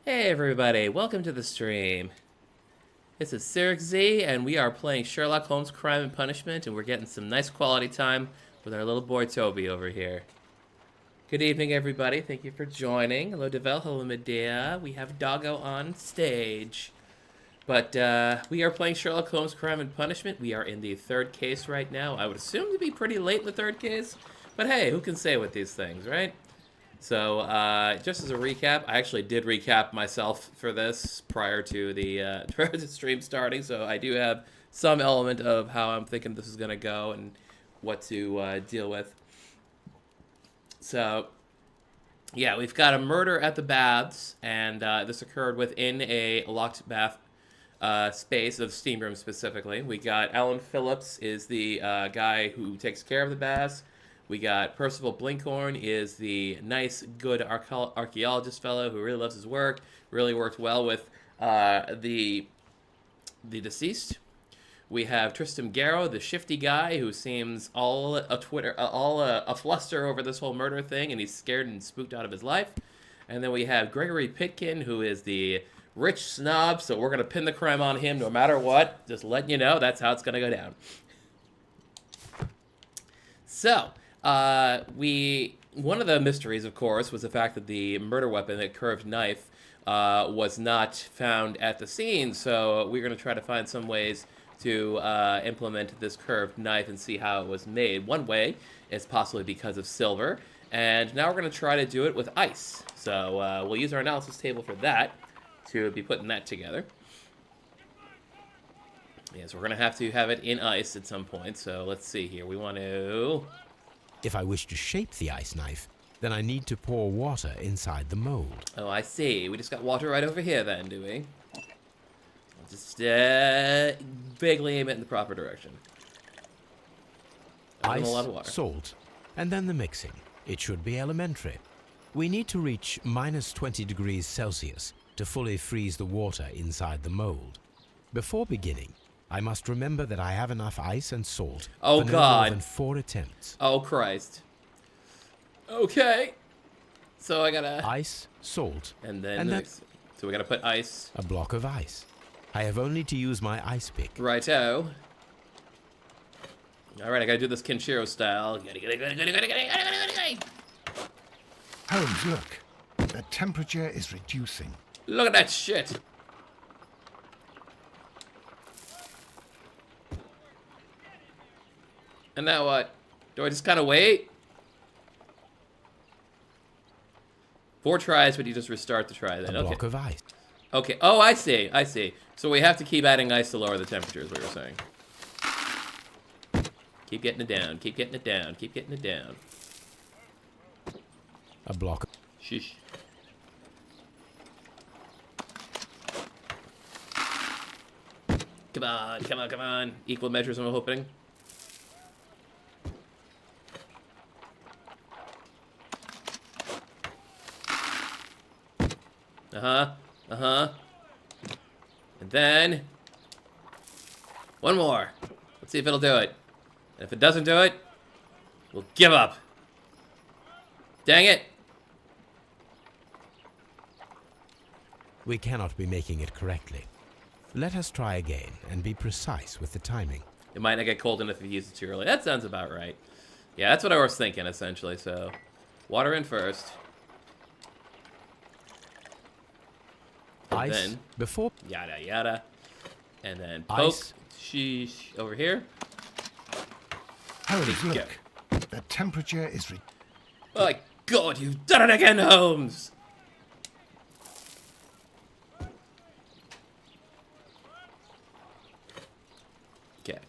Hey everybody, welcome to the stream. This is CyricZ, and we are playing Sherlock Holmes Crime and Punishment, and we're getting some nice quality time with our little boy Toby over here. Good evening, everybody. Thank you for joining. Hello, Devel. Hello, Medea. We have Doggo on stage. But we are playing Sherlock Holmes Crime and Punishment. We are in the third case right now. I would assume to be pretty late in the third case, but hey, who can say with these things, right? So, just as a recap, I actually did recap myself for this prior to the prior to the stream starting, so I do have some element of how I'm thinking this is going to go and what to deal with. So, yeah, we've got a murder at the baths, and this occurred within a locked bath space of steam room specifically. We got Alan Phillips is the guy who takes care of the baths. We got Percival Blinkhorn is the nice, good archaeologist fellow who really loves his work, really worked well with the deceased. We have Tristram Garrow, the shifty guy who seems all a fluster over this whole murder thing, and he's scared and spooked out of his life. And then we have Gregory Pitkin, who is the rich snob, so we're going to pin the crime on him no matter what. Just letting you know, that's how it's going to go down. So, one of the mysteries, of course, was the fact that the murder weapon, that curved knife, was not found at the scene. So we're going to try to find some ways to implement this curved knife and see how it was made. One way is possibly because of silver, and now we're going to try to do it with ice. So we'll use our analysis table for that to be putting that together. Yes, we're going to have it in ice at some point. So let's see here. We want to... If I wish to shape the ice knife, then I need to pour water inside the mold. Oh, I see. We just got water right over here then, do we? I'll just vaguely aim it in the proper direction. Ice, a lot of water. Salt, and then the mixing. It should be elementary. We need to reach minus 20 degrees Celsius to fully freeze the water inside the mold. Before beginning, I must remember that I have enough ice and salt for no more than 4 attempts. Oh, Christ. Okay. So I gotta... Ice, salt, and then so we gotta put ice. A block of ice. I have only to use my ice pick. Righto. Alright, I gotta do this Kenshiro style. Holmes, look. The temperature is reducing. Look at that shit. And now what? Do I just kind of wait? 4 tries, but you just restart the try then. A block of ice. Okay. Oh, I see. I see. So we have to keep adding ice to lower the temperature, is what you're saying. Keep getting it down. Keep getting it down. Keep getting it down. A block. Sheesh. Come on. Come on. Come on. Equal measures, I'm hoping. And then... one more. Let's see if it'll do it. And if it doesn't do it, we'll give up. Dang it. We cannot be making it correctly. Let us try again and be precise with the timing. It might not get cold enough if you use it too early. That sounds about right. Yeah, that's what I was thinking, essentially. So, water in first. Ice then, before yada yada, and then poke. Ice. Sheesh, over here. Holmes, look. The temperature is Oh my God, you've done it again, Holmes. Okay.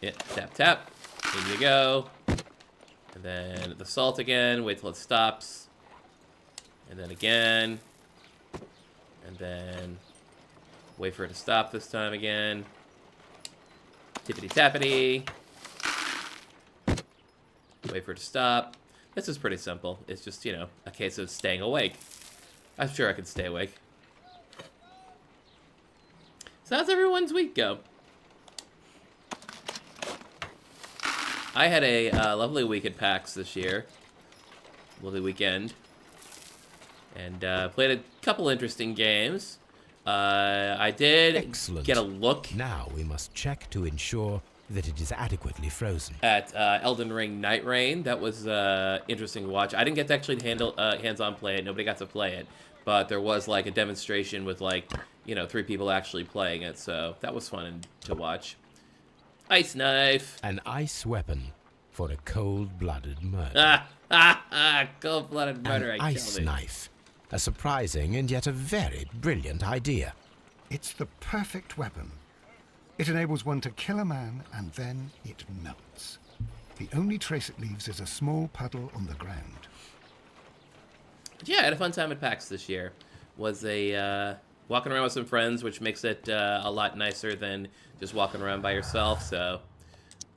Yeah, tap tap. In you go. And then the salt again. Wait till it stops. And then again. And then wait for it to stop this time again. Tippity-tappity. Wait for it to stop. This is pretty simple. It's just, you know, a case of staying awake. I'm sure I can stay awake. So how's everyone's week go? I had a lovely week at PAX this year. Lovely weekend. And played a couple interesting games. I did Excellent. get a look Now we must check to ensure that it is adequately frozen. at Elden Ring Night Rain. That was interesting to watch. I didn't get to actually handle hands-on play it. Nobody got to play it, but there was like a demonstration with like 3 people actually playing it. So that was fun to watch. Ice knife. An ice weapon for a cold-blooded murder. Cold-blooded murder. An I ice killed it. knife. A surprising and yet a very brilliant idea. It's the perfect weapon. It enables one to kill a man and then it melts. The only trace it leaves is a small puddle on the ground. Yeah, I had a fun time at PAX this year. Was a walking around with some friends, which makes it a lot nicer than just walking around by yourself. So,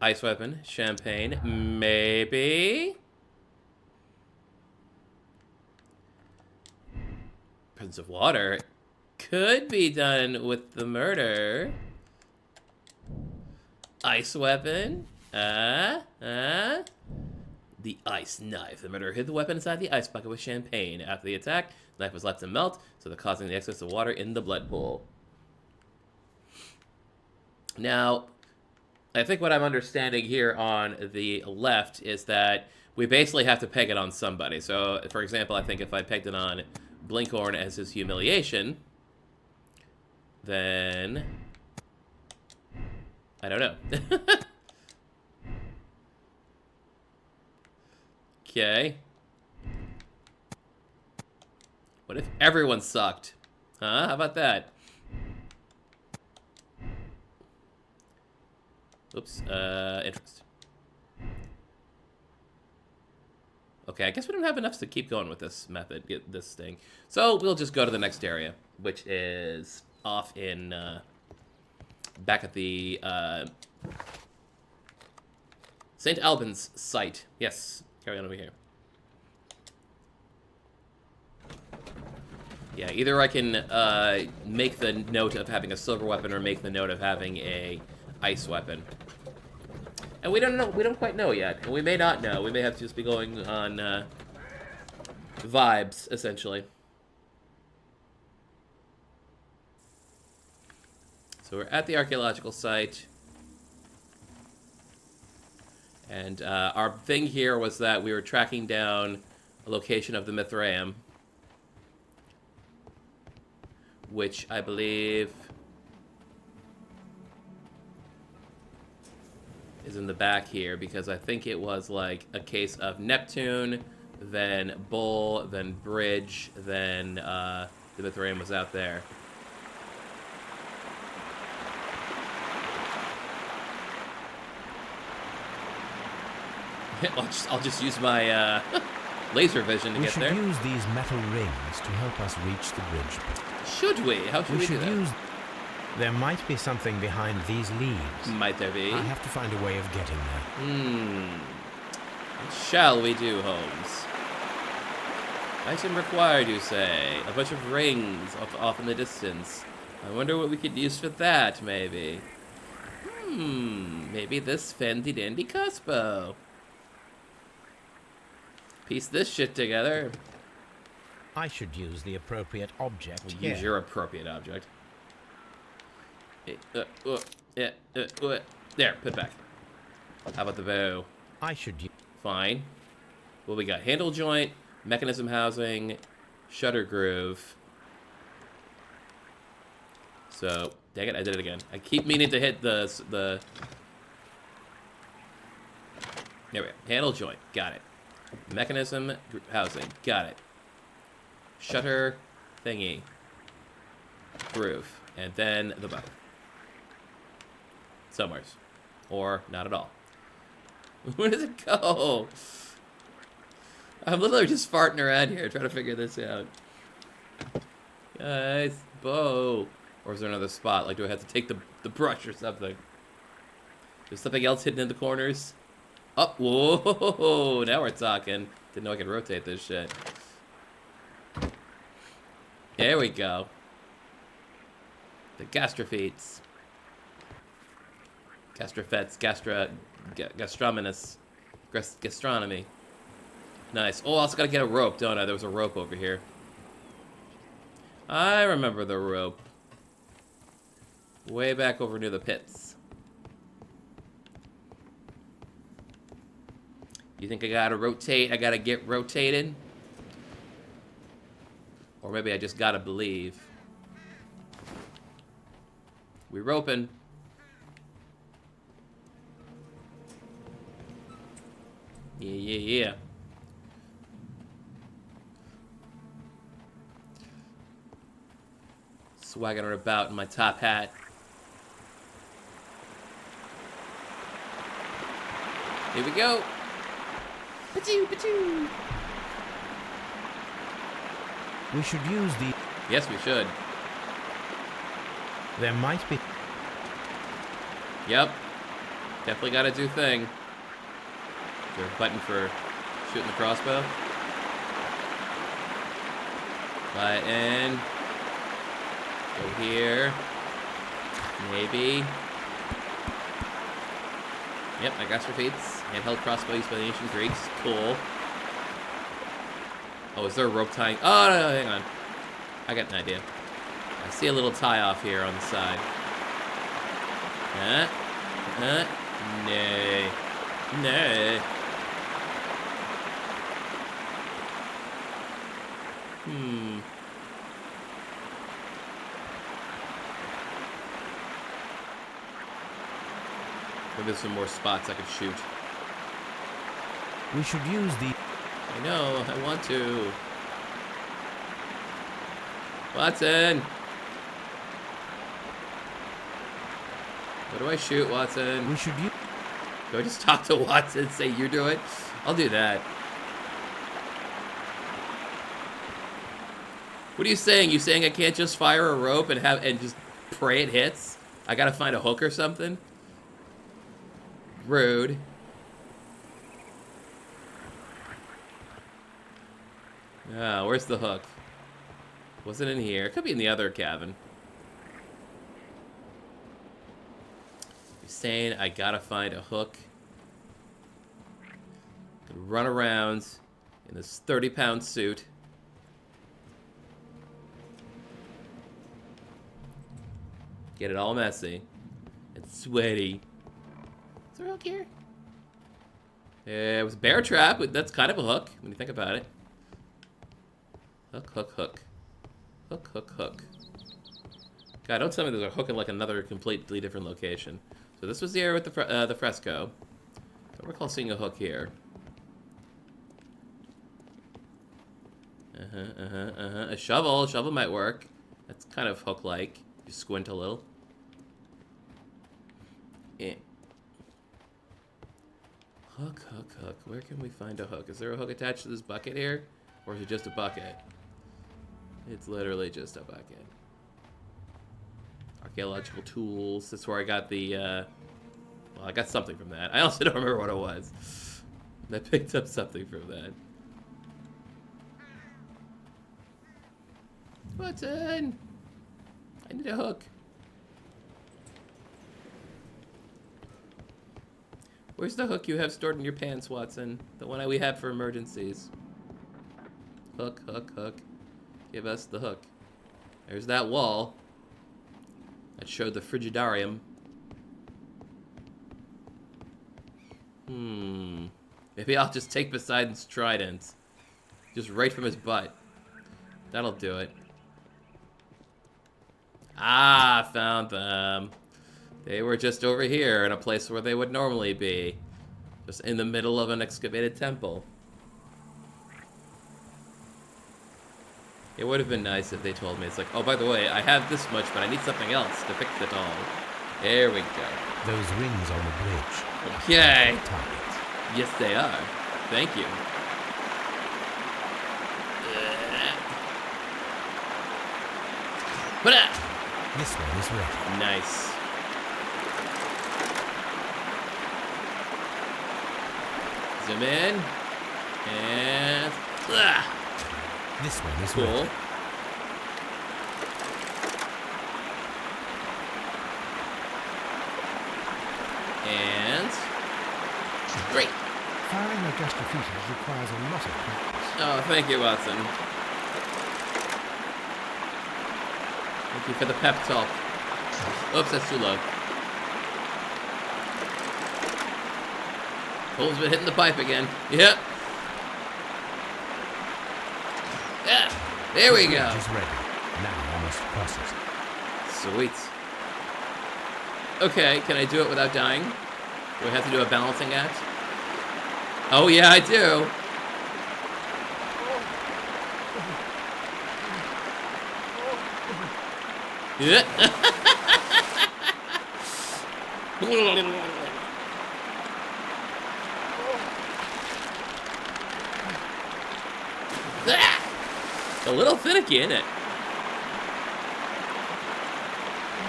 ice weapon, champagne, maybe. Presence of water could be done with the murder. Ice weapon, the ice knife. The murderer hid the weapon inside the ice bucket with champagne. After the attack, the knife was left to melt, so they're causing the excess of water in the blood pool. Now, I think what I'm understanding here on the left is that we basically have to peg it on somebody. So, for example, I think if I pegged it on Blinkhorn as his humiliation, then I don't know. Okay. What if everyone sucked? Huh? How about that? Oops. Interest. Okay, I guess we don't have enough to keep going with this method, get this thing. So we'll just go to the next area, which is off in, back at the, St. Albans site. Yes, carry on over here. Yeah, either I can make the note of having a silver weapon or make the note of having a ice weapon. And we don't know. We don't quite know yet. And we may not know. We may have to just be going on vibes, essentially. So we're at the archaeological site. And our thing here was that we were tracking down a location of the Mithraeum, which I believe is in the back here, because I think it was like a case of Neptune, then Bull, then Bridge, then the Mithraeum was out there. I'll just use my laser vision to We get should there. use these metal rings to help us reach the bridge. Should we? How should we do that? use... There might be something behind these leaves. Might there be? I have to find a way of getting there. What shall we do, Holmes? Item required, you say? A bunch of rings off in the distance. I wonder what we could use for that, maybe. Maybe this fancy-dandy crossbow. Piece this shit together. I should use the appropriate object We'll here. use your appropriate object. There, put it back. How about the bow? I should use... Fine. What we got? Handle joint, mechanism housing, shutter groove. So, dang it, I did it again. I keep meaning to hit the... There we go. Handle joint, got it. Mechanism housing, got it. Shutter thingy. Groove. And then the bow. Somewheres. Or not at all. Where does it go? I'm literally just farting around here trying to figure this out. Guys, bow. Or is there another spot? Like, do I have to take the brush or something? There's something else hidden in the corners? Oh, whoa, now we're talking. Didn't know I could rotate this shit. There we go. The gastrophetes. Gastrophetes, gastronomy. Nice. Oh, I also gotta get a rope, don't I? There was a rope over here. I remember the rope. Way back over near the pits. You think I gotta rotate? I gotta get rotated? Or maybe I just gotta believe. We roping. Yeah. Swagging about in my top hat. Here we go. Pachoo, pachoo. We should use the... Yes, we should. There might be... Yep. Definitely gotta do thing. Is there a button for shooting the crossbow? Button. Go here. Maybe. Yep, I got your feats. Handheld crossbow used by the ancient Greeks. Cool. Oh, is there a rope tying? Oh, no, hang on. I got an idea. I see a little tie off here on the side. Nay. Maybe there's some more spots I could shoot. We should use the... I know, I want to. Watson! What do I shoot, Watson? We should use... Do I just talk to Watson and say you do it? I'll do that. What are you saying? You saying I can't just fire a rope and just pray it hits? I gotta find a hook or something? Rude. Ah, where's the hook? Wasn't in here. It could be in the other cabin. You're saying I gotta find a hook. Could run around in this 30-pound suit. Get it all messy and sweaty. Is there a hook here? It was a bear trap, but that's kind of a hook when you think about it. Hook, hook, hook. Hook, hook, hook. God, don't tell me there's a hook in like another completely different location. So this was the area with the fresco. I don't recall seeing a hook here. A shovel. A shovel might work. That's kind of hook-like. You squint a little. Yeah. Hook, hook, hook. Where can we find a hook? Is there a hook attached to this bucket here? Or is it just a bucket? It's literally just a bucket. Archaeological tools. That's where I got the, well, I got something from that. I also don't remember what it was. I picked up something from that. Watson! I need a hook. Where's the hook you have stored in your pants, Watson? The one we have for emergencies. Hook, hook, hook. Give us the hook. There's that wall. That showed the frigidarium. Maybe I'll just take Poseidon's trident. Just right from his butt. That'll do it. Ah, found them. They were just over here in a place where they would normally be. Just in the middle of an excavated temple. It would have been nice if they told me. It's like, oh, by the way, I have this much, but I need something else to fix it all. There we go. Those rings on the bridge. Okay. Target. Yes, they are. Thank you. This one is ready. Nice. Zoom in. And... This one is cool. ready. And... great. Firing a guest defeaters requires a lot of practice. Oh, thank you, Watson. Thank you for the pep talk. Oops, that's too low. Holmes been hitting the pipe again. Yep. Yeah. There we go. Is ready. Now I must cross it. Sweet. Okay, can I do it without dying? Do I have to do a balancing act? Oh yeah, I do. Yeah. A little finicky, isn't it?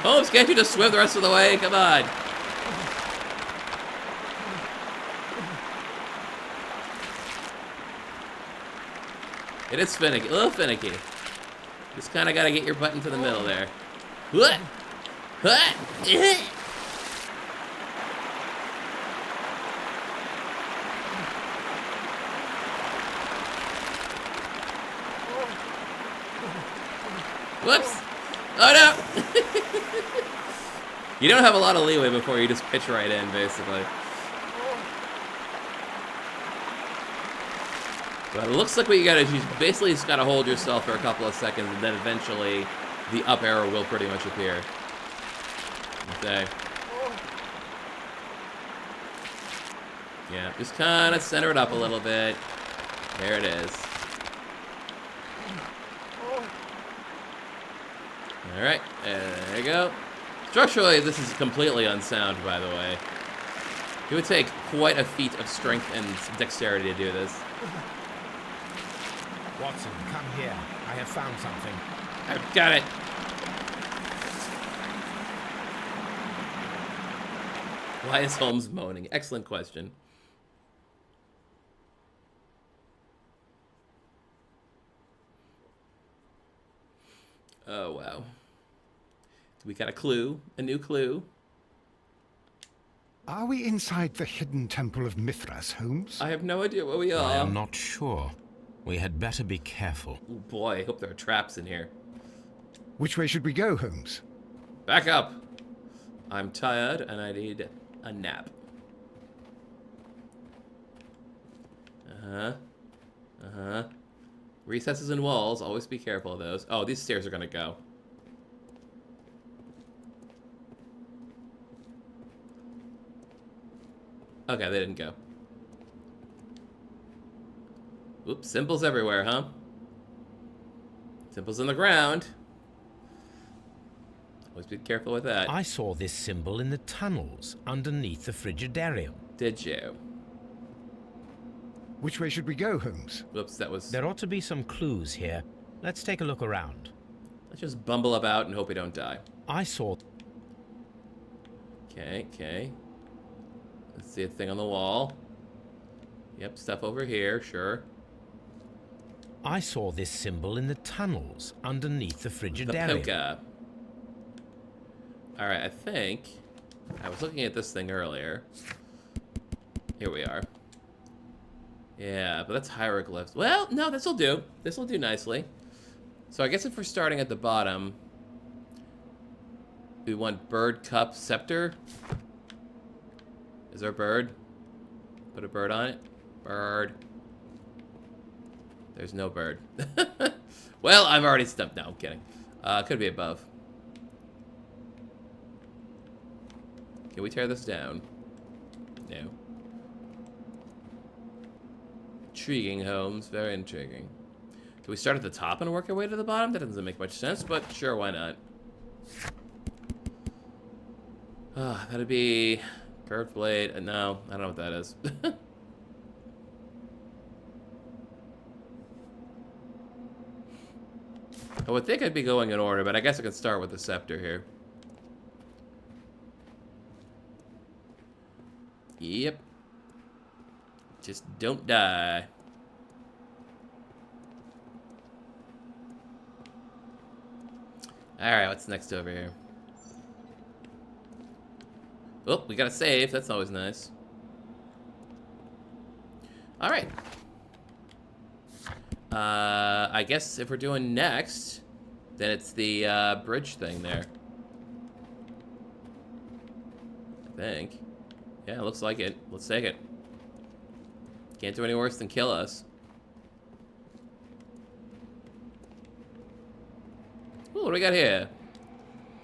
Holmes, can't you just swim the rest of the way? Come on. It is finicky, a little finicky. Just kind of got to get your butt into the middle there. What? What? Whoops! Oh no! You don't have a lot of leeway before you just pitch right in, basically. But it looks like what you gotta do is you basically just gotta hold yourself for a couple of seconds, and then eventually the up arrow will pretty much appear. Okay. Yeah, just kind of center it up a little bit. There it is. Alright, there you go. Structurally, this is completely unsound, by the way. It would take quite a feat of strength and dexterity to do this. Watson, come here. I have found something. I've got it. Why is Holmes moaning? Excellent question. Oh, wow. We got a clue, a new clue. Are we inside the hidden temple of Mithras, Holmes? I have no idea where we are. I am not sure. We had better be careful. Oh boy, I hope there are traps in here. Which way should we go, Holmes? Back up. I'm tired and I need a nap. Recesses and walls, always be careful of those. Oh, these stairs are gonna go. Okay, they didn't go. Oops, symbols everywhere, huh? Symbols in the ground. Always be careful with that. I saw this symbol in the tunnels underneath the Frigidarium. Did you? Which way should we go, Holmes? Whoops, that was... There ought to be some clues here. Let's take a look around. Let's just bumble about and hope we don't die. I saw... Okay, okay. Let's see a thing on the wall. Yep, stuff over here, sure. I saw this symbol in the tunnels underneath the The Frigidarium. Poka. Alright, I think... I was looking at this thing earlier. Here we are. Yeah, but that's hieroglyphs. Well, no, this'll do. This'll do nicely. So I guess if we're starting at the bottom, we want bird, cup, scepter. Is there a bird? Put a bird on it. Bird. There's no bird. Well, I'm already stumped. No, I'm kidding. Could be above. Can we tear this down? No. Intriguing, Holmes. Very intriguing. Can we start at the top and work our way to the bottom? That doesn't make much sense, but sure, why not? That'd be... Curved blade. No, I don't know what that is. I would think I'd be going in order, but I guess I could start with the scepter here. Yep. Just don't die. Alright, what's next over here? Oh, we got a save. That's always nice. Alright. I guess if we're doing next, Then it's the bridge thing there. I think. Yeah, looks like it. Let's take it. Can't do any worse than kill us. Ooh, what do we got here?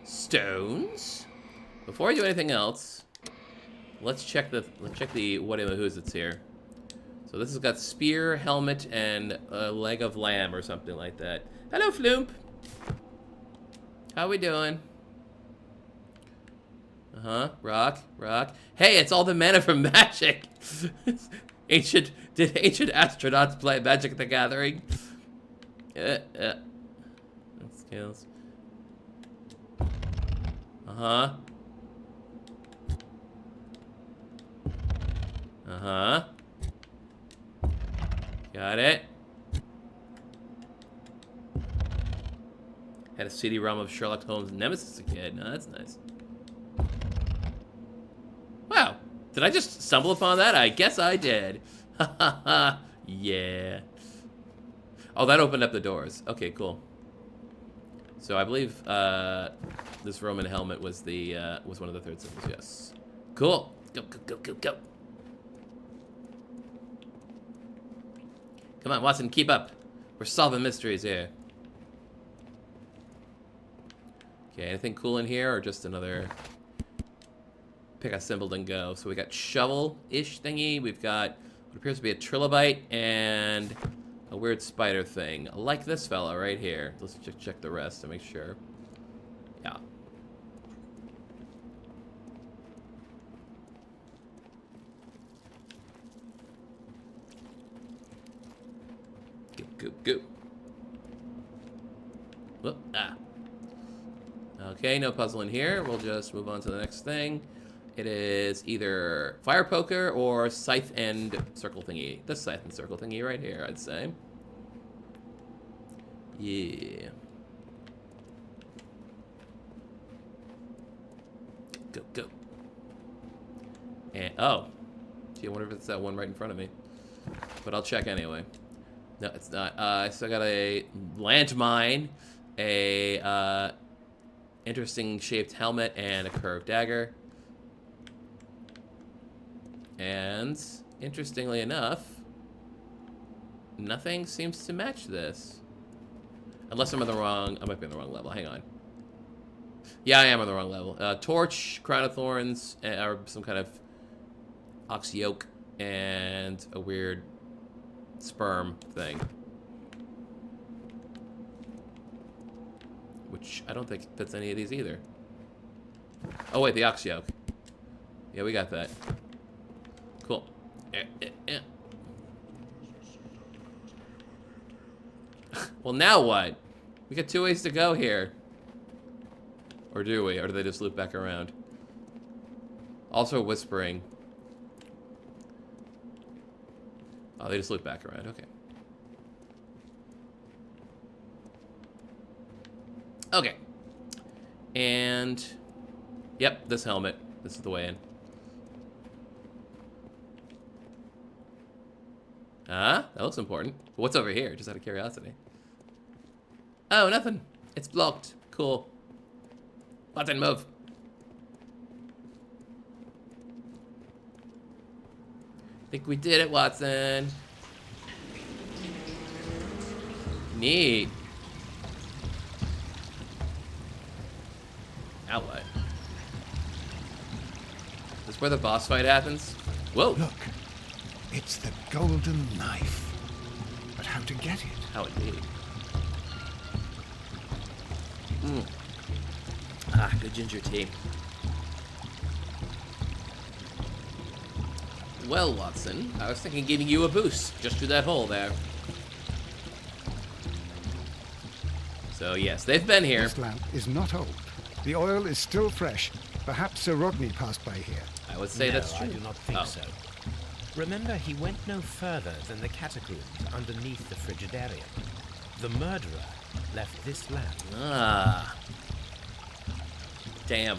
Stones. Before I do anything else, let's check the what in the who's it's here. So this has got spear, helmet, and a leg of lamb or something like that. Hello, Floomp. How we doing? Rock. Hey, it's all the mana from Magic. Did ancient astronauts play Magic the Gathering? Skills. Got it. Had a CD-ROM of Sherlock Holmes' Nemesis as a kid. No, that's nice. Wow. Did I just stumble upon that? I guess I did. Yeah. Oh, that opened up the doors. Okay, cool. So I believe this Roman helmet was one of the third symbols. Yes. Cool. Go. Come on, Watson, keep up. We're solving mysteries here. Okay, anything cool in here, or just another pick a symbol and go? So we got shovel-ish thingy. We've got what appears to be a trilobite and a weird spider thing. I like this fella right here. Let's just check the rest to make sure. Yeah. Go. Whoop, Okay, no puzzle in here. We'll just move on to the next thing. It is either fire poker or scythe and circle thingy. The scythe and circle thingy right here, I'd say. Yeah. Go. And, oh. Gee, I wonder if it's that one right in front of me. But I'll check anyway. No, it's not. I still got a landmine, a interesting shaped helmet, and a curved dagger. And interestingly enough, nothing seems to match this. Unless I'm on the wrong, I might be on the wrong level. Hang on. Yeah, I am on the wrong level. Torch, crown of thorns, or some kind of ox yoke, and a weird sperm thing. Which I don't think fits any of these either. Oh wait, the ox yoke. Yeah, we got that. Cool. Well, now what? We got 2 ways to go here. Or do we? Or do they just loop back around? Also whispering. Oh, they just loop back around. Okay. Okay. And... Yep, this helmet. This is the way in. That looks important. What's over here? Just out of curiosity. Oh, nothing. It's blocked. Cool. Button, move. Think we did it, Watson. Neat. Now what? Is this where the boss fight happens? Whoa. Look, it's the golden knife. But how to get it? How indeed. Ah, good ginger tea. Well, Watson, I was thinking of giving you a boost just through that hole there. So yes, they've been here. This lamp is not old. The oil is still fresh. Perhaps Sir Rodney passed by here. I would say No, that's true. I do not think so. Remember, he went no further than the catacombs underneath the Frigidarium. The murderer left this lamp. Ah. Damn.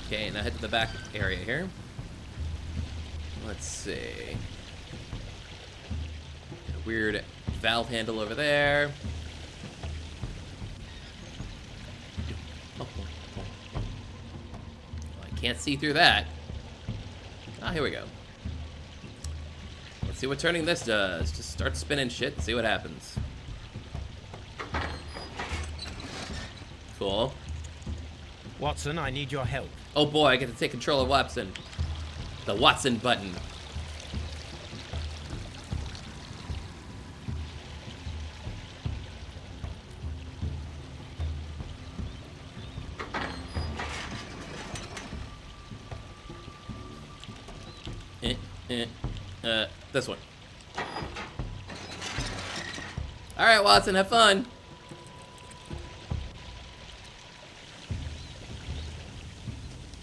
Okay, now head to the back area here. Let's see. weird valve handle over there. Oh, I can't see through that. Ah, here we go. Let's see what turning this does. Just start spinning shit and see what happens. Cool. Watson, I need your help. Oh boy, I get to take control of Watson. The Watson button. This one. All right, Watson, have fun.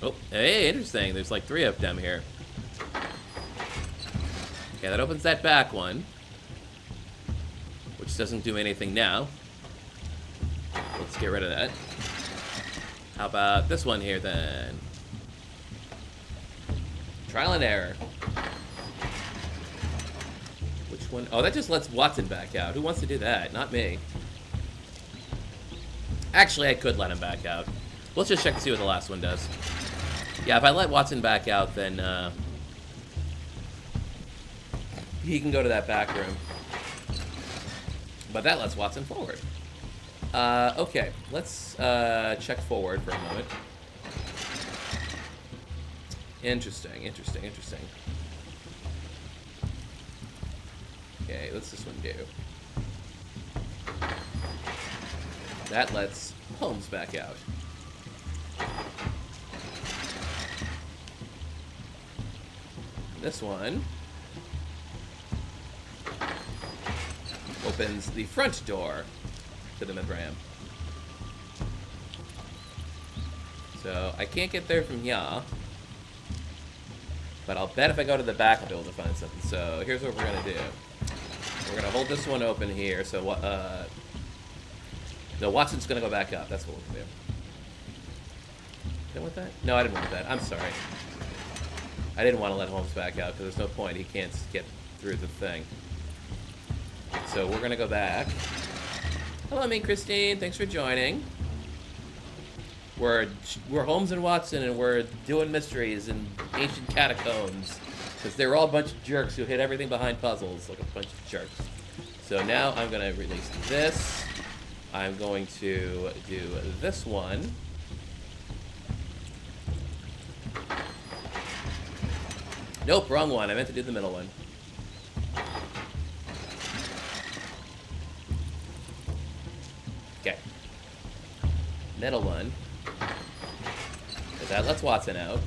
Oh, hey, interesting. There's like 3 of them here. Okay, that opens that back one, which doesn't do anything now. Let's get rid of that. How about this one here, then? Trial and error. Which one? Oh, that just lets Watson back out. Who wants to do that? Not me. Actually, I could let him back out. Let's just check to see what the last one does. Yeah, if I let Watson back out, then he can go to that back room. But that lets Watson forward. Okay, let's check forward for a moment. Interesting, interesting, interesting. Okay, what's this one do? That lets Holmes back out. This one opens the front door to the mid-ram. So I can't get there from here. But I'll bet if I go to the back, I'll be able to find something. So here's what we're going to do. We're going to hold this one open here. So no, Watson's going to go back up. That's what we're going to do. Did I want that? No, I didn't want that. I'm sorry. I didn't want to let Holmes back out because there's no point. He can't get through the thing. So we're going to go back. Hello, me, Christine. Thanks for joining. We're Holmes and Watson, and we're doing mysteries in ancient catacombs. Because they were all a bunch of jerks who hid everything behind puzzles, like a bunch of jerks. So now I'm going to release this. I'm going to do this one. Nope, wrong one. I meant to do the middle one. Okay. Middle one. Because that lets Watson out.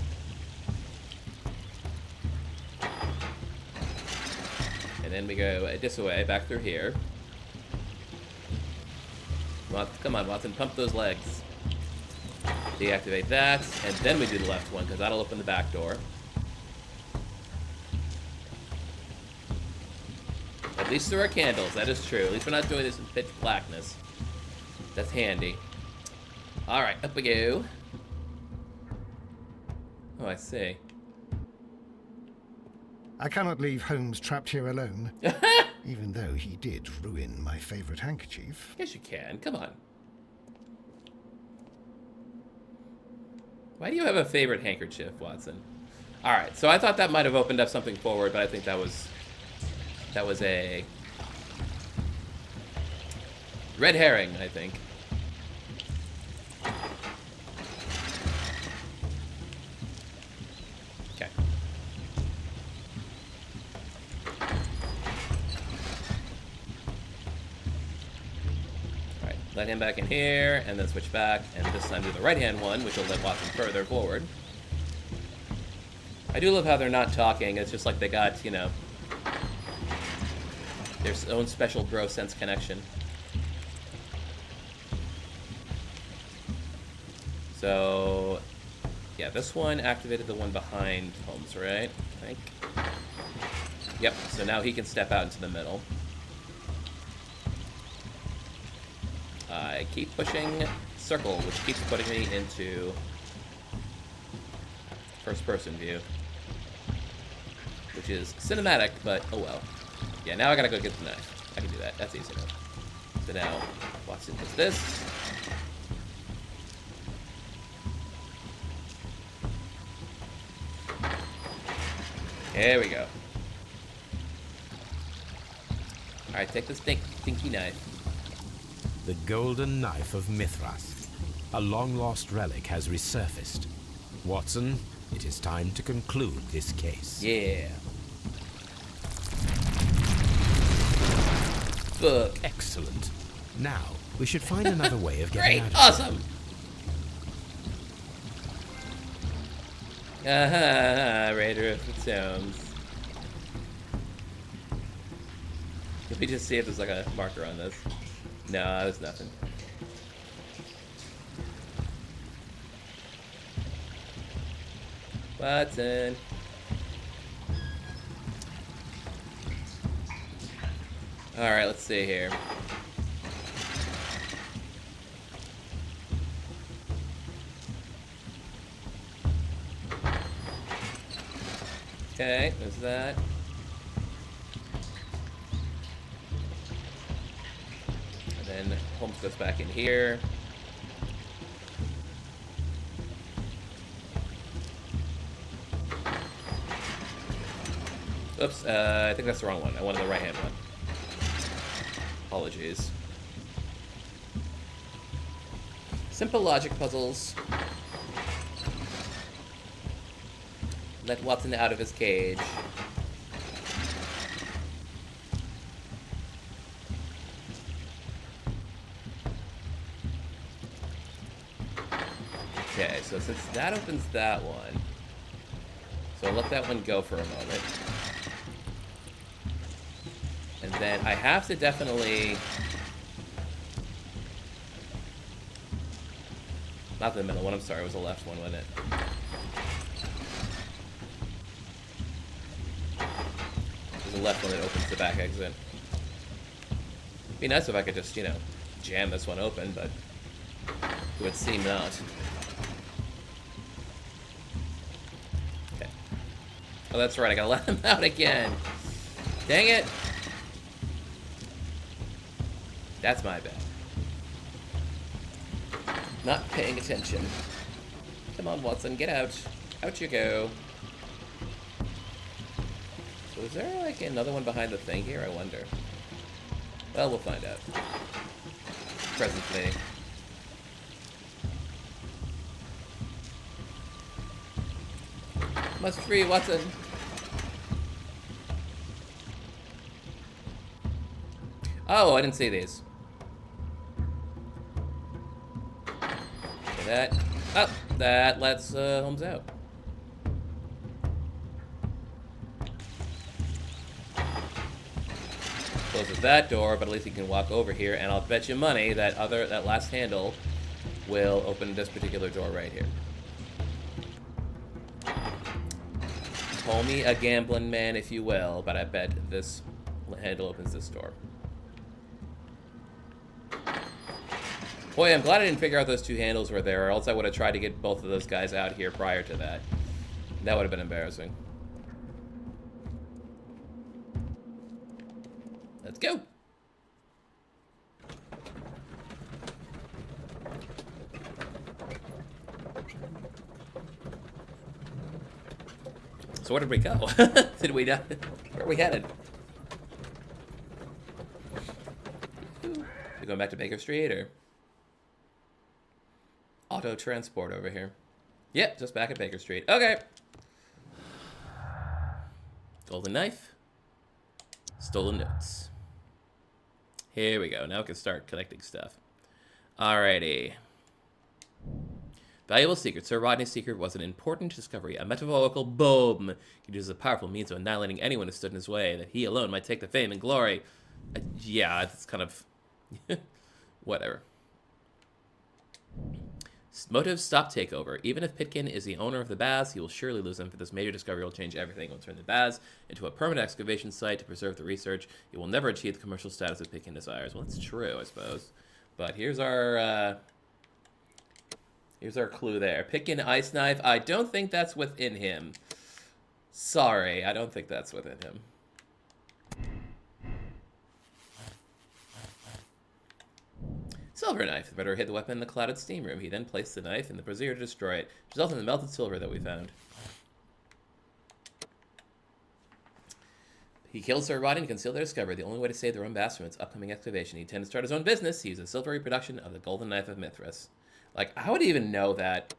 And then we go this way, back through here. Come on, Watson, pump those legs. Deactivate that, and then we do the left one, because that'll open the back door. At least there are candles, that is true. At least we're not doing this in pitch blackness. That's handy. Alright, up we go. Oh, I see. I cannot leave Holmes trapped here alone, even though he did ruin my favorite handkerchief. Yes, you can. Come on. Why do you have a favorite handkerchief, Watson? Alright, so I thought that might have opened up something forward, but I think that was a red herring, I think. Okay. Alright, let him back in here, and then switch back, and this time do the right-hand one, which will let Watson further forward. I do love how they're not talking, it's just like they got, you know, their own special bro sense connection. So, yeah, this one activated the one behind Holmes, right? I think. Yep, so now he can step out into the middle. I keep pushing circle, which keeps putting me into first person view. Which is cinematic, but oh well. Yeah, now I gotta go get the knife. I can do that. That's easy enough. So now, Watson does this. There we go. Alright, take this dinky knife. The golden knife of Mithras. A long-lost relic has resurfaced. Watson, it is time to conclude this case. Yeah. Fuck. Excellent. Now, we should find another way of getting Great. out of Awesome. Raider of the Stones. Let me just see if there's like a marker on this. No, there's nothing. Watson. Alright, let's see here. Okay, there's that. And then Holmes goes back in here. Oops, I think that's the wrong one. I wanted the right-hand one. Apologies. Simple logic puzzles. Let Watson out of his cage. Okay, so since that opens that one, so I'll let that one go for a moment. And then I have to definitely... Not the middle one, I'm sorry, it was the left one, wasn't it? There's the left one that opens the back exit. Be nice if I could just, you know, jam this one open, but it would seem not. Okay. Oh, that's right, I gotta let him out again. Dang it! That's my bad. Not paying attention. Come on, Watson, get out. Out you go. So is there, like, another one behind the thing here? I wonder. Well, we'll find out. Presently. Must free Watson. Oh, I didn't see these. Okay, that lets Holmes out. Closes that door, but at least he can walk over here, and I'll bet you money that that last handle will open this particular door right here. Call me a gambling man if you will, but I bet this handle opens this door. Boy, I'm glad I didn't figure out those two handles were there, or else I would have tried to get both of those guys out here prior to that. That would have been embarrassing. Let's go! So where did we go? Did we not? Where are we headed? We going back to Baker Street, or? Auto transport over here. Yep, just back at Baker Street. Okay. Golden knife. Stolen notes. Here we go. Now we can start collecting stuff. Alrighty. Valuable secret. Sir Rodney's secret was an important discovery. A metaphorical bomb. He uses a powerful means of annihilating anyone who stood in his way, that he alone might take the fame and glory. Yeah, it's kind of... whatever. Motive, stop takeover. Even if Pitkin is the owner of the baths, he will surely lose them, for this major discovery will change everything. It will turn the baths into a permanent excavation site to preserve the research. It will never achieve the commercial status that Pitkin desires. Well, that's true, I suppose. But here's our clue there. Pitkin ice knife. I don't think that's within him. Sorry, I don't think that's within him. Silver knife. The murderer hid the weapon in the clouded steam room. He then placed the knife in the brazier to destroy it, resulting in the melted silver that we found. He killed Sir Rodney to conceal their discovery. The only way to save the Rome Baths from its upcoming excavation. He intended to start his own business. He used a silver reproduction of the golden knife of Mithras. Like, how would he even know that?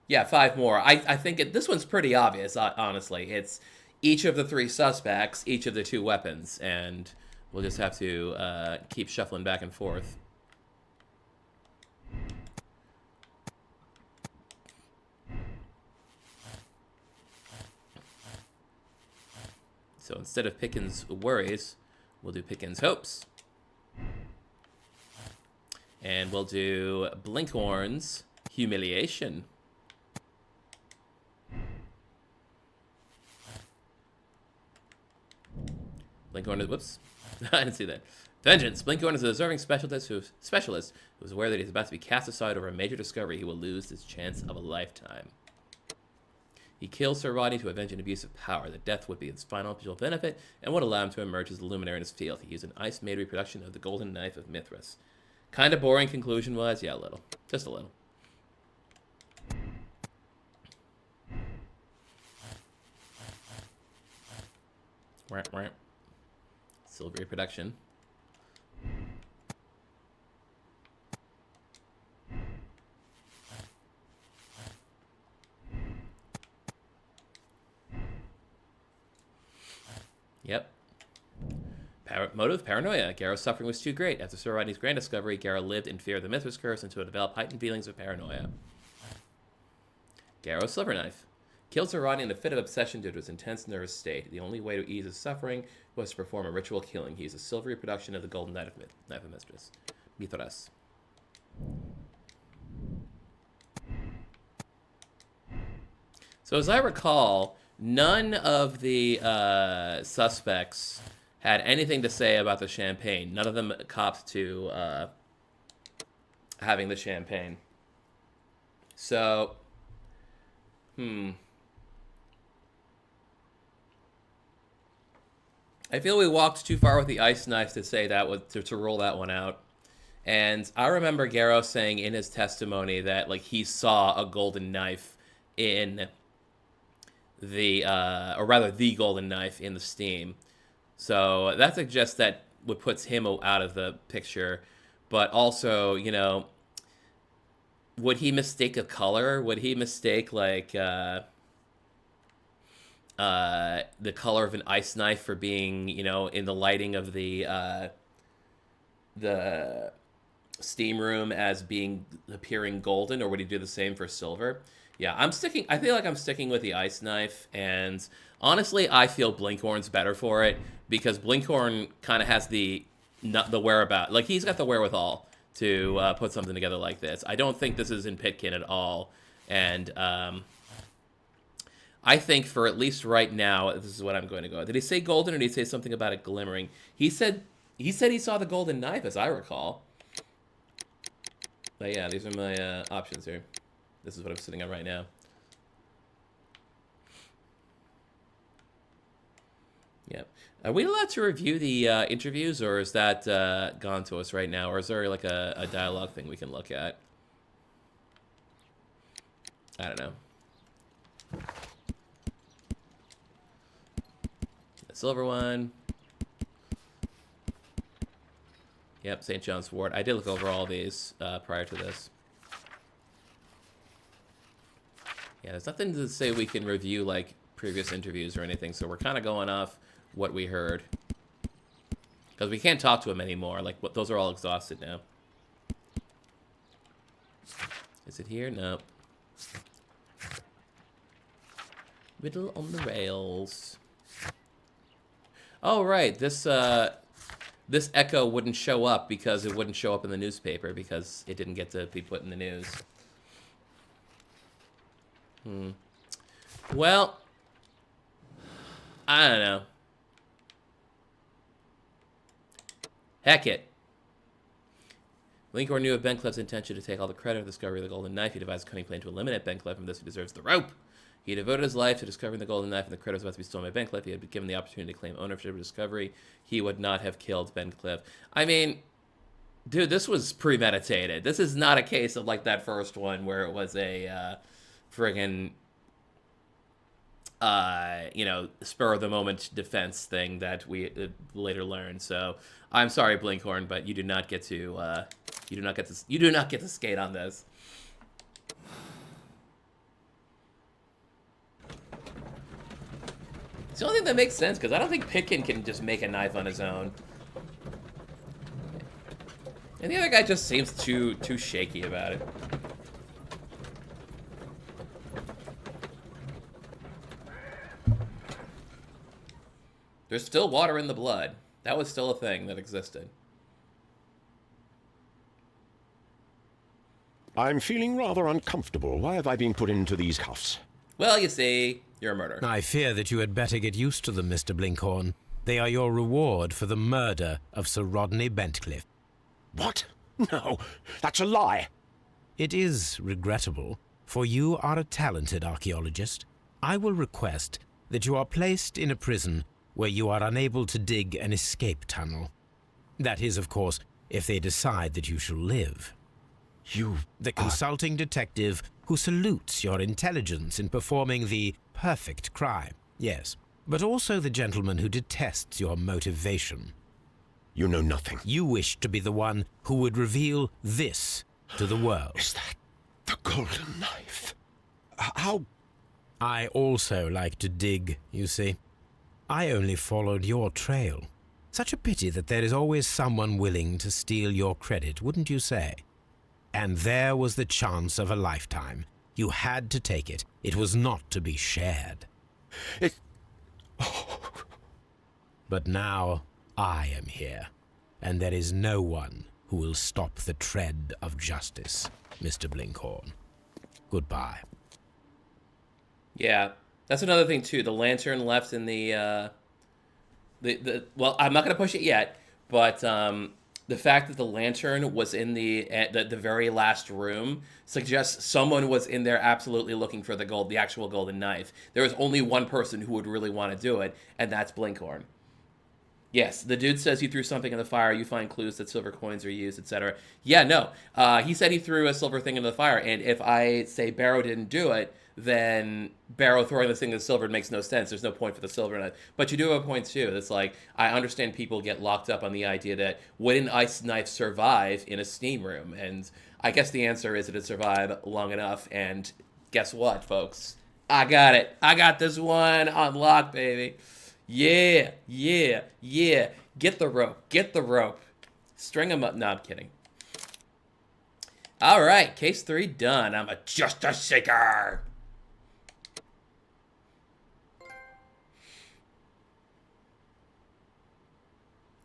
Yeah, 5 more. I think this one's pretty obvious, honestly. It's each of the 3 suspects, each of the 2 weapons, and we'll just have to keep shuffling back and forth. So instead of Pickens' worries, we'll do Pickens' hopes. And we'll do Blinkhorn's humiliation. Blinkhorn is, whoops, I didn't see that. Vengeance. Blinkhorn is a deserving specialist who is aware that he's about to be cast aside over a major discovery. He will lose his chance of a lifetime. He kills Sir Rodney to avenge an abuse of power. The death would be his final benefit and would allow him to emerge as a luminary in his field. He used an ice-made reproduction of the golden knife of Mithras. Kind of boring conclusion-wise? Yeah, a little. Just a little. Silver reproduction. Yep. Motive, paranoia. Garrow's suffering was too great. After Sir Rodney's grand discovery, Garrow lived in fear of the Mithras curse until it developed heightened feelings of paranoia. Garrow's silver knife. Killed Sir Rodney in a fit of obsession due to his intense nervous state. The only way to ease his suffering was to perform a ritual killing. He used a silvery production of the golden knife of Mithras. So as I recall, none of the suspects had anything to say about the champagne. None of them copped to having the champagne. So, I feel we walked too far with the ice knife to say that was to rule that one out. And I remember Garrow saying in his testimony that like he saw a golden knife in the or rather the golden knife in the steam. So that suggests that what puts him out of the picture. But also, you know, would he mistake a color? Would he mistake like the color of an ice knife for being, you know, in the lighting of the steam room as being appearing golden, or would he do the same for silver? Yeah, I feel like I'm sticking with the ice knife, and honestly, I feel Blinkhorn's better for it, because Blinkhorn kind of has the whereabout. Like, he's got the wherewithal to put something together like this. I don't think this is in Pitkin at all, and I think for at least right now, this is what I'm going to go with. Did he say golden, or did he say something about it glimmering? He said he saw the golden knife, as I recall. But yeah, these are my options here. This is what I'm sitting on right now. Yep. Are we allowed to review the interviews, or is that gone to us right now? Or is there like a dialogue thing we can look at? I don't know. The silver one. Yep, St. John's Wort. I did look over all these prior to this. Yeah, there's nothing to say we can review like previous interviews or anything, so we're kind of going off what we heard. Because we can't talk to him anymore. Like, those are all exhausted now. Is it here? No. Riddle on the rails. Oh, right. This echo wouldn't show up because it wouldn't show up in the newspaper because it didn't get to be put in the news. Well, I don't know. Heck it. Blinkhorn knew of Bencleff's intention to take all the credit of the discovery of the golden knife. He devised a cunning plan to eliminate Bencleff, and thus he deserves the rope. He devoted his life to discovering the golden knife and the credit was about to be stolen by Bencliffe. He had been given the opportunity to claim ownership of discovery. He would not have killed Bencliffe. I mean, dude, this was premeditated. This is not a case of like that first one where it was a friggin' spur of the moment defense thing that we later learned. So I'm sorry, Blinkhorn, but you do not get to skate on this. It's the only thing that makes sense, because I don't think Pitkin can just make a knife on his own. And the other guy just seems too shaky about it. There's still water in the blood. That was still a thing that existed. I'm feeling rather uncomfortable. Why have I been put into these cuffs? Well, you see, you're a murderer. I fear that you had better get used to them, Mr. Blinkhorn. They are your reward for the murder of Sir Rodney Bentcliffe. What? No, that's a lie. It is regrettable, for you are a talented archaeologist. I will request that you are placed in a prison where you are unable to dig an escape tunnel. That is, of course, if they decide that you shall live. The consulting detective who salutes your intelligence in performing the perfect crime, yes, but also the gentleman who detests your motivation. You know nothing. You wish to be the one who would reveal this to the world. Is that the golden knife? How? I also like to dig, you see. I only followed your trail. Such a pity that there is always someone willing to steal your credit, wouldn't you say? And there was the chance of a lifetime. You had to take it. It was not to be shared. But now I am here, and there is no one who will stop the tread of justice, Mr. Blinkhorn. Goodbye. Yeah, that's another thing too. The lantern left in the well, I'm not gonna push it yet, but the fact that the lantern was in the very last room suggests someone was in there absolutely looking for the actual golden knife. There was only one person who would really want to do it, and that's Blinkhorn. Yes, the dude says you threw something in the fire, you find clues that silver coins are used, etc. Yeah, no. He said he threw a silver thing in the fire, and if I say Barrow didn't do it, then Barrow throwing this thing in the silver makes no sense. There's no point for the silver in it. But you do have a point, too. It's like, I understand people get locked up on the idea that would an ice knife survive in a steam room? And I guess the answer is that it survived long enough, and guess what, folks? I got it. I got this one on lock, baby. Yeah, yeah, yeah. Get the rope. Get the rope. String them up. No, I'm kidding. All right, case 3 done. I'm a justice seeker.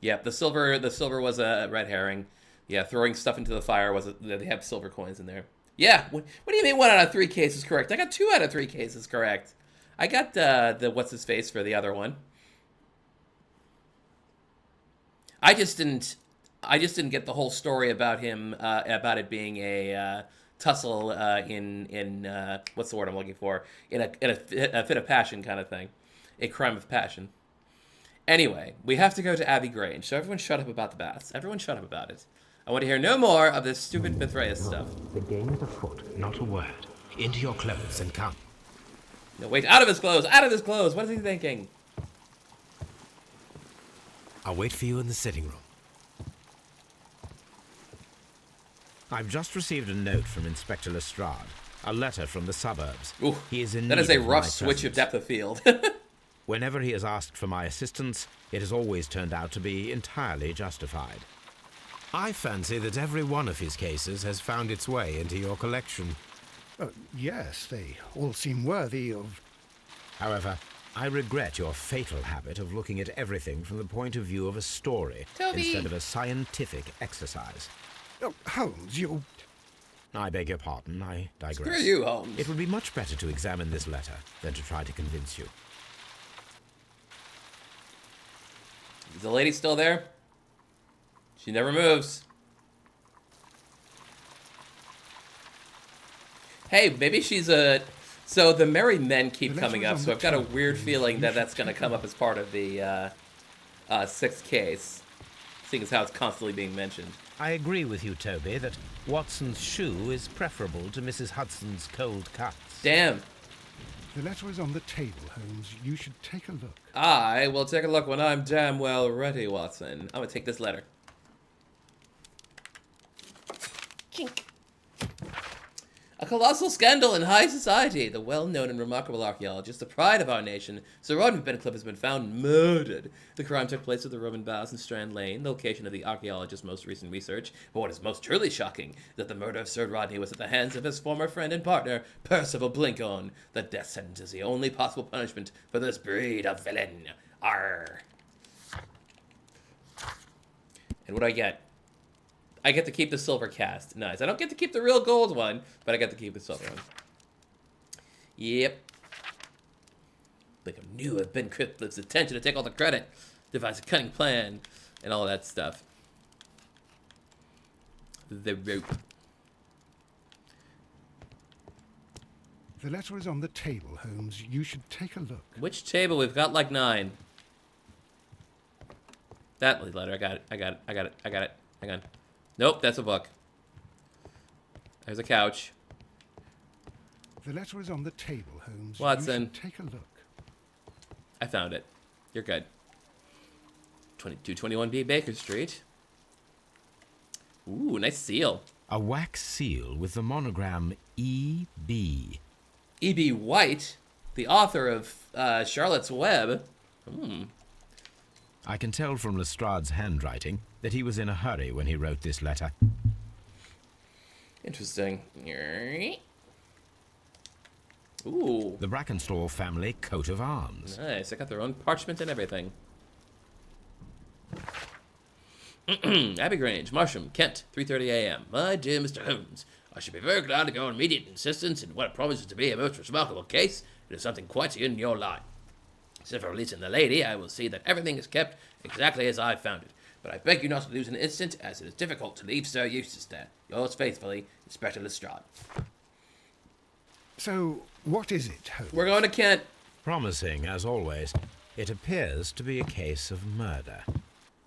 Yep, the silver was a red herring. Yeah, throwing stuff into the fire they have silver coins in there. Yeah, what do you mean 1 out of 3 cases correct? I got 2 out of 3 cases correct. I got the what's his face for the other one. I just didn't get the whole story about him about it being a tussle in what's the word I'm looking for, in a fit of passion kind of thing, a crime of passion. Anyway, we have to go to Abbey Grange, so everyone shut up about the baths. Everyone shut up about it. I want to hear no more of this stupid Mithraeus stuff. The game is afoot, not a word. Into your clothes and come. No, wait, out of his clothes! Out of his clothes! What is he thinking? I'll wait for you in the sitting room. I've just received a note from Inspector Lestrade. A letter from the suburbs. Ooh, he is in that need is a of rough my switch of presence. depth of field. Whenever he has asked for my assistance, it has always turned out to be entirely justified. I fancy that every one of his cases has found its way into your collection. Yes, they all seem worthy of... However, I regret your fatal habit of looking at everything from the point of view of a story Toby! instead of a scientific exercise. Oh, Holmes, you... I beg your pardon, I digress. Screw you, Holmes. It would be much better to examine this letter than to try to convince you. Is the lady still there? She never moves. Hey, maybe she's a So the Merry Men keep The coming letter up, is so on I've the got a table. weird You feeling that should that's going to take a come up look. as part of the sixth case, seeing as how it's constantly being mentioned. I agree with you, Toby, that Watson's shoe is preferable to Mrs. Hudson's cold cuts. Damn. The letter is on the table, Holmes. You should take a look. I will take a look when I'm damn well ready, Watson. I'm going to take this letter. Chink. A colossal scandal in high society. The well-known and remarkable archaeologist, the pride of our nation, Sir Rodman Pencliffe, has been found murdered. The crime took place at the Roman Baths in Strand Lane, the location of the archaeologist's most recent research. But what is most truly shocking is that the murder of Sir Rodney was at the hands of his former friend and partner, Percival Blinkhorn. The death sentence is the only possible punishment for this breed of villain. Arr. And what do I get? I get to keep the silver cast. Nice. I don't get to keep the real gold one, but I get to keep the silver one. Yep. Blinkhorn knew of Ben Cripple's intention to take all the credit, devise a cunning plan, and all that stuff. The rope. The letter is on the table, Holmes. You should take a look. Which table? We've got like 9. That letter. I got it. I got it. I got it. I got it. Hang on. Nope, that's a book. There's a couch. The letter is on the table, Holmes. Watson. You should take a look. I found it. You're good. 2221B Baker Street. Ooh, nice seal. A wax seal with the monogram E.B. E.B. White, the author of Charlotte's Web. I can tell from Lestrade's handwriting that he was in a hurry when he wrote this letter. Interesting. Ooh, The Brackenstall family coat of arms. nice. They got their own parchment and everything. Abbey Grange, Marsham, Kent, 3:30 a.m. My dear Mr. Holmes, I should be very glad of your immediate assistance in what promises to be a most remarkable case. It is something quite in your line. Except for releasing the lady, I will see that everything is kept exactly as I found it. But I beg you not to lose an instant, as it is difficult to leave Sir Eustace there. Yours faithfully, Inspector Lestrade. So, what is it, Holmes? We're going to Kent. Promising, as always. It appears to be a case of murder.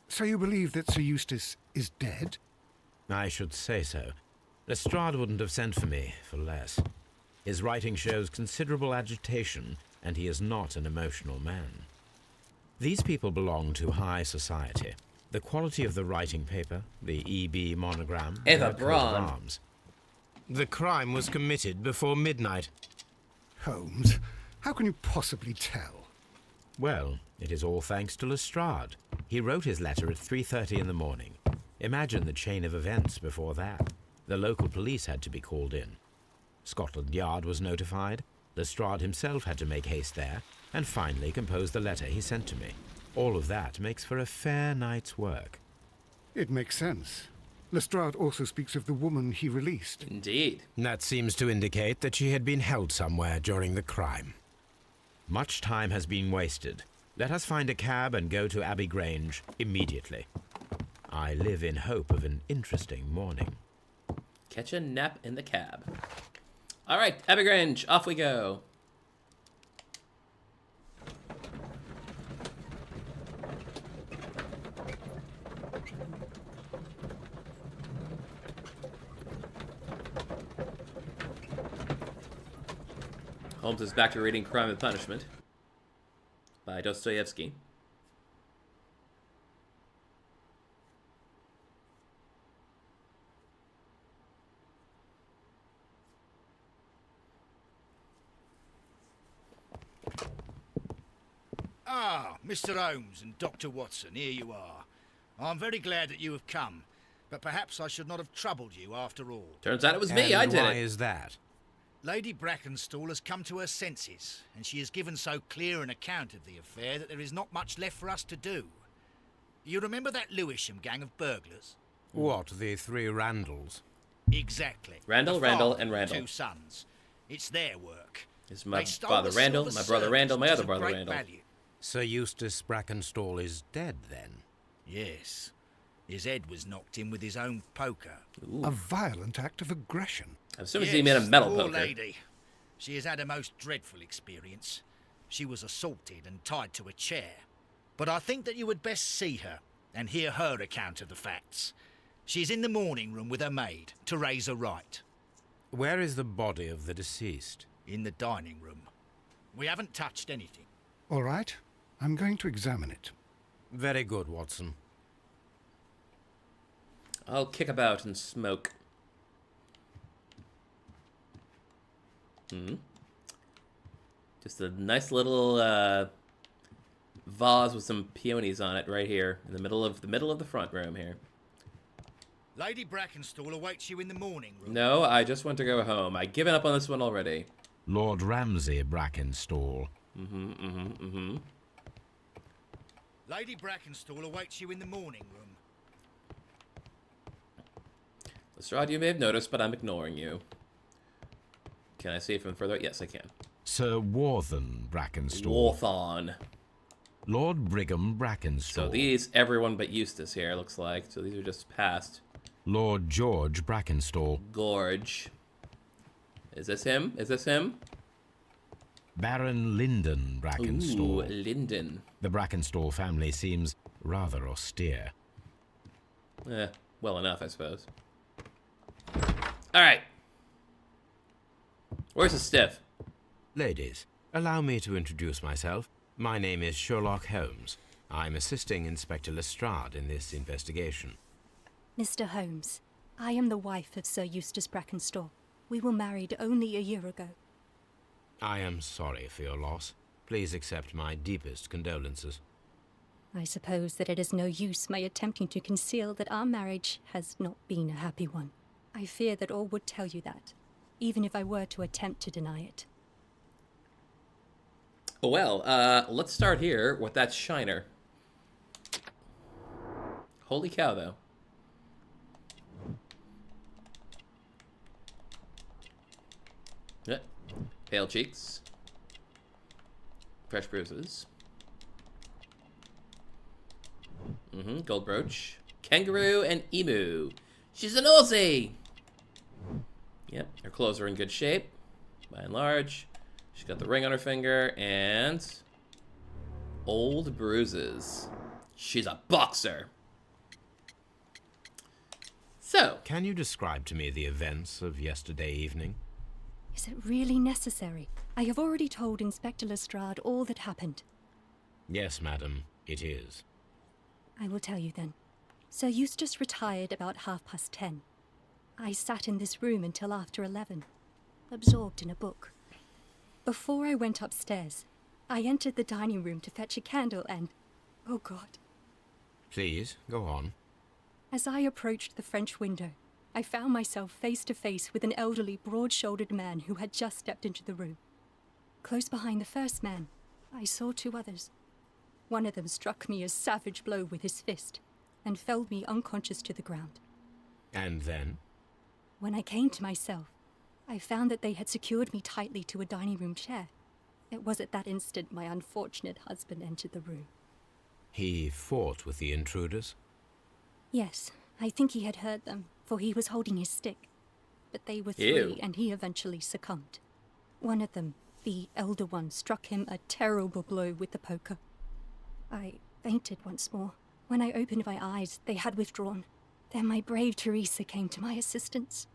So you believe that Sir Eustace is dead? I should say so. Lestrade wouldn't have sent for me for less. His writing shows considerable agitation, and he is not an emotional man. These people belong to high society. The quality of the writing paper, the E.B. monogram, Eva their coat of Braun. arms. The crime was committed before midnight. Holmes, how can you possibly tell? Well, it is all thanks to Lestrade. He wrote his letter at 3:30 in the morning. Imagine the chain of events before that. The local police had to be called in. Scotland Yard was notified. Lestrade himself had to make haste there, and finally compose the letter he sent to me. All of that makes for a fair night's work. It makes sense. Lestrade also speaks of the woman he released. Indeed. That seems to indicate that she had been held somewhere during the crime. Much time has been wasted. Let us find a cab and go to Abbey Grange immediately. I live in hope of an interesting morning. Catch a nap in the cab. All right, Abbey Grange, off we go. Holmes is back to reading Crime and Punishment by Dostoevsky. Ah, Mr. Holmes and Dr. Watson, here you are. I'm very glad that you have come, but perhaps I should not have troubled you after all. Turns out it was me, And I did why it. is that? Lady Brackenstall has come to her senses, and she has given so clear an account of the affair that there is not much left for us to do. You remember that Lewisham gang of burglars? What, the three Randalls? Exactly. Randall, The Randall, father and Randall. 2 sons. It's their work. It's my They stole father the Randall, silver my brother circus, Randall, my which is other of brother great Randall. value. Sir Eustace Brackenstall is dead, then? Yes. His head was knocked in with his own poker. A violent act of aggression. As soon as he made a metal poor poker. lady. She has had a most dreadful experience. She was assaulted and tied to a chair. But I think that you would best see her and hear her account of the facts. She is in the morning room with her maid, Teresa Wright. Where is the body of the deceased? In the dining room. We haven't touched anything. All right, I'm going to examine it. Very good, Watson. I'll kick about and smoke. Just a nice little vase with some peonies on it right here in the middle of the front room here. Lady Brackenstall awaits you in the morning room. No, I just want to go home. I've given up on this one already. Lord Ramsay Brackenstall. Lady Brackenstall awaits you in the morning room. Lestrade, you may have noticed, but I'm ignoring you. Can I see from further? Yes, I can. Sir Warthen Brackenstall. Warthon. Lord Brigham Brackenstall. So these, everyone but Eustace here, looks like. So these are just past. Lord George Brackenstall. Gorge. Is this him? Is this him? Baron Lyndon Brackenstall. Ooh, Lyndon. The Brackenstall family seems rather austere. Well enough, I suppose. Alright. Where's the stiff? Ladies, allow me to introduce myself. My name is Sherlock Holmes. I'm assisting Inspector Lestrade in this investigation. Mr. Holmes, I am the wife of Sir Eustace Brackenstall. We were married only a year ago. I am sorry for your loss. Please accept my deepest condolences. I suppose that it is no use my attempting to conceal that our marriage has not been a happy one. I fear that all would tell you that, even if I were to attempt to deny it. Well, let's start here with that shiner. Holy cow, though. Yeah. Pale cheeks. Fresh bruises. Gold brooch. Kangaroo and emu. She's an Aussie! Yep, her clothes are in good shape, by and large. She's got the ring on her finger, and old bruises. She's a boxer. So, Can you describe to me the events of yesterday evening? Is it really necessary? I have already told Inspector Lestrade all that happened. Yes, madam, it is. I will tell you then. Sir Eustace retired about 10:30. I sat in this room until after 11, absorbed in a book. Before I went upstairs, I entered the dining room to fetch a candle and... oh God. Please, go on. As I approached the French window, I found myself face to face with an elderly, broad-shouldered man who had just stepped into the room. Close behind the first man, I saw two others. One of them struck me a savage blow with his fist and felled me unconscious to the ground. And then? When I came to myself, I found that they had secured me tightly to a dining room chair. It was at that instant my unfortunate husband entered the room. He fought with the intruders? Yes, I think he had heard them, for he was holding his stick. But they were Ew. 3, and he eventually succumbed. One of them, the elder one, struck him a terrible blow with the poker. I fainted once more. When I opened my eyes, they had withdrawn. Then my brave Teresa came to my assistance.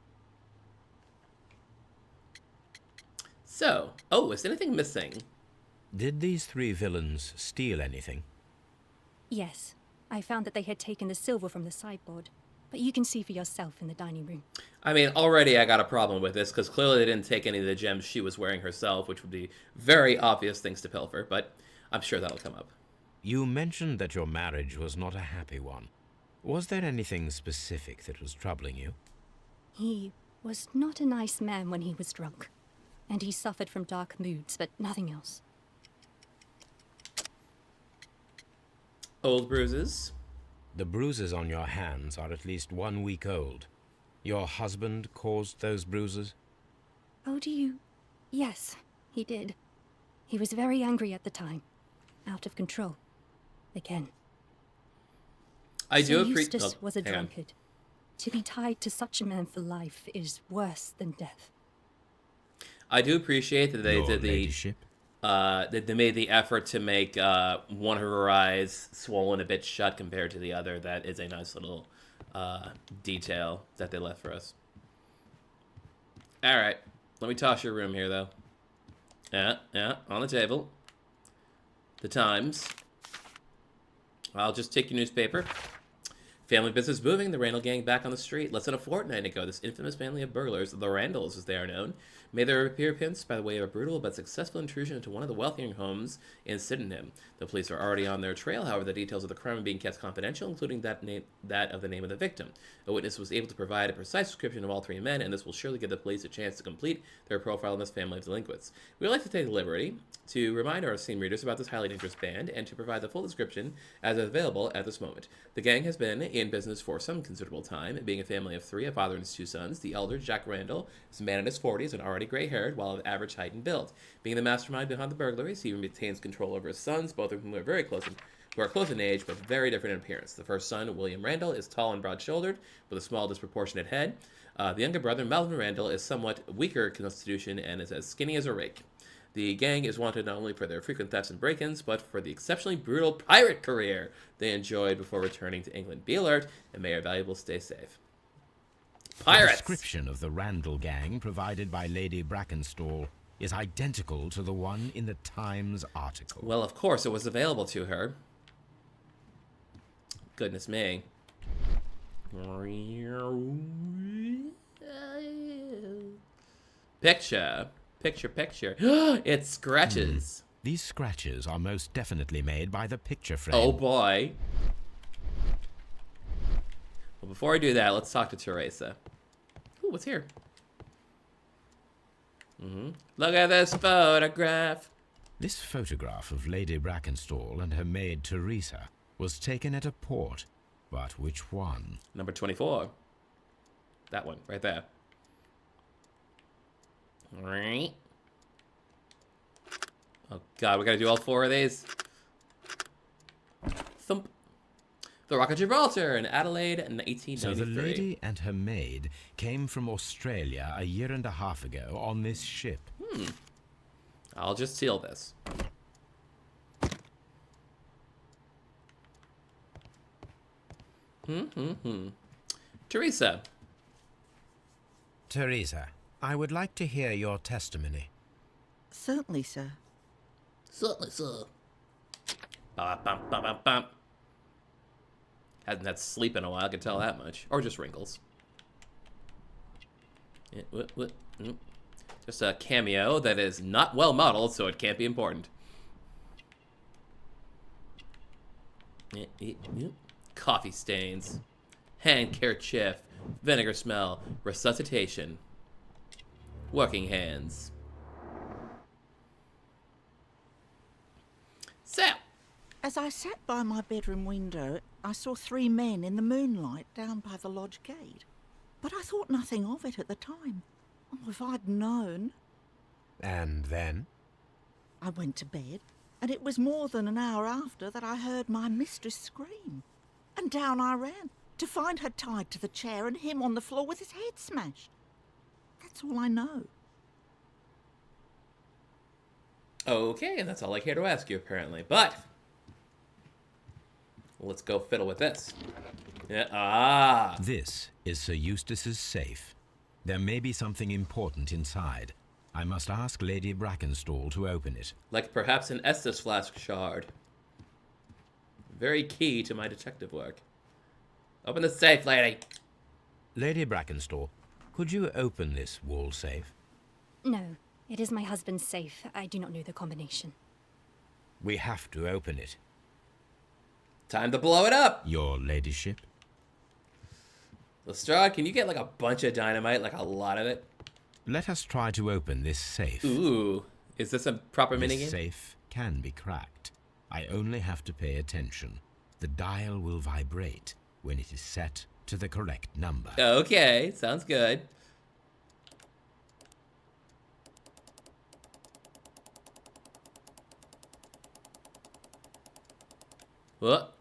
So, is anything missing? Did these 3 villains steal anything? Yes, I found that they had taken the silver from the sideboard. But you can see for yourself in the dining room. I mean, already I got a problem with this, because clearly they didn't take any of the gems she was wearing herself, which would be very obvious things to pilfer, but I'm sure that'll come up. You mentioned that your marriage was not a happy one. Was there anything specific that was troubling you? He was not a nice man when he was drunk. And he suffered from dark moods, but nothing else. Old bruises. The bruises on your hands are at least 1 week old. Your husband caused those bruises? Oh, do you? Yes, he did. He was very angry at the time. Out of control. Again. I do Sir appreciate. Eustace was a drunkard. To be tied to such a man for life is worse than death. I do appreciate that they Your did the ladyship. that they made the effort to make one of her eyes swollen a bit shut compared to the other. That is a nice little detail that they left for us. All right, let me toss your room here, though. Yeah, on the table. The Times. I'll just take your newspaper. Family business booming, the Randall gang back on the street. Less than a fortnight ago, this infamous family of burglars, the Randalls as they are known, made their appearance by the way of a brutal but successful intrusion into one of the wealthier homes in Sydenham. The police are already on their trail, however, the details of the crime are being kept confidential, including that of the name of the victim. A witness was able to provide a precise description of all three men, and this will surely give the police a chance to complete their profile on this family of delinquents. We would like to take the liberty to remind our esteemed readers about this highly dangerous band and to provide the full description as available at this moment. The gang has been in business for some considerable time, being a family of three, a father and his two sons. The elder, Jack Randall, is a man in his 40s and already gray-haired, while of average height and build. Being the mastermind behind the burglaries, he retains control over his sons, both of whom are close in age, but very different in appearance. The first son, William Randall, is tall and broad-shouldered, with a small, disproportionate head. The younger brother, Melvin Randall, is somewhat weaker constitution and is as skinny as a rake. The gang is wanted not only for their frequent thefts and break-ins, but for the exceptionally brutal pirate career they enjoyed before returning to England. Be alert, and may your valuables stay safe. Pirates! The description of the Randall gang provided by Lady Brackenstall is identical to the one in the Times article. Well, of course, it was available to her. Goodness me. Picture. It's scratches. These scratches are most definitely made by the picture frame. Oh boy. Well, before I do that, let's talk to Teresa. Ooh, what's here? Look at this photograph. This photograph of Lady Brackenstall and her maid Teresa was taken at a port. But which one? Number 24. That one, right there. Right. Oh god, we gotta do all four of these. Thump. The Rock of Gibraltar in Adelaide in 1893. So the lady and her maid came from Australia a year and a half ago on this ship. I'll just seal this. Teresa. Teresa, I would like to hear your testimony. Certainly, sir. Certainly, sir. Ba-bum. Hasn't had sleep in a while, I can tell that much. Or just wrinkles. Yeah, what? Just a cameo that is not well modeled, so it can't be important. Coffee stains. Handkerchief. Vinegar smell. Resuscitation. Working hands. So, As I sat by my bedroom window, I saw three men in the moonlight down by the lodge gate. But I thought nothing of it at the time. Oh, if I'd known. And then? I went to bed, and it was more than an hour after that I heard my mistress scream. And down I ran, to find her tied to the chair and him on the floor with his head smashed. That's all I know. okay, and that's all I care to ask you, apparently. But let's go fiddle with this. Yeah, This is Sir Eustace's safe. There may be something important inside. I must ask Lady Brackenstall to open it. like perhaps an Estus flask shard. Very key to my detective work. Open the safe, lady. Lady Brackenstall, could you open this wall safe? No, it is my husband's safe. I do not know the combination. We have to open it. Time to blow it up. Your ladyship? Lestrade, can you get like a bunch of dynamite, like a lot of it? Let us try to open this safe. Ooh, is this a proper This minigame? safe can be cracked. I only have to pay attention. The dial will vibrate when it is set to the correct number. Okay, sounds good. What?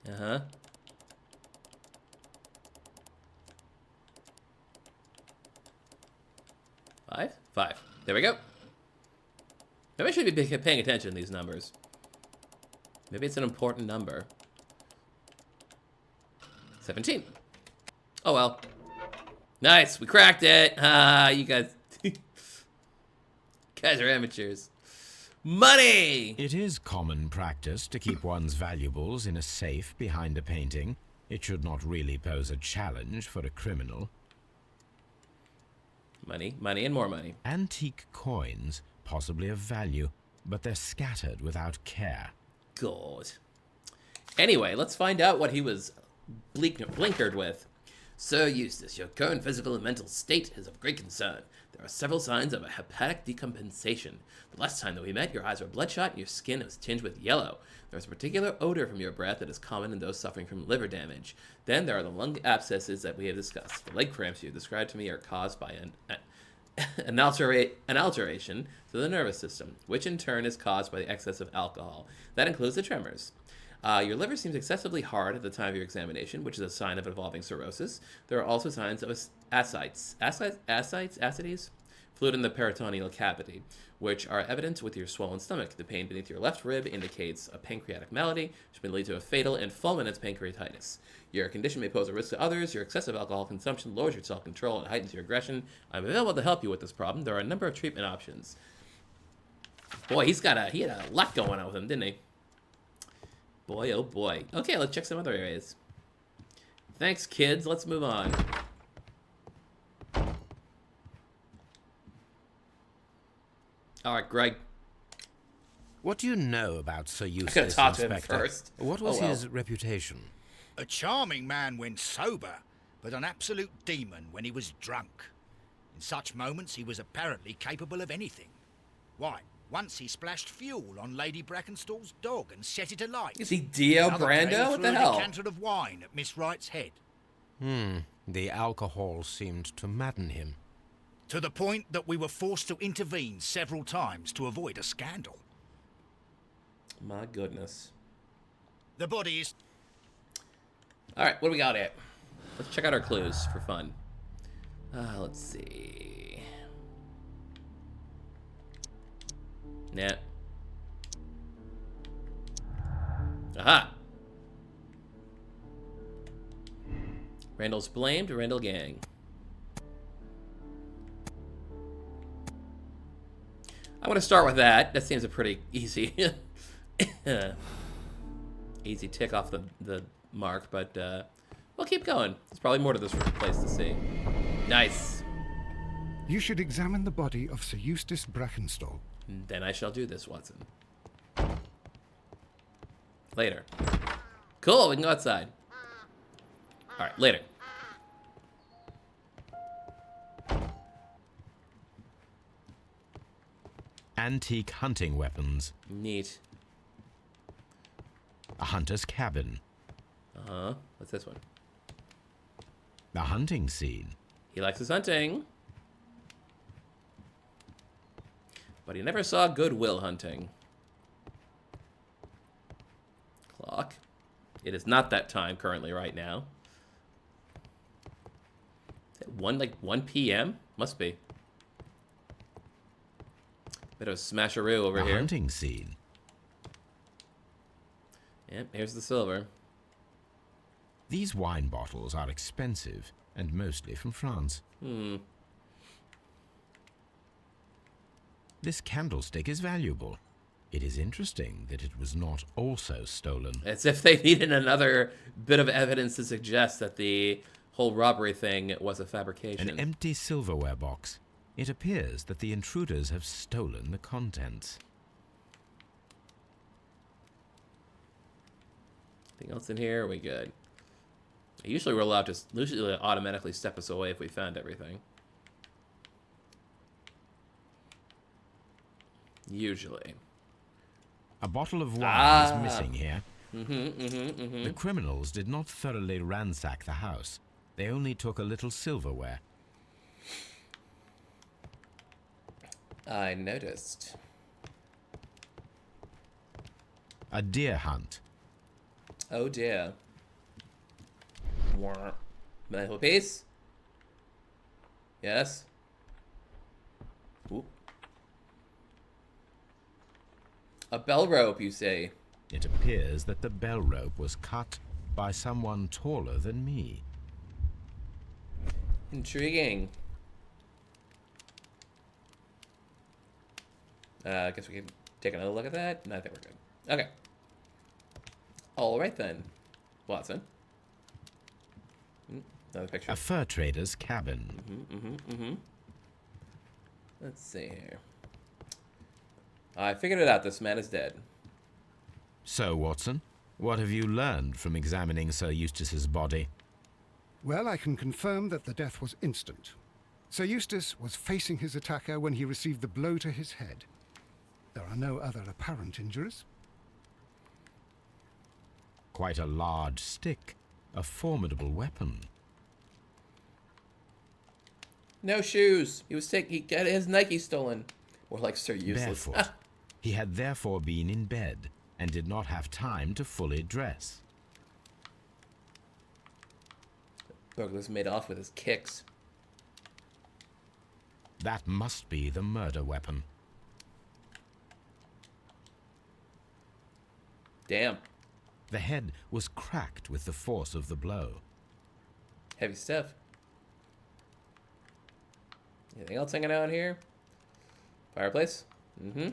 Uh-huh. Five. There we go. Maybe I should be paying attention to these numbers. Maybe it's an important number. 17. Oh well. Nice, we cracked it. Ah, you guys. Guys are amateurs. Money! It is common practice to keep one's valuables in a safe behind a painting. It should not really pose a challenge for a criminal. Money, and more money. Antique coins, possibly of value, but they're scattered without care. God. Anyway, let's find out what he was blinkered with. Sir Eustace, your current physical and mental state is of great concern. There are several signs of a hepatic decompensation. The last time that we met, your eyes were bloodshot and your skin was tinged with yellow. There is a particular odor from your breath that is common in those suffering from liver damage. Then there are the lung abscesses that we have discussed. The leg cramps you described to me are caused by an alteration to the nervous system, which in turn is caused by the excess of alcohol. That includes the tremors. Your liver seems excessively hard at the time of your examination, which is a sign of evolving cirrhosis. There are also signs of ascites, fluid in the peritoneal cavity, which are evident with your swollen stomach. The pain beneath your left rib indicates a pancreatic malady, which may lead to a fatal and fulminant pancreatitis. Your condition may pose a risk to others. Your excessive alcohol consumption lowers your self-control and heightens your aggression. I'm available to help you with this problem. There are a number of treatment options. Boy, he had a lot going on with him, didn't he? Boy, oh boy. Okay, let's check some other areas. Thanks, kids. Let's move on. All right, Greg. What do you know about Sir I could have Eustace, talked to him Inspector? first. What was Oh, well. his reputation? A charming man when sober, but an absolute demon when he was drunk. In such moments, he was apparently capable of anything. Why, once he splashed fuel on Lady Brackenstall's dog and set it alight. Is he Dio Another day, he Brando? What threw the a hell? decanter of wine at Miss Wright's head. The alcohol seemed to madden him. To the point that we were forced to intervene several times to avoid a scandal. My goodness. The body is... All right, what do we got here? Let's check out our clues for fun. Let's see. Nah. Aha! Randall's blamed, Randall gang. I want to start with that. That seems a pretty easy, easy tick off the mark, but we'll keep going. There's probably more to this place to see. Nice. You should examine the body of Sir Eustace Brackenstall. Then I shall do this, Watson. Later. Cool, we can go outside. All right, later. Antique hunting weapons. Neat. A hunter's cabin. Uh-huh. What's this one? A hunting scene. He likes his hunting. But he never saw Goodwill hunting. Clock. It is not that time currently right now. Is it 1 p.m.? Must be. Bit of a smasheroo over A here. hunting scene. Yep, here's the silver. These wine bottles are expensive and mostly from France. This candlestick is valuable. It is interesting that it was not also stolen. As if they needed another bit of evidence to suggest that the whole robbery thing was a fabrication. An empty silverware box. It appears that the intruders have stolen the contents. Anything else in here? Are we good? Usually we're allowed to usually automatically step us away if we found everything. Usually. A bottle of wine is Ah. missing here. The criminals did not thoroughly ransack the house. They only took a little silverware. I noticed. A deer hunt. Oh dear. Wah. Medical piece. Yes. Ooh. A bell rope, you say? It appears that the bell rope was cut by someone taller than me. Intriguing. I guess we can take another look at that. No, I think we're good. Okay. All right then, Watson. Another picture. A fur trader's cabin. Let's see here. I figured it out. This man is dead. So, Watson, what have you learned from examining Sir Eustace's body? Well, I can confirm that the death was instant. Sir Eustace was facing his attacker when he received the blow to his head. There are no other apparent injuries. Quite a large stick. A formidable weapon. No shoes. He got his Nike stolen. More like Sir Useless. Barefoot. He had therefore been in bed and did not have time to fully dress. Burglar's made off with his kicks. That must be the murder weapon. Damn. The head was cracked with the force of the blow. Heavy stuff. Anything else hanging out here? Fireplace? Mm-hmm.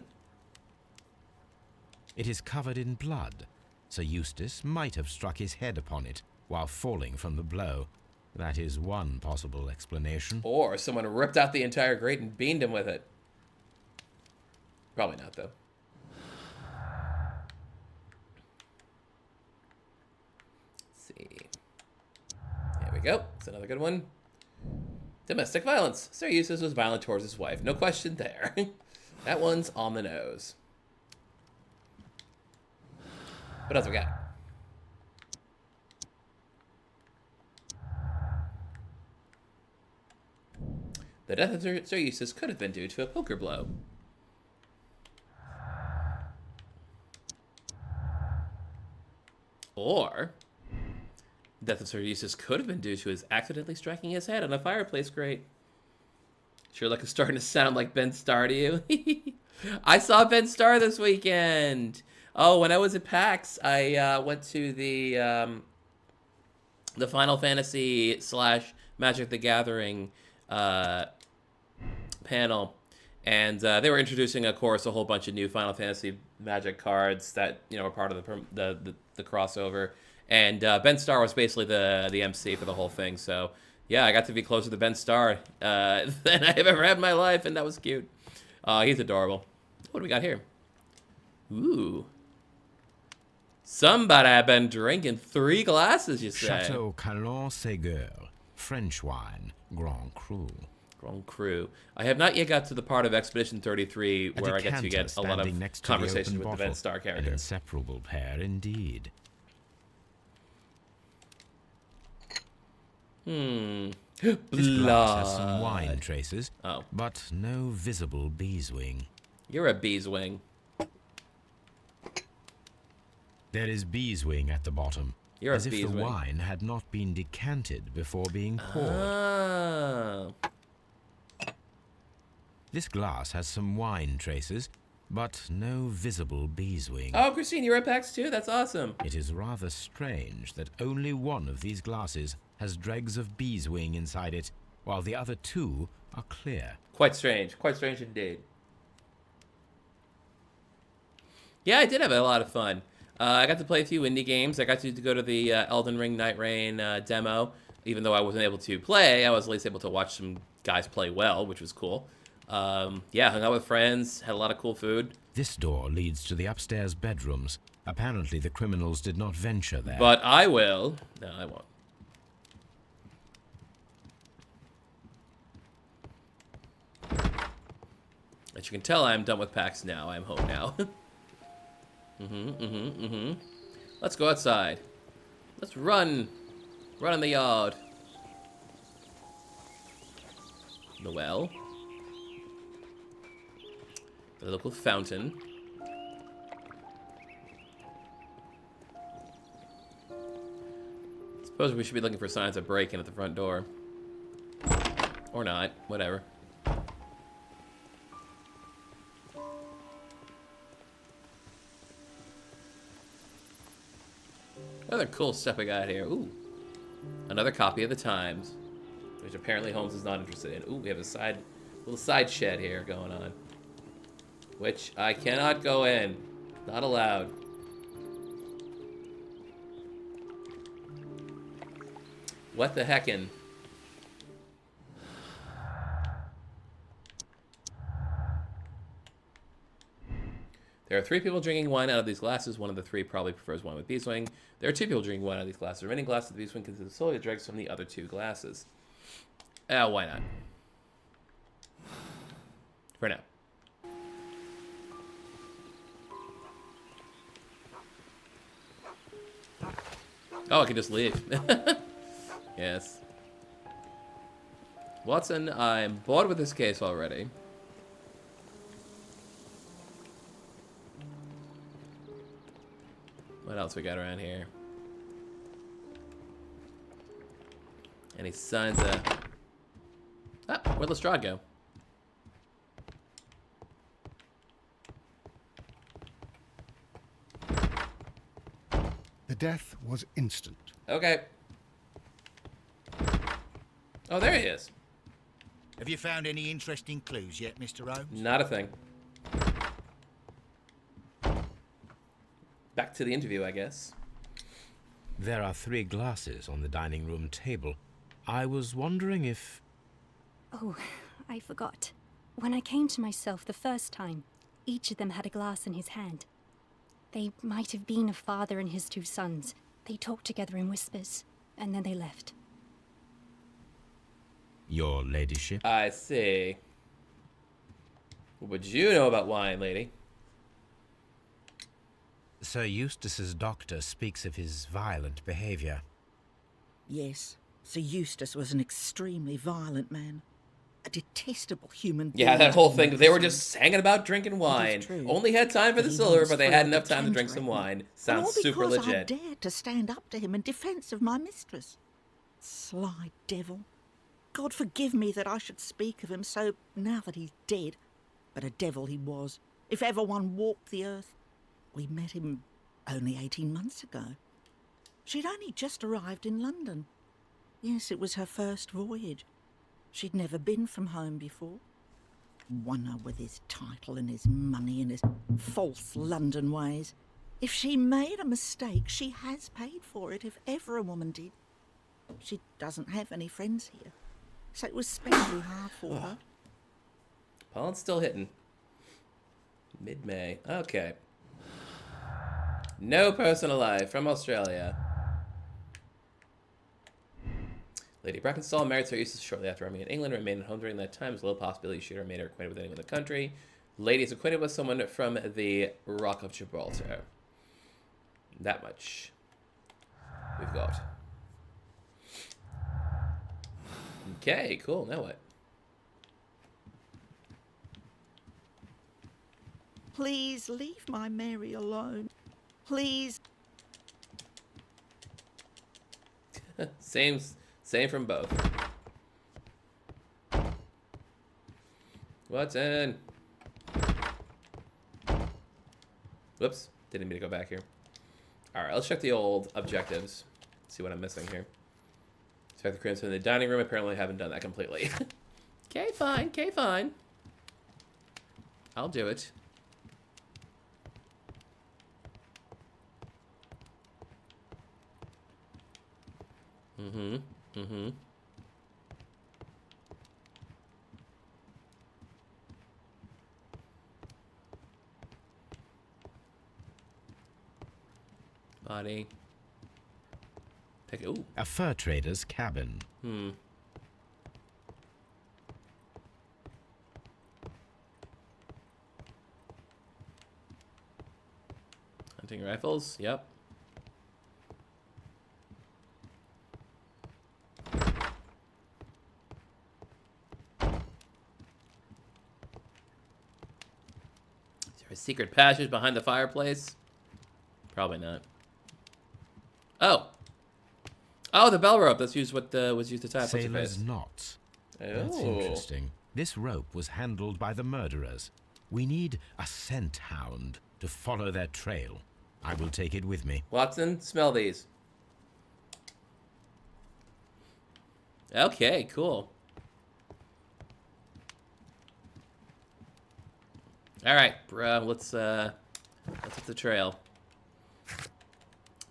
It is covered in blood. Sir Eustace might have struck his head upon it while falling from the blow. That is one possible explanation. Or someone ripped out the entire grate and beamed him with it. Probably not, though. Let's see. There we go. It's another good one. Domestic violence. Sir Eustace was violent towards his wife. No question there. That one's on the nose. What else we got? The death of Sir Eustace could have been due to a poker blow. Or, the death of Sir Eustace could have been due to his accidentally striking his head on a fireplace grate. Sherlock is starting to sound like Ben Starr to you. I saw Ben Starr this weekend. Oh, when I was at PAX, I went to the Final Fantasy / Magic the Gathering panel, and they were introducing, of course, a whole bunch of new Final Fantasy Magic cards that were part of the crossover. And Ben Starr was basically the MC for the whole thing. So yeah, I got to be closer to Ben Starr than I've ever had in my life, and that was cute. He's adorable. What do we got here? Ooh. Somebody been drinking 3 glasses, you say? Chateau Calon Ségur, French wine, Grand Cru. Grand Cru. I have not yet got to the part of Expedition 33 where I get to get a lot of conversation with the Ben Starr character. An inseparable pair indeed. This glass has some wine traces, but no visible beeswing. You're a beeswing. There is beeswing at the bottom, You're as a if beeswing. the wine had not been decanted before being poured. Oh. This glass has some wine traces, but no visible beeswing. Oh, Christine, you're at PAX too? That's awesome. It is rather strange that only one of these glasses has dregs of beeswing inside it, while the other 2 are clear. Quite strange indeed. Yeah, I did have a lot of fun. I got to play a few indie games. I got to go to the Elden Ring Night Rain demo. Even though I wasn't able to play, I was at least able to watch some guys play well, which was cool. Yeah, hung out with friends, had a lot of cool food. This door leads to the upstairs bedrooms. Apparently the criminals did not venture there. But I will. No, I won't. As you can tell, I'm done with PAX now. I'm home now. Let's go outside. Let's run. Run in the yard. The well. The local fountain. Suppose we should be looking for signs of break-in at the front door. Or not. Whatever. Other cool stuff I got here. Ooh. Another copy of the Times, which apparently Holmes is not interested in. Ooh, we have a little side shed here going on, which I cannot go in. Not allowed. What the heckin'? There are 3 people drinking wine out of these glasses. One of the 3 probably prefers wine with beeswing. There are 2 people drinking wine out of these glasses. The remaining glass of the beeswing consists solely of dregs from the other 2 glasses. Why not? For now. Oh, I can just leave. Yes. Watson, I'm bored with this case already. What else we got around here? Any signs of... Ah, where'd Lestrade go? The death was instant. Okay. Oh, there he is. Have you found any interesting clues yet, Mr. Holmes? Not a thing. Back to the interview, I guess. There are 3 glasses on the dining room table. I was wondering if... Oh, I forgot. When I came to myself the first time, each of them had a glass in his hand. They might have been a father and his 2 sons. They talked together in whispers, and then they left. Your ladyship? I see. What would you know about wine, lady? Sir Eustace's doctor speaks of his violent behavior. Yes, Sir Eustace was an extremely violent man. A detestable human being. Yeah, that whole thing. They were just hanging about drinking wine. true. Only had time for the He silver, once but they threw had a enough time to drink decanter some at me. wine. And Sounds all super because I legit. dared to stand up to him in defence of my mistress. Sly devil. God forgive me that I should speak of him so now that he's dead. But a devil he was, if ever one walked the earth. We met him only 18 months ago. She'd only just arrived in London. Yes, it was her first voyage. She'd never been from home before. Wonder with his title and his money and his false London ways. If she made a mistake, she has paid for it, if ever a woman did. She doesn't have any friends here, so it was especially hard for her. Pollen's still hitting. Mid-May. Okay. No person alive from Australia. Lady Brackenstall married Sir Eustace shortly after arming in England, remained at home during that time. There's a low possibility she remained acquainted with anyone in the country. Lady is acquainted with someone from the Rock of Gibraltar. That much we've got. Okay, cool. Now what? Please leave my Mary alone. Please. Same from both. What's in? Whoops. Didn't mean to go back here. Alright, let's check the old objectives. See what I'm missing here. Inspect the crimson in the dining room. Apparently I haven't done that completely. Okay, fine. Okay, fine. I'll do it. Body. Pick it. Ooh. A fur trader's cabin. Hunting rifles. Yep. Is there a secret passage behind the fireplace? Probably not. Oh. Oh, the bell rope. That's used what was used to tie up what's her Sailor's face. knots. That's Oh. interesting. This rope was handled by the murderers. We need a scent hound to follow their trail. I will take it with me. Watson, smell these. Okay, cool. All right, bro. Let's hit the trail.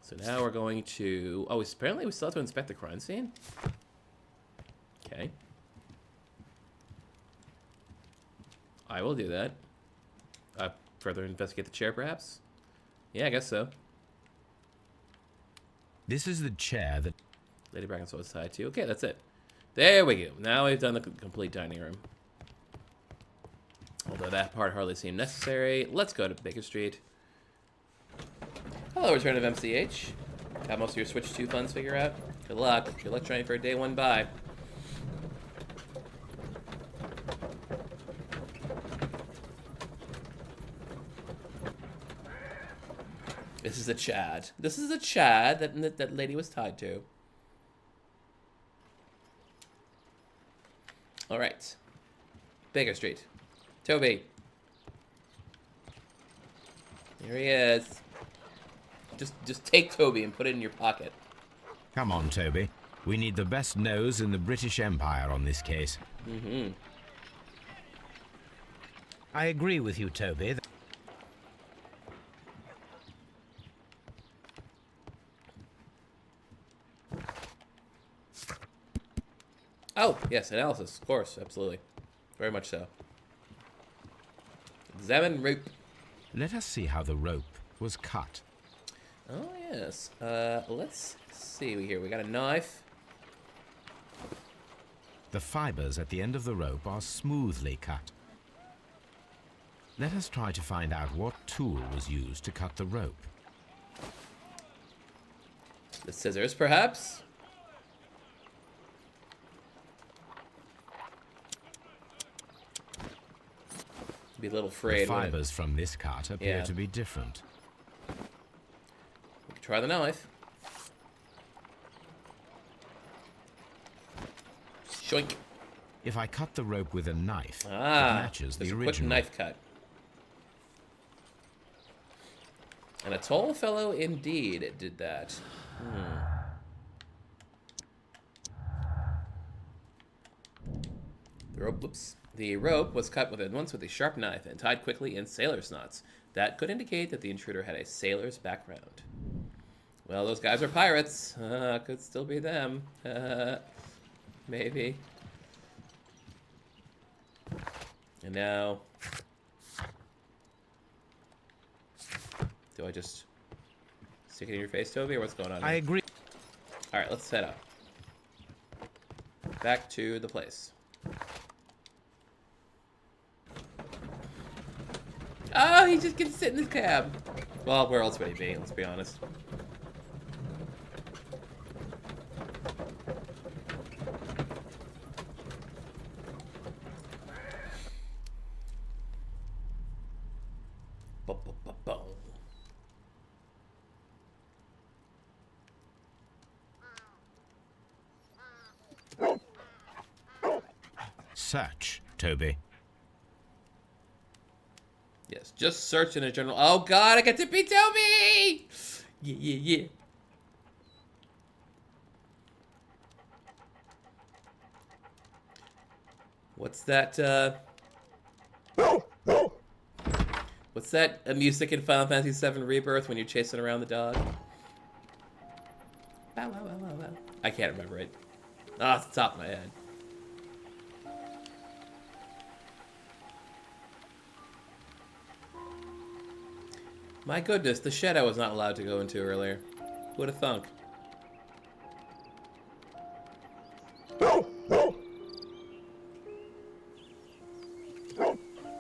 So now we're going to. Oh, apparently we still have to inspect the crime scene. Okay. I will do that. Further investigate the chair, perhaps? Yeah, I guess so. This is the chair that... Lady Bracken's was tied to. Okay, that's it. There we go. Now we've done the complete dining room. Although that part hardly seemed necessary. Let's go to Baker Street. Hello, return of MCH. Got most of your Switch 2 funds figured out? Good luck. Good luck trying for a day one buy. This is a Chad. This is a Chad that lady was tied to. All right. Baker Street. Toby. Here he is. Just take Toby and put it in your pocket. Come on, Toby. We need the best nose in the British Empire on this case. Mm-hmm. I agree with you, Toby. Oh, yes, analysis. Of course, absolutely. Very much so. Examine rope. Let us see how the rope was cut. Oh, yes. Let's see here. We got a knife. The fibers at the end of the rope are smoothly cut. Let us try to find out what tool was used to cut the rope. The scissors, perhaps? Be a little frayed. The fibers from this cut appear Yeah. to be different. We can try the knife. Shoink. If I cut the rope with a knife, Ah, it matches the there's a quick original. knife cut. And a tall fellow indeed did that. The rope was cut within once with a sharp knife and tied quickly in sailor's knots. That could indicate that the intruder had a sailor's background. Well, those guys are pirates. Could still be them. Maybe. And now... Do I just stick it in your face, Toby, or what's going on I here? agree. Alright, let's set up. Back to the place. Oh, he just gets to sit in his cab. Well, where else would he be? Let's be honest. Ba-ba-ba-boom. Search, Toby. Yes, just search in a general. Oh God, I get to be Toby! Yeah, yeah, yeah. What's that? What's that music in Final Fantasy VII Rebirth when you're chasing around the dog? Bow, wow, wow, wow, wow. I can't remember it. Off the top of my head. My goodness, the shed I was not allowed to go into earlier. Who'd have thunk?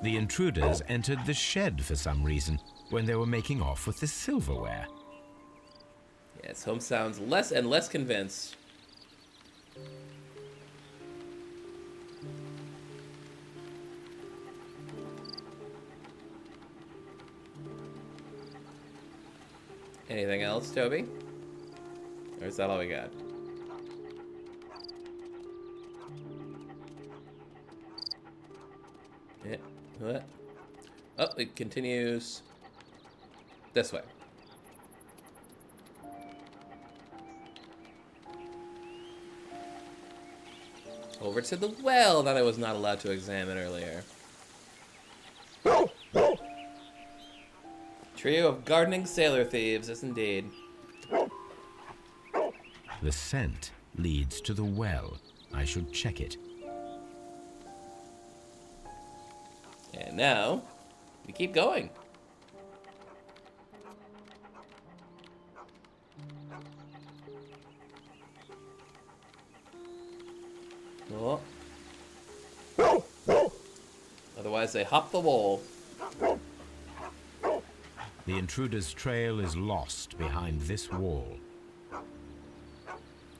The intruders entered the shed for some reason when they were making off with the silverware. Yes, Holmes sounds less and less convinced. Anything else, Toby? Or is that all we got? What? Oh, it continues this way. Over to the well that I was not allowed to examine earlier. Trio of gardening sailor thieves, yes indeed. The scent leads to the well. I should check it. And now, we keep going. Oh. Otherwise, they hop the wall. The intruder's trail is lost behind this wall.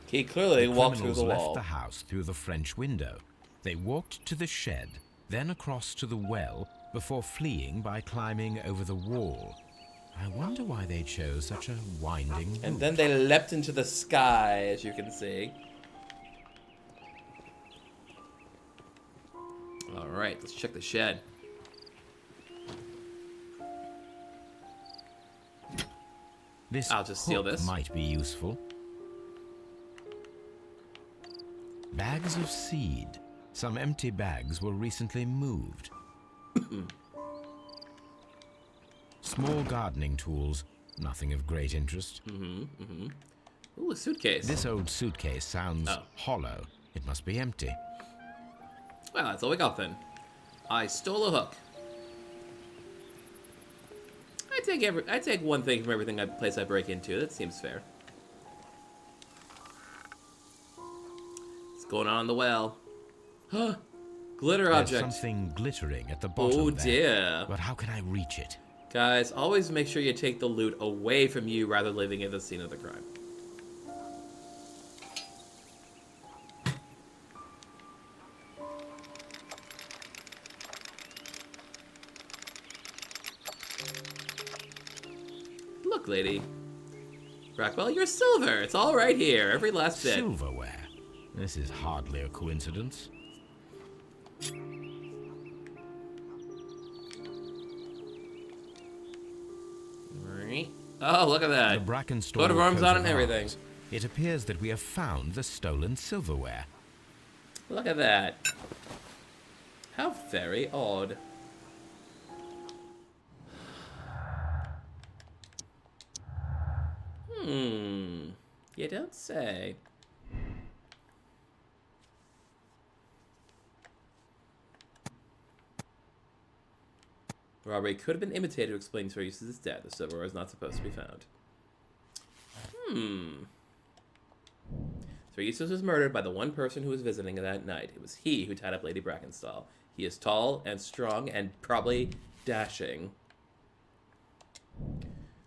He clearly walked through Criminals the left wall. the house through the French window. They walked to the shed, then across to the well, before fleeing by climbing over the wall. I wonder why they chose such a winding And route. then they leapt into the sky, as you can see. Alright, let's check the shed. This I'll just steal hook this. might be useful. Bags of seed. Some empty bags were recently moved. Small gardening tools. Nothing of great interest. Ooh, a suitcase. This old suitcase sounds Oh. hollow. It must be empty. Well, that's all we got then. I stole a hook. I take one thing from everything place I break into. That seems fair. What's going on in the well? Huh? Glitter There's object. something glittering at the bottom Oh there. dear. But how can I reach it? Guys, always make sure you take the loot away from you rather than leaving it at the scene of the crime. Look, lady. Brackwell, you're silver. It's all right here. Every last bit. Silverware. This is hardly a coincidence. Alright. Oh, look at The that. Brackenstall Coat of arms coat on of and everything. arms. It appears that we have found the stolen silverware. Look at that. How very odd. You don't say. Robbery could have been imitated to explain Cyricz's death. The silverware is not supposed to be found. Cyric was murdered by the one person who was visiting that night. It was he who tied up Lady Brackenstall. He is tall and strong and probably dashing.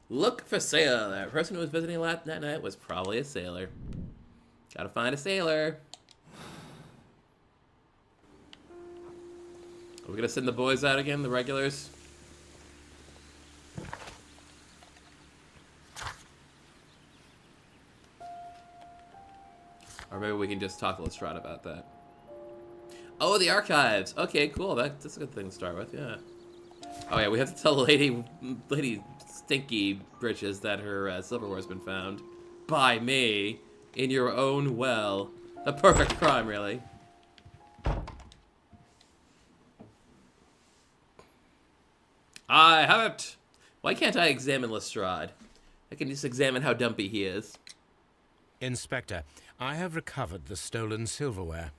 Look for sale. That person who was visiting that night was probably a sailor. Gotta find a sailor. Are we gonna send the boys out again, the regulars? Or maybe we can just talk to Lestrade about that. Oh, the archives. Okay, cool. That's a good thing to start with. Yeah. Oh yeah, we have to tell Lady Stinky Britches that her silverware's been found by me in your own well. The perfect crime, really. I have it. Why can't I examine Lestrade? I can just examine how dumpy he is. Inspector, I have recovered the stolen silverware.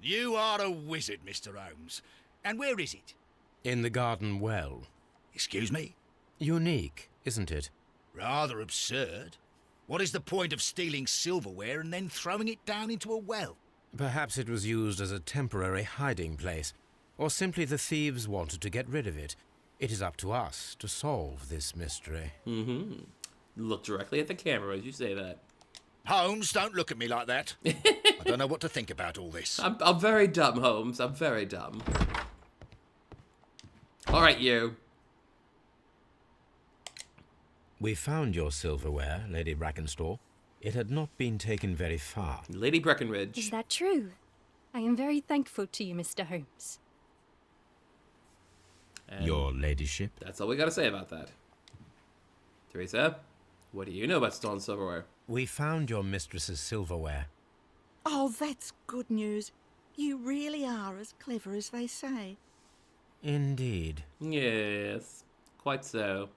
You are a wizard, Mr. Holmes. And where is it? In the garden well. Excuse me? Unique, isn't it? Rather absurd. What is the point of stealing silverware and then throwing it down into a well? Perhaps it was used as a temporary hiding place, or simply the thieves wanted to get rid of it. It is up to us to solve this mystery. Look directly at the camera as you say that. Holmes, don't look at me like that. I don't know what to think about all this. I'm very dumb, Holmes. I'm very dumb. All right, you. We found your silverware, Lady Brackenstall. It had not been taken very far. Lady Breckenridge. Is that true? I am very thankful to you, Mr. Holmes. And Your ladyship? that's all we got to say about that. Teresa, what do you know about stolen silverware? We found your mistress's silverware. Oh, that's good news. You really are as clever as they say. Indeed. Yes, quite so.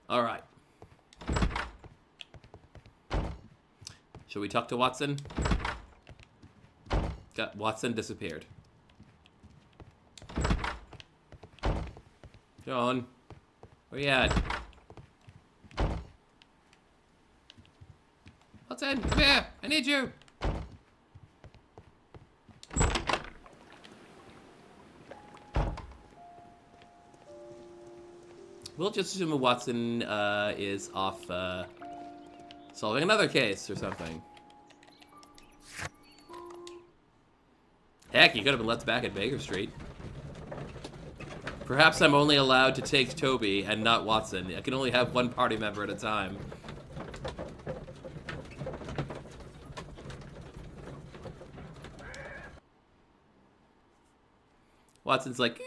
All right. Shall we talk to Watson? Watson disappeared. John, where you at? Watson, come here! I need you! We'll just assume Watson is off solving another case or something. Heck, he could have been left back at Baker Street. Perhaps I'm only allowed to take Toby and not Watson. I can only have one party member at a time. Watson's like,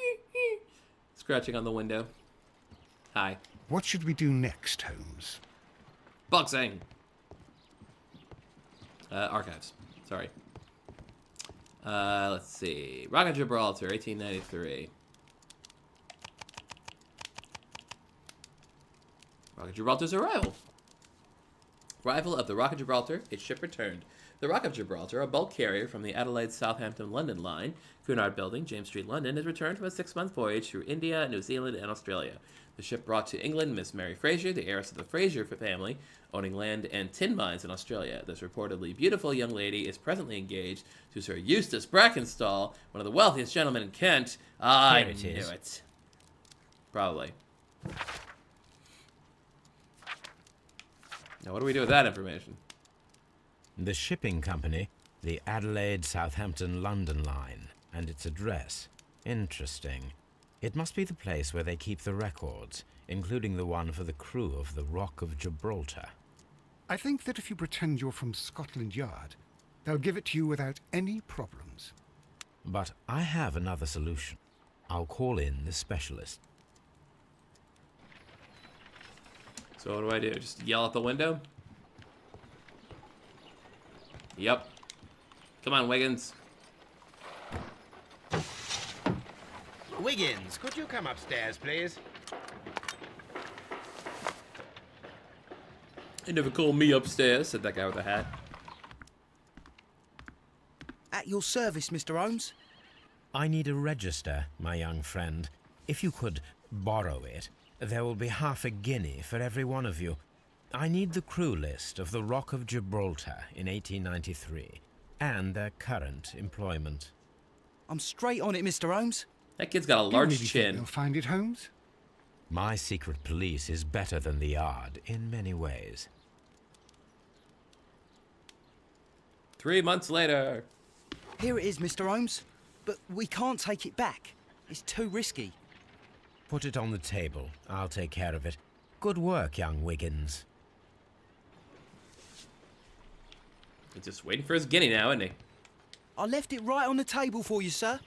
scratching on the window. Hi. What should we do next, Holmes? Boxing! Archives. Sorry. Let's see. Rock of Gibraltar, 1893. Rock of Gibraltar's arrival. Arrival of the Rock of Gibraltar, its ship returned. The Rock of Gibraltar, a bulk carrier from the Adelaide, Southampton, London line, Cunard Building, James Street, London, has returned from a 6-month voyage through India, New Zealand, and Australia. The ship brought to England Miss Mary Fraser, the heiress of the Fraser family, owning land and tin mines in Australia. This reportedly beautiful young lady is presently engaged to Sir Eustace Brackenstall, one of the wealthiest gentlemen in Kent. I knew it. Probably. Now, what do we do with that information? The shipping company, the Adelaide, Southampton, London line, and its address. Interesting. It must be the place where they keep the records, including the one for the crew of the Rock of Gibraltar. I think that if you pretend you're from Scotland Yard, they'll give it to you without any problems. But I have another solution. I'll call in the specialist. So what do I do? Just yell out the window? Yep. Come on, Wiggins. Wiggins, could you come upstairs, please? You never call me upstairs, said that guy with the hat. At your service, Mr. Holmes. I need a register, my young friend. If you could borrow it, there will be half a guinea for every one of you. I need the crew list of the Rock of Gibraltar in 1893, and their current employment. I'm straight on it, Mr. Holmes. That kid's got a Do you large really think chin. you'll find it, Holmes? My secret police is better than the Yard in many ways. 3 months later. Here it is, Mr. Holmes. But we can't take it back. It's too risky. Put it on the table. I'll take care of it. Good work, young Wiggins. He's just waiting for his guinea now, isn't he? I left it right on the table for you, sir.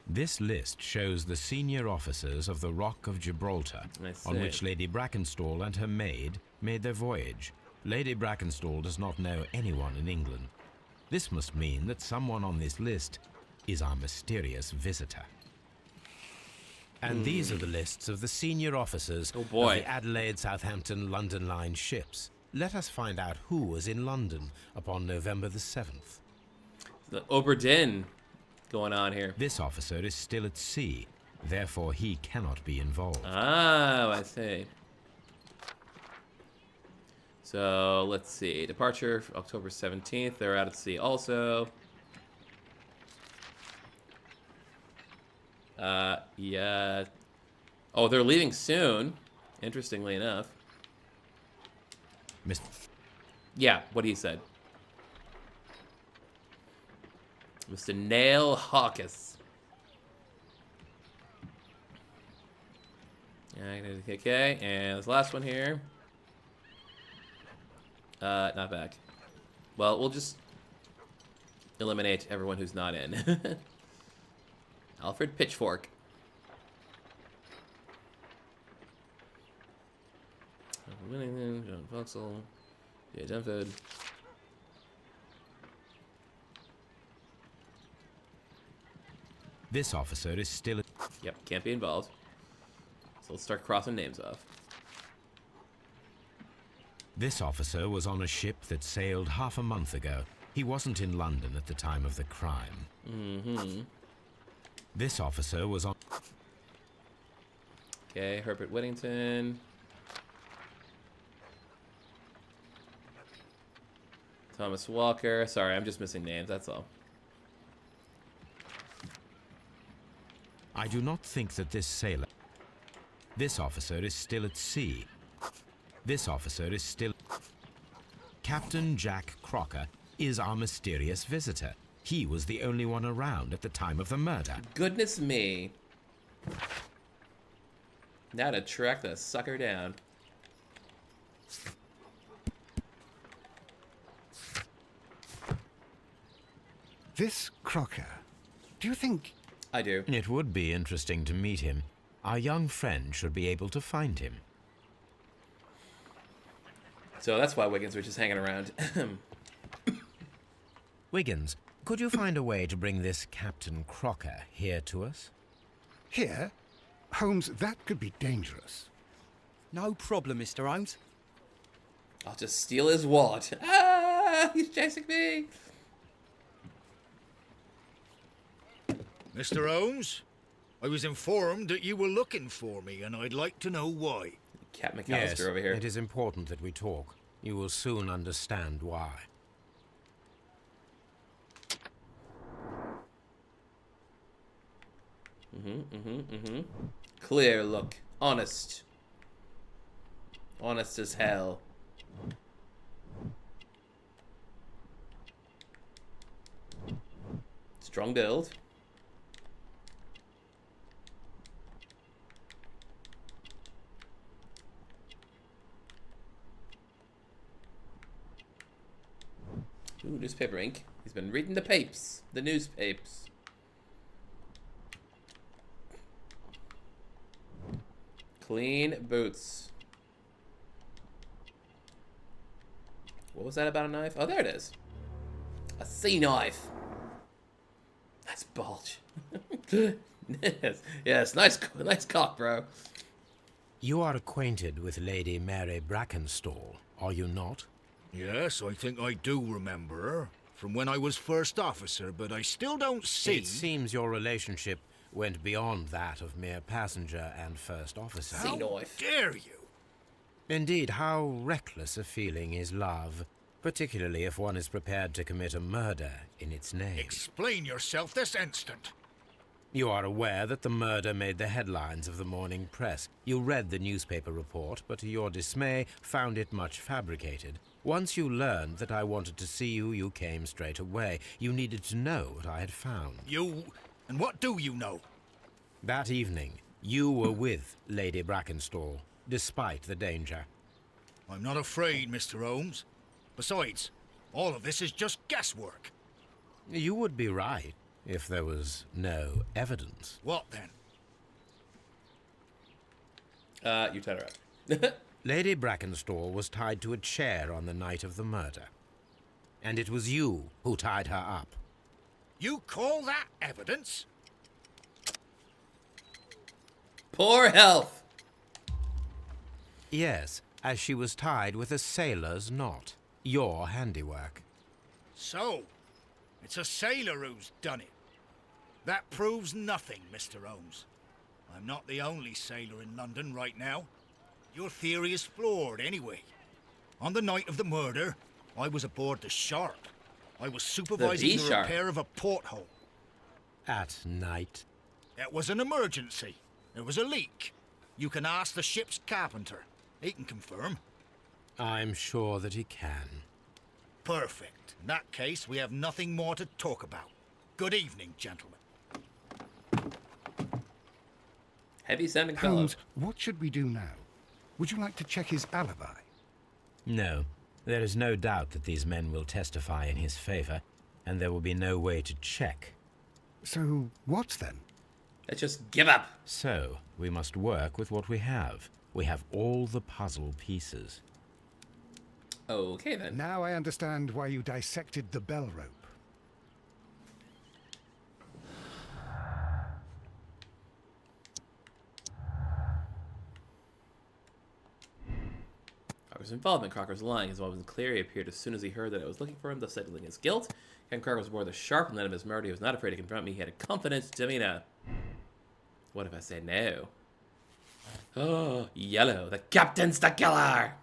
This list shows the senior officers of the Rock of Gibraltar, I see. on which Lady Brackenstall and her maid made their voyage. Lady Brackenstall does not know anyone in England. This must mean that someone on this list is our mysterious visitor. And these are the lists of the senior officers Oh, of boy. the Adelaide, Southampton, London line ships. Let us find out who was in London upon November the 7th. The Oberdin going on here. This officer is still at sea, therefore he cannot be involved. Oh, I see. So, let's see. Departure, October 17th. They're out at sea also. Yeah. Oh, they're leaving soon, interestingly enough. Miss- Yeah, what he said. Mr. Nail Hawkins. Okay, and this last one here. Not back. Well, we'll just eliminate everyone who's not in. Alfred Pitchfork. John Foxall. Yeah, Dunford. This officer is still... Yep, can't be involved. So let's start crossing names off. This officer was on a ship that sailed half a month ago. He wasn't in London at the time of the crime. Mm-hmm. This officer was on... Okay, Herbert Whittington. Thomas Walker. Sorry, I'm just missing names, that's all. I do not think that this sailor... This officer is still at sea. This officer is still... Captain Jack Crocker is our mysterious visitor. He was the only one around at the time of the murder. Goodness me. Now to track the sucker down. This Crocker, do you think... I do. It would be interesting to meet him. Our young friend should be able to find him. So that's why Wiggins was just hanging around. Wiggins, could you find a way to bring this Captain Crocker here to us? Here? Holmes, that could be dangerous. No problem, Mr. Holmes. I'll just steal his wallet. Ah, he's chasing me. Mr. Holmes, I was informed that you were looking for me, and I'd like to know why. Cat McAllister Yes, over here. it is important that we talk. You will soon understand why. Clear look. Honest. Honest as hell. Strong build. Ooh, newspaper ink. He's been reading the papes. The newspapers. Clean boots. What was that about a knife? Oh, there it is. A sea knife. That's bulge. yes, nice cock, bro. You are acquainted with Lady Mary Brackenstall, are you not? Yes, I think I do remember her from when I was first officer, but I still don't see... It seems your relationship went beyond that of mere passenger and first officer. Sea knife. Dare you? Indeed, how reckless a feeling is love, particularly if one is prepared to commit a murder in its name. Explain yourself this instant. You are aware that the murder made the headlines of the morning press. You read the newspaper report, but to your dismay, found it much fabricated. Once you learned that I wanted to see you, you came straight away. You needed to know what I had found. You... and what do you know? That evening, you were with Lady Brackenstall, despite the danger. I'm not afraid, Mr. Holmes. Besides, all of this is just guesswork. You would be right if there was no evidence. What then? You tied her up. Lady Brackenstall was tied to a chair on the night of the murder. And it was you who tied her up. You call that evidence? Poor health. Yes, as she was tied with a sailor's knot. Your handiwork. So, it's a sailor who's done it. That proves nothing, Mr. Holmes. I'm not the only sailor in London right now. Your theory is flawed anyway. On the night of the murder, I was aboard the Shark. I was supervising the repair of a porthole. At night? It was an emergency. There was a leak. You can ask the ship's carpenter. He can confirm. I'm sure that he can. Perfect. In that case, we have nothing more to talk about. Good evening, gentlemen. Heavy sounding fellow. Holmes, what should we do now? Would you like to check his alibi? No. There is no doubt that these men will testify in his favor, and there will be no way to check. So, what then? Let's just give up. So, we must work with what we have. We have all the puzzle pieces. Okay, then. Now I understand why you dissected the bell rope. Crocker's involvement. Crocker's lying. His involvement was clear. He appeared as soon as he heard that I was looking for him, thus settling his guilt. Ken Crocker was more the sharp than that of his murder. He was not afraid to confront me. He had a confidence demeanor. What if I say no? Oh, Yellow. The captain's the killer!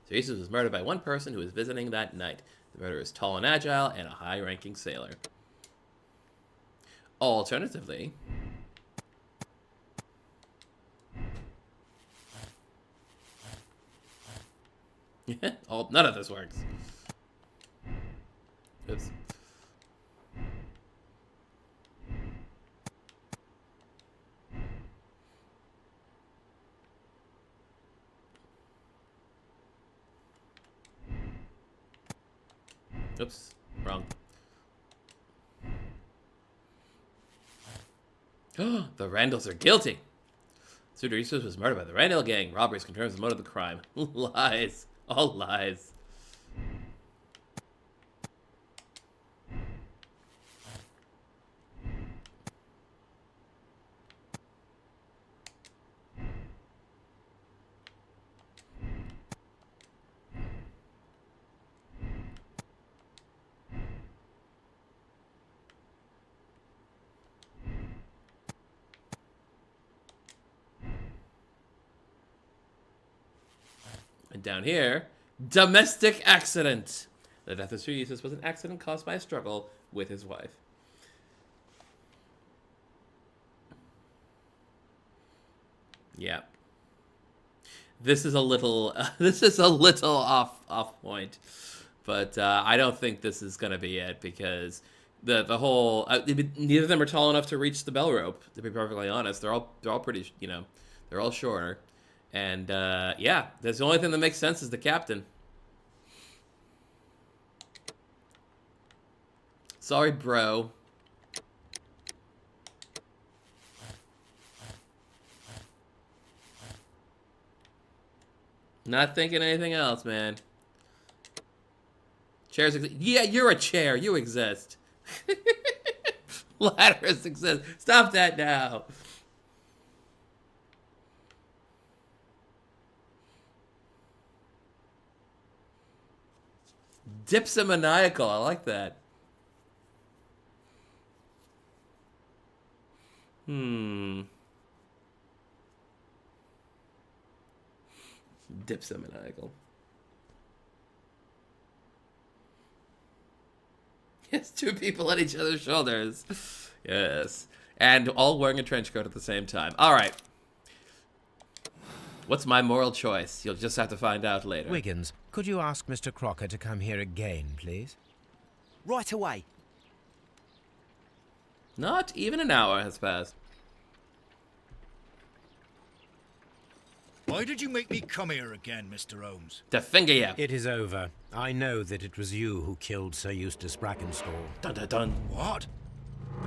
CyricZ was murdered by one person who was visiting that night. The murderer is tall and agile and a high-ranking sailor. Alternatively... none of this works. Oops. Oops, wrong. The Randalls are guilty. CyricZ was murdered by the Randall gang. Robberies confirms the motive of the crime. Lies. All lies. And down here, domestic accident. The death of CyricZ was an accident caused by a struggle with his wife. Yeah. This is a little off point, but I don't think this is gonna be it because the whole neither of them are tall enough to reach the bell rope. To be perfectly honest, they're all pretty, they're all shorter. And, yeah, that's the only thing that makes sense is the captain. Sorry, bro. Not thinking anything else, man. Chairs exist. Yeah, you're a chair. You exist. Ladders exist. Stop that now. Dipsomaniacal. I like that. Dipsomaniacal. Yes, two people at each other's shoulders. Yes. And all wearing a trench coat at the same time. All right. What's my moral choice? You'll just have to find out later. Wiggins, could you ask Mr. Crocker to come here again, please? Right away. Not even an hour has passed. Why did you make me come here again, Mr. Holmes? To finger you. It is over. I know that it was you who killed Sir Eustace Brackenstall. Dun dun dun. What?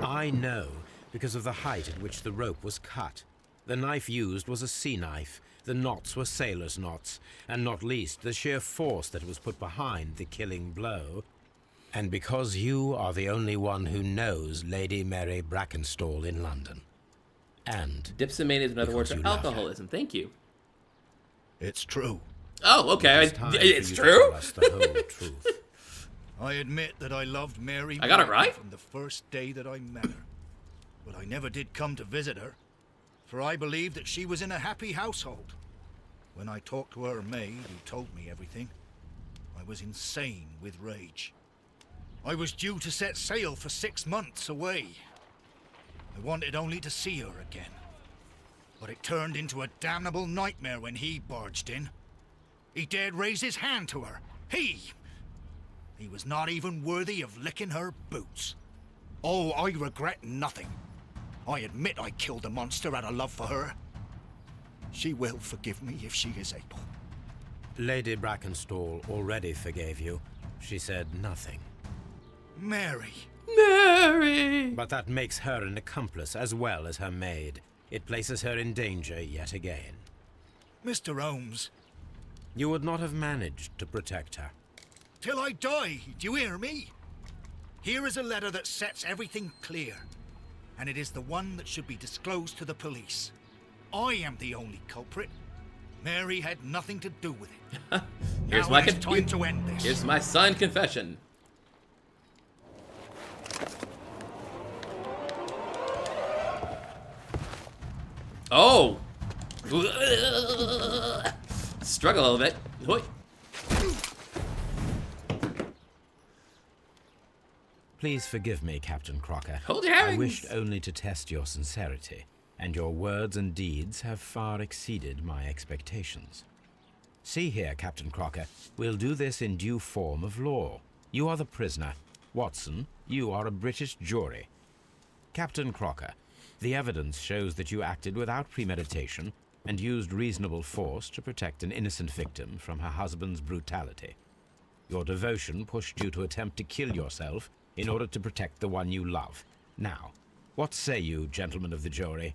I know because of the height at which the rope was cut. The knife used was a sea knife. The knots were sailor's knots, and not least the sheer force that was put behind the killing blow. And because you are the only one who knows Lady Mary Brackenstall in London. And Dipsomania is another word because for you love her. alcoholism. Thank you. It's true. Oh, okay. It's time It's for you to true? tell us the whole truth. I admit that I loved Mary I got it Martin right? from the first day that I met her. But I never did come to visit her, for I believed that she was in a happy household. When I talked to her maid, who told me everything, I was insane with rage. I was due to set sail for 6 months away. I wanted only to see her again. But it turned into a damnable nightmare when he barged in. He dared raise his hand to her. He was not even worthy of licking her boots. Oh, I regret nothing. I admit I killed the monster out of love for her. She will forgive me if she is able. Lady Brackenstall already forgave you. She said nothing. Mary. Mary! But that makes her an accomplice as well as her maid. It places her in danger yet again. Mr. Holmes, You would not have managed to protect her. till I die, do you hear me? Here is a letter that sets everything clear, and it is the one that should be disclosed to the police. I am the only culprit. Mary had nothing to do with it. Here's Now my it is time to end this. Here's my signed confession. Oh! Struggle a little bit. Hoi. Please forgive me, Captain Crocker. Hold your I herrings. wished only to test your sincerity, and your words and deeds have far exceeded my expectations. See here, Captain Crocker, we'll do this in due form of law. You are the prisoner. Watson, you are a British jury. Captain Crocker, the evidence shows that you acted without premeditation and used reasonable force to protect an innocent victim from her husband's brutality. Your devotion pushed you to attempt to kill yourself in order to protect the one you love. Now, what say you, gentlemen of the jury?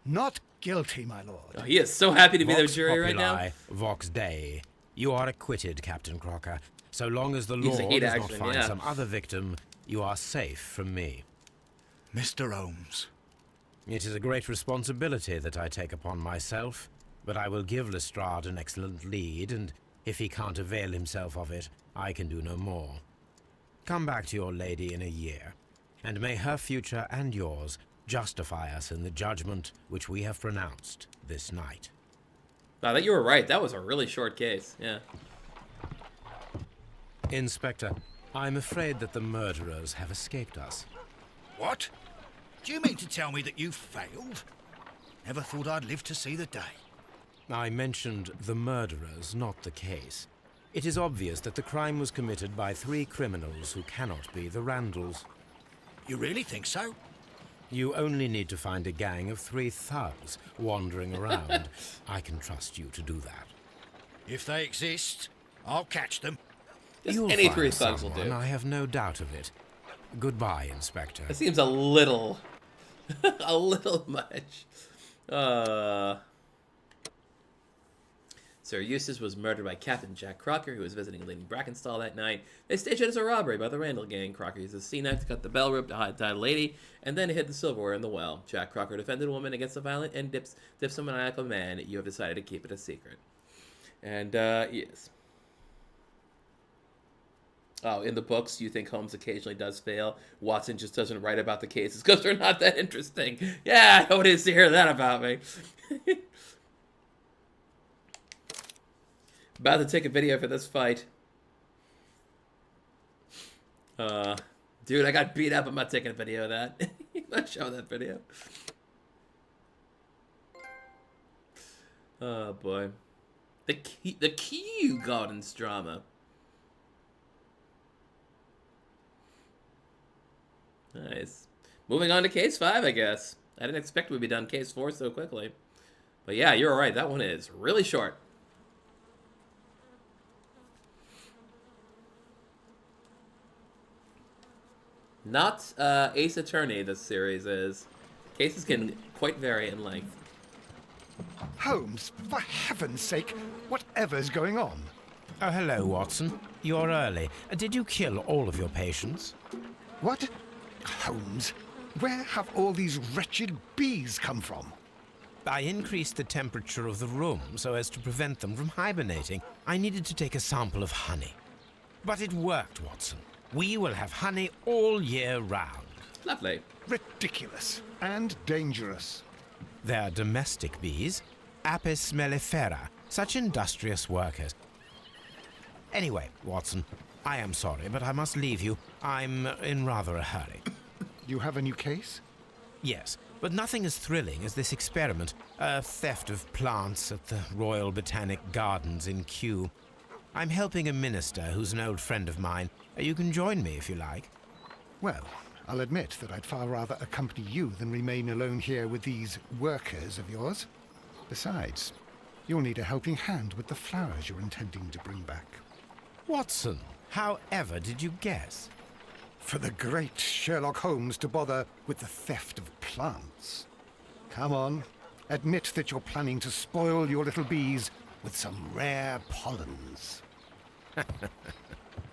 Not guilty, my lord. Oh, he is so happy to be the Vox jury right now. populi, Vox Dei. You are acquitted, Captain Crocker. So long as the He's law a heat does not action, find yeah. some other victim, you are safe from me. Mr. Holmes, It is a great responsibility that I take upon myself, but I will give Lestrade an excellent lead, and if he can't avail himself of it, I can do no more. Come back to your lady in a year, and may her future and yours justify us in the judgment which we have pronounced this night. I thought you were right. That was a really short case. Yeah. Inspector, I'm afraid that the murderers have escaped us. what? Do you mean to tell me that you failed? Never thought I'd live to see the day. I mentioned the murderers, not the case. It is obvious that the crime was committed by 3 criminals who cannot be the Randalls. You really think so? You only need to find a gang of 3 thugs wandering around. I can trust you to do that. If they exist, I'll catch them. Just You'll any find 3 thugs will someone, do. I have no doubt of it. Goodbye, Inspector. That seems a little, a little much. Sir Eustace was murdered by Captain Jack Crocker, who was visiting Lady Brackenstall that night. They staged it as a robbery by the Randall gang. Crocker used a sea knife to cut the bell rope to hide the lady, and then hid the silverware in the well. Jack Crocker defended a woman against a violent and dipsomaniacal man. You have decided to keep it a secret. And, yes. Oh, in the books, you think Holmes occasionally does fail. Watson just doesn't write about the cases because they're not that interesting. Yeah, nobody wants to hear that about me. About to take a video for this fight. Dude, I got beat up. I'm not taking a video of that. I'm not showing that video. Oh, boy. The Kew Gardens drama. Nice. Moving on to case 5, I guess. I didn't expect we'd be done case 4 so quickly. But yeah, you're right. That one is really short. Not Ace Attorney, this series is. Cases can quite vary in length. Holmes, for heaven's sake, whatever's going on? Oh, hello, Watson. You're early. Did you kill all of your patients? What? Holmes, where have all these wretched bees come from? I increased the temperature of the room so as to prevent them from hibernating. I needed to take a sample of honey. But it worked, Watson. We will have honey all year round. Lovely. Ridiculous and dangerous. They're domestic bees, Apis mellifera, such industrious workers. Anyway, Watson, I am sorry, but I must leave you. I'm in rather a hurry. You have a new case? Yes, but nothing as thrilling as this experiment. A theft of plants at the Royal Botanic Gardens in Kew. I'm helping a minister who's an old friend of mine. You can join me if you like. Well, I'll admit that I'd far rather accompany you than remain alone here with these workers of yours. Besides, you'll need a helping hand with the flowers you're intending to bring back. Watson, however did you guess? for the great Sherlock Holmes to bother with the theft of plants. Come on, admit that you're planning to spoil your little bees with some rare pollens.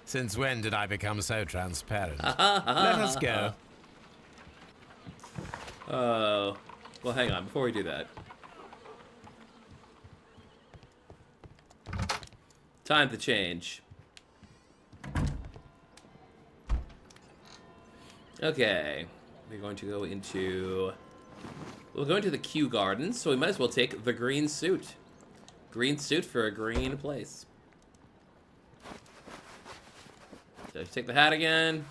Since when did I become so transparent? Let us go. Oh, well, hang on. Before we do that, time to change. Okay, we're going to go into... We'll go into the Kew Gardens, so we might as well take the green suit. Green suit for a green place. So take the hat again.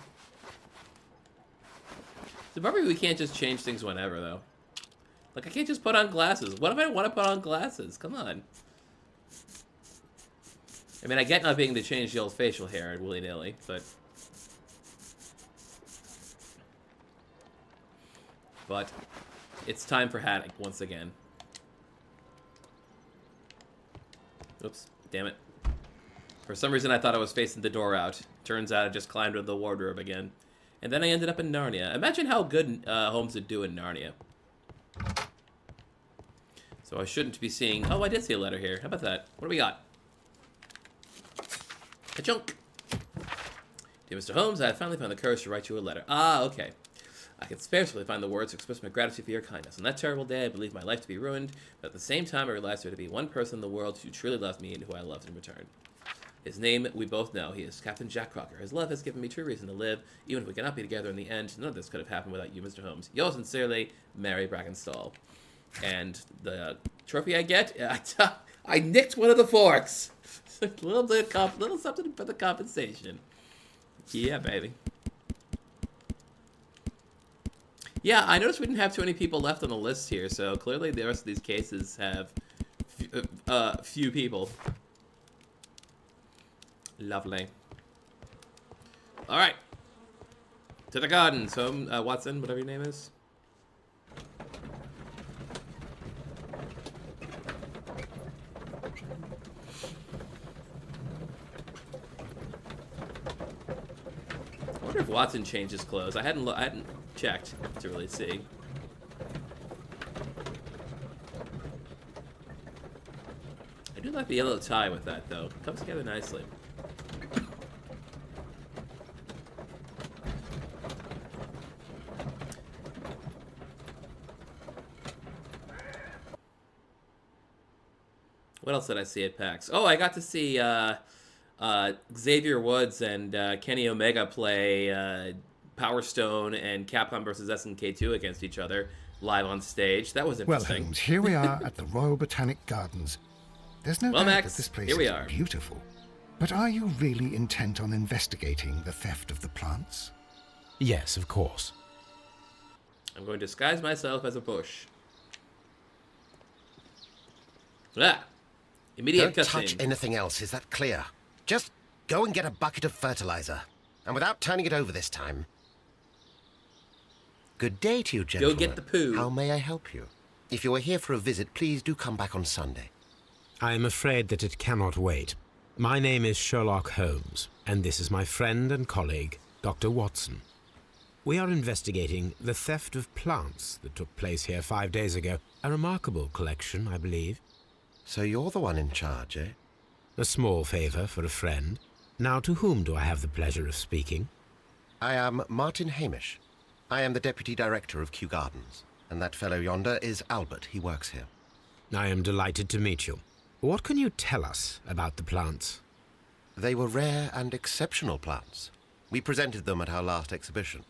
So probably we can't just change things whenever, though. Like, I can't just put on glasses. What if I want to put on glasses? Come on. I mean, I get not being able to change the old facial hair willy-nilly, but... it's time for hat once again. Oops, damn it. For some reason I thought I was facing the door out. Turns out I just climbed into the wardrobe again. And then I ended up in Narnia. Imagine how good Holmes would do in Narnia. So I shouldn't be seeing... Oh, I did see a letter here. How about that? What do we got? A junk. Dear Mr. Holmes, I have finally found the courage to write you a letter. Ah, okay. I can scarcely find the words to express my gratitude for your kindness. On that terrible day, I believed my life to be ruined, but at the same time, I realized there to be one person in the world who truly loved me and who I loved in return. His name, we both know. He is Captain Jack Crocker. His love has given me true reason to live. Even if we cannot be together in the end, none of this could have happened without you, Mr. Holmes. Yours sincerely, Mary Brackenstall. And the trophy I get, I nicked one of the forks. A little bit, little something for the compensation. Yeah, baby. Yeah, I noticed we didn't have too many people left on the list here, so clearly the rest of these cases have few people. Lovely. All right. To the gardens, Holmes, Watson, whatever your name is. I wonder if Watson changed his clothes. I hadn't checked to really see. I do like the yellow tie with that, though. It comes together nicely. What else did I see at PAX? Oh, I got to see Xavier Woods and Kenny Omega play Power Stone and Capcom vs. SNK2 against each other live on stage. That was Well, interesting. Holmes, here we are at the Royal Botanic Gardens. There's no doubt Max, that this place here we is are. beautiful. But are you really intent on investigating the theft of the plants? Yes, of course. I'm going to disguise myself as a bush. Ah! Immediate Don't touch cutscene. anything else, is that clear? Just go and get a bucket of fertilizer. And without turning it over this time. Good day to you, gentlemen. Go get the poo. How may I help you? If you are here for a visit, please do come back on Sunday. I am afraid that it cannot wait. My name is Sherlock Holmes, and this is my friend and colleague, Dr. Watson. We are investigating the theft of plants that took place here 5 days ago. A remarkable collection, I believe. So you're the one in charge, eh? A small favor for a friend. Now, to whom do I have the pleasure of speaking? I am Martin Hamish. I am the Deputy Director of Kew Gardens. And that fellow yonder is Albert. He works here. I am delighted to meet you. What can you tell us about the plants? They were rare and exceptional plants. We presented them at our last exhibition.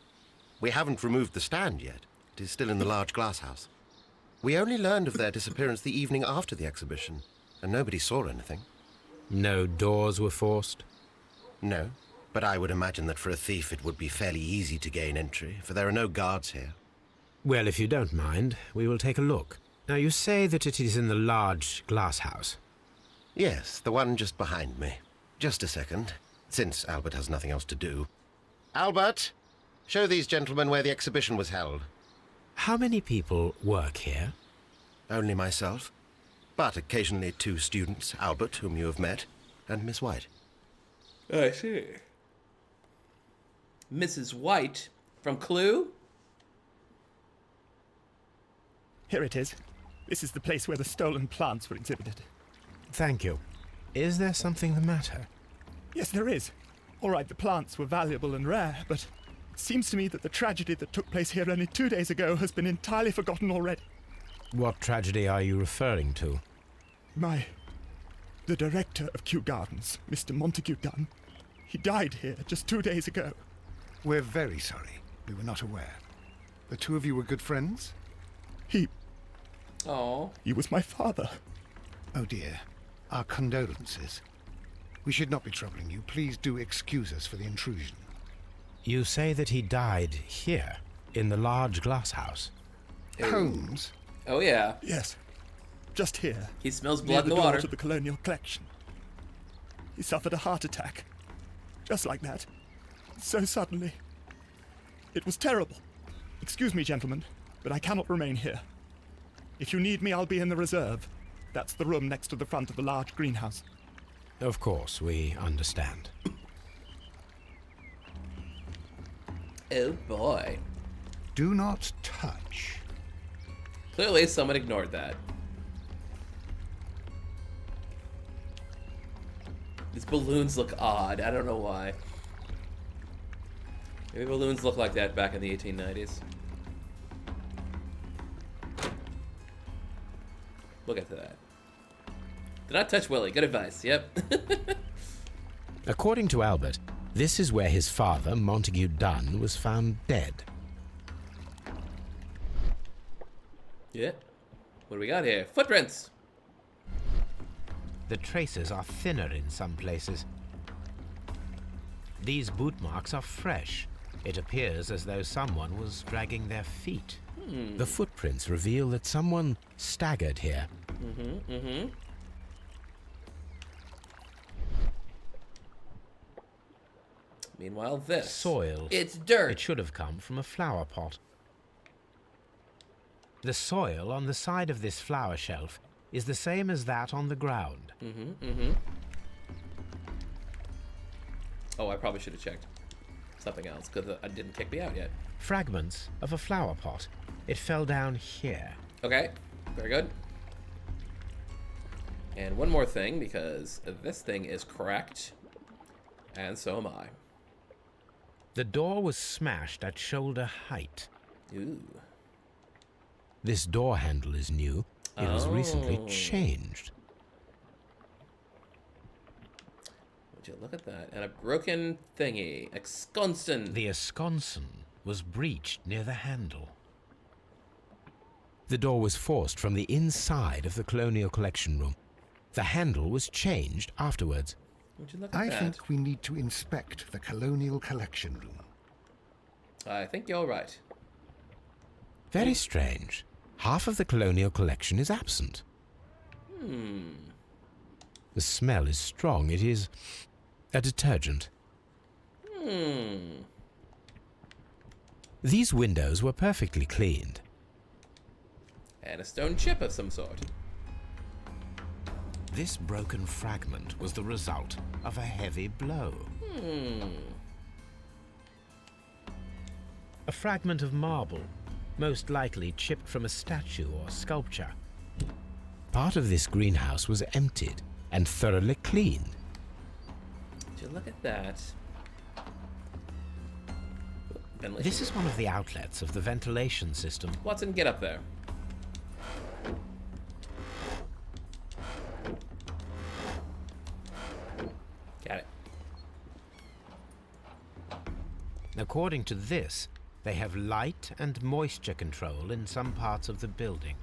We haven't removed the stand yet. It is still in the large glass house. We only learned of their disappearance the evening after the exhibition, and nobody saw anything. No doors were forced? No, but I would imagine that for a thief it would be fairly easy to gain entry, for there are no guards here. Well, if you don't mind, we will take a look. Now, you say that it is in the large glass house. Yes, the one just behind me. Just a second, since Albert has nothing else to do. Albert, show these gentlemen where the exhibition was held. How many people work here? Only myself, but occasionally 2 students, Albert, whom you have met, and Miss White. I see. Mrs. White from Clue? Here it is. This is the place where the stolen plants were exhibited. Thank you. Is there something the matter? Yes, there is. All right, the plants were valuable and rare, but it seems to me that the tragedy that took place here only 2 days ago has been entirely forgotten already. What tragedy are you referring to? The director of Kew Gardens, Mr. Montague Dunn, he died here just 2 days ago. We're very sorry. We were not aware. The two of you were good friends? He Oh. was my father. Oh dear. Our condolences. We should not be troubling you. Please do excuse us for the intrusion. You say that he died here, in the large glass house. Holmes? Oh, yeah. Yes, just here. He smells Near blood in the the door water. to the colonial collection. He suffered a heart attack. Just like that. So suddenly. It was terrible. Excuse me, gentlemen, but I cannot remain here. If you need me, I'll be in the reserve. That's the room next to the front of the large greenhouse. Of course, we understand. Oh, boy. Do not touch. Clearly, someone ignored that. These balloons look odd. I don't know why. Maybe balloons look like that back in the 1890s. We'll get to that. Do not touch Willie. Good advice. Yep. According to Albert, this is where his father, Montague Dunn, was found dead. Yeah. What do we got here? Footprints. The traces are thinner in some places. These boot marks are fresh. It appears as though someone was dragging their feet. The footprints reveal that someone staggered here. Meanwhile, this. Soil. It's dirt. It should have come from a flower pot. The soil on the side of this flower shelf is the same as that on the ground. Oh, I probably should have checked something else, because it didn't kick me out yet. Fragments of a flower pot. It fell down here. Okay, very good. And one more thing, because this thing is cracked, and so am I. The door was smashed at shoulder height. Ooh. This door handle is new. It was recently changed. Would you look at that? And a broken thingy. Ensconson. The esconson was breached near the handle. The door was forced from the inside of the Colonial Collection Room. The handle was changed afterwards. Would you look at I that? think we need to inspect the Colonial Collection Room. I think you're right. Very strange. Half of the Colonial Collection is absent. The smell is strong. It is a detergent. These windows were perfectly cleaned. And a stone chip of some sort. This broken fragment was the result of a heavy blow. A fragment of marble, most likely chipped from a statue or sculpture. Part of this greenhouse was emptied and thoroughly cleaned. Would you look at that? Ventilation. This is one of the outlets of the ventilation system. Watson, get up there. Got it. According to this, they have light and moisture control in some parts of the building.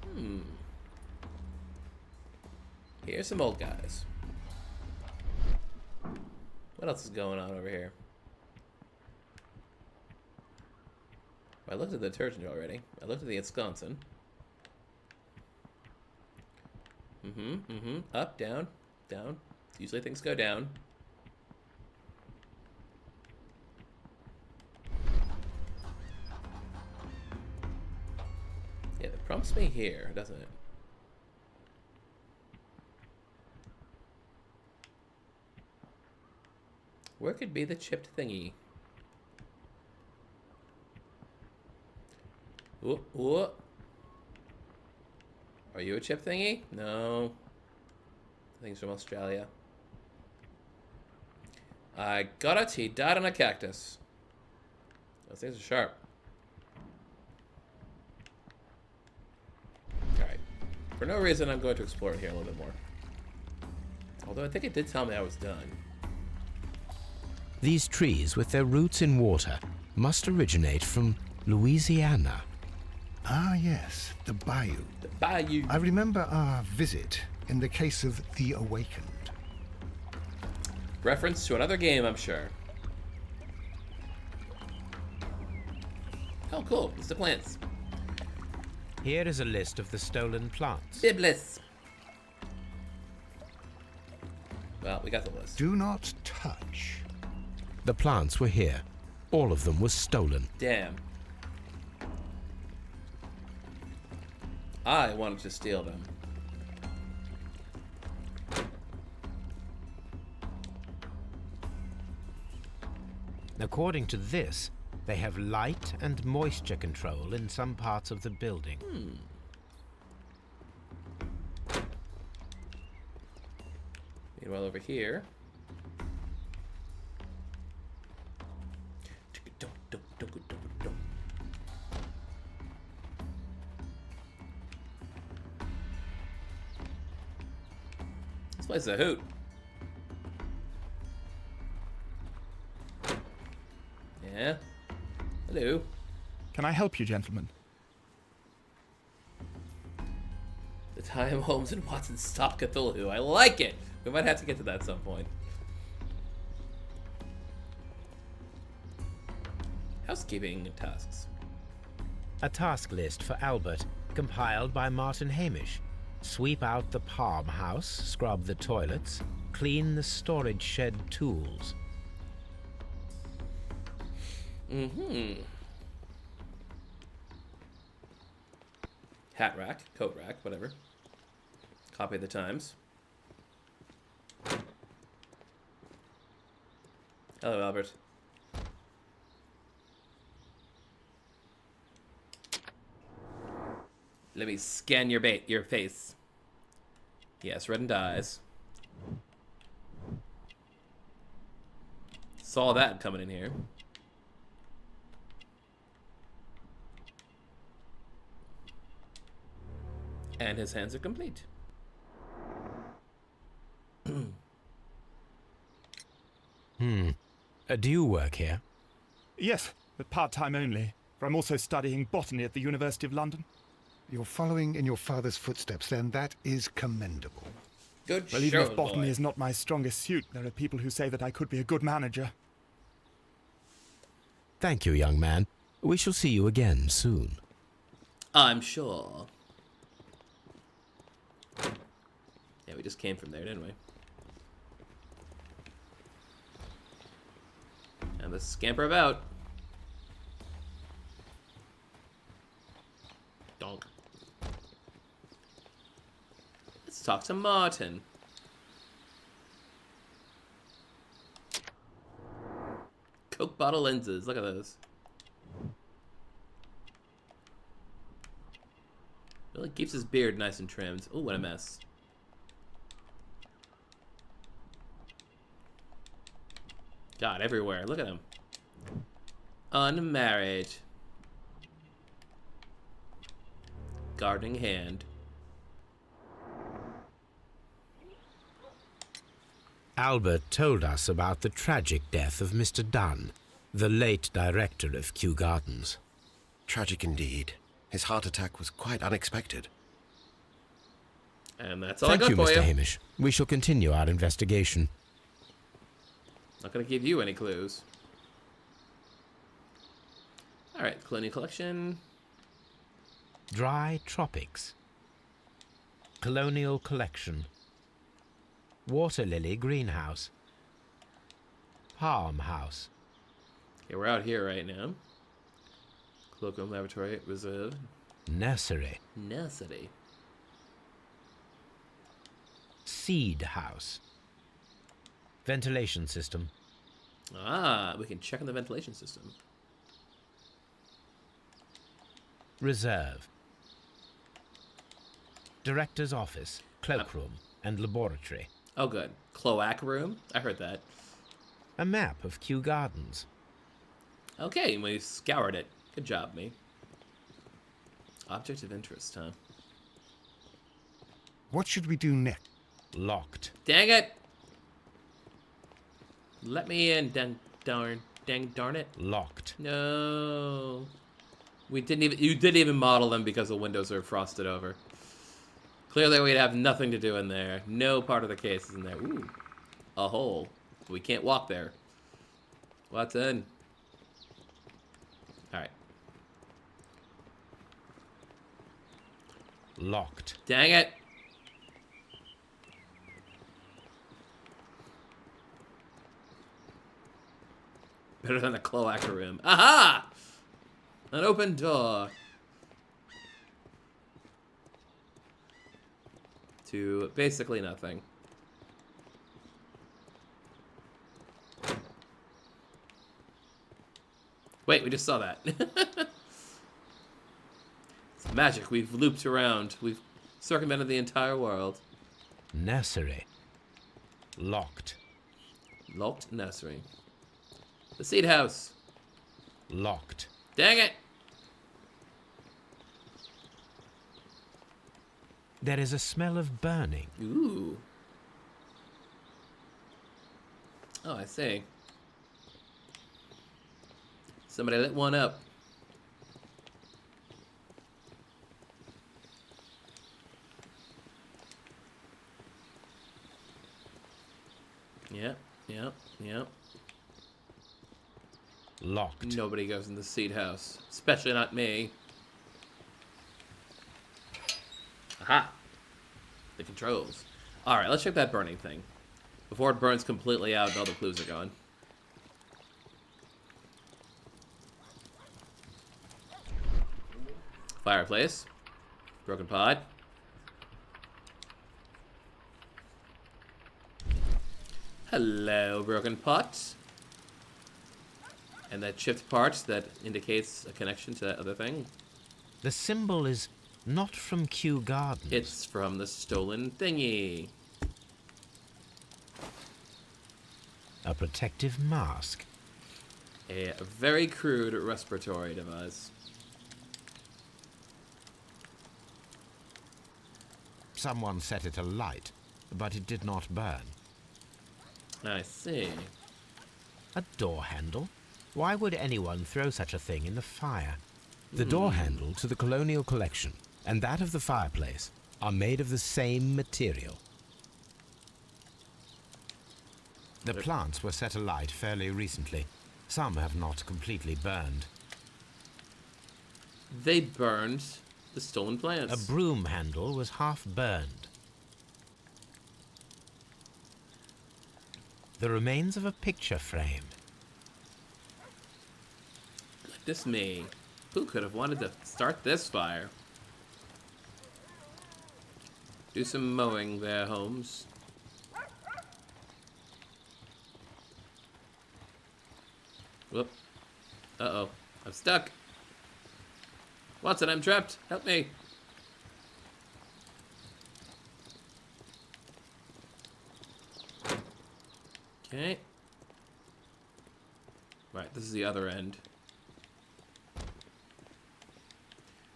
Here's some old guys. What else is going on over here? I looked at the detergent already. I looked at the ensconson. Up, down, down. Usually things go down. Yeah, it prompts me here, doesn't it? Where could be the chipped thingy? Ooh, ooh. Are you a chip thingy? No. I think it's from Australia. I got it. He died on a cactus. Those things are sharp. Alright. For no reason, I'm going to explore it here a little bit more. Although I think it did tell me I was done. These trees, with their roots in water, must originate from Louisiana. Ah, yes, the bayou. The bayou. I remember our visit in the case of the Awakened. Reference to another game, I'm sure. Oh, cool. It's the plants. Here is a list of the stolen plants. Biblis. Well, we got the list. Do not touch. The plants were here. All of them were stolen. Damn. I wanted to steal them. According to this, they have light and moisture control in some parts of the building. Meanwhile, over here. This place is a hoot. Yeah. Hello. Can I help you, gentlemen? The time Holmes and Watson stop Cthulhu. I like it. We might have to get to that at some point. Housekeeping tasks. A task list for Albert, compiled by Martin Hamish. Sweep out the palm house, scrub the toilets, clean the storage shed tools. Hat rack, coat rack, whatever. Copy the Times. Hello, Albert. Let me scan your face. Yes, reddened eyes. Saw that coming in here. And his hands are complete. Do you work here? Yes, but part-time only, for I'm also studying botany at the University of London. You're following in your father's footsteps, then. That is commendable. Good Well, even show, if botany boy. is not my strongest suit, there are people who say that I could be a good manager. Thank you, young man. We shall see you again soon. I'm sure. Yeah, we just came from there, didn't we? And let's scamper about. Donk. Let's talk to Martin. Coke bottle lenses. Look at those. Really keeps his beard nice and trimmed. Oh, what a mess. God, everywhere. Look at him. Unmarried. Gardening hand. Albert told us about the tragic death of Mr. Dunn, the late director of Kew Gardens. Tragic indeed. His heart attack was quite unexpected. And that's all Thank I got you, for Mr. you. Hamish. We shall continue our investigation. Not gonna give you any clues. Alright, colonial collection. Dry Tropics. Colonial Collection. Water Lily Greenhouse. Palm House. Okay, we're out here right now. Colloquium Laboratory Reserve. Nursery. Nursery. Seed House. Ventilation System. Ah, we can check on the ventilation system. Reserve. Director's office, cloakroom, and laboratory. Oh, good. Cloac room? I heard that. A map of Kew Gardens. Okay, we scoured it. Good job, me. Object of interest, huh? What should we do next? Locked. Dang it! Let me in, dang darn it. Locked. No. You didn't even model them because the windows are frosted over. Clearly we'd have nothing to do in there. No part of the case is in there. Ooh. A hole. We can't walk there. What's in? Alright. Locked. Dang it! Better than a cloaca room. Aha! An open door. To basically nothing. Wait, we just saw that. It's magic. We've looped around. We've circumvented the entire world. Nursery. Locked. Locked nursery. The seed house. Locked. Dang it! There is a smell of burning. Ooh. Oh, I see. Somebody lit one up. Yep. Locked. Nobody goes in the seed house. Especially not me. Aha! The controls. Alright, let's check that burning thing. Before it burns completely out and all the clues are gone. Fireplace. Broken pot. Hello, broken pot. And that chipped part that indicates a connection to that other thing. The symbol is not from Kew Gardens. It's from the stolen thingy. A protective mask. A very crude respiratory device. Someone set it alight, but it did not burn. I see. A door handle? Why would anyone throw such a thing in the fire? The door handle to the colonial collection and that of the fireplace are made of the same material. The plants were set alight fairly recently. Some have not completely burned. They burned the stolen plants. A broom handle was half burned. The remains of a picture frame. Goodness me. Who could have wanted to start this fire? Do some mowing there, Holmes. Whoop. Uh-oh. I'm stuck. Watson, I'm trapped. Help me. Okay. Right, this is the other end.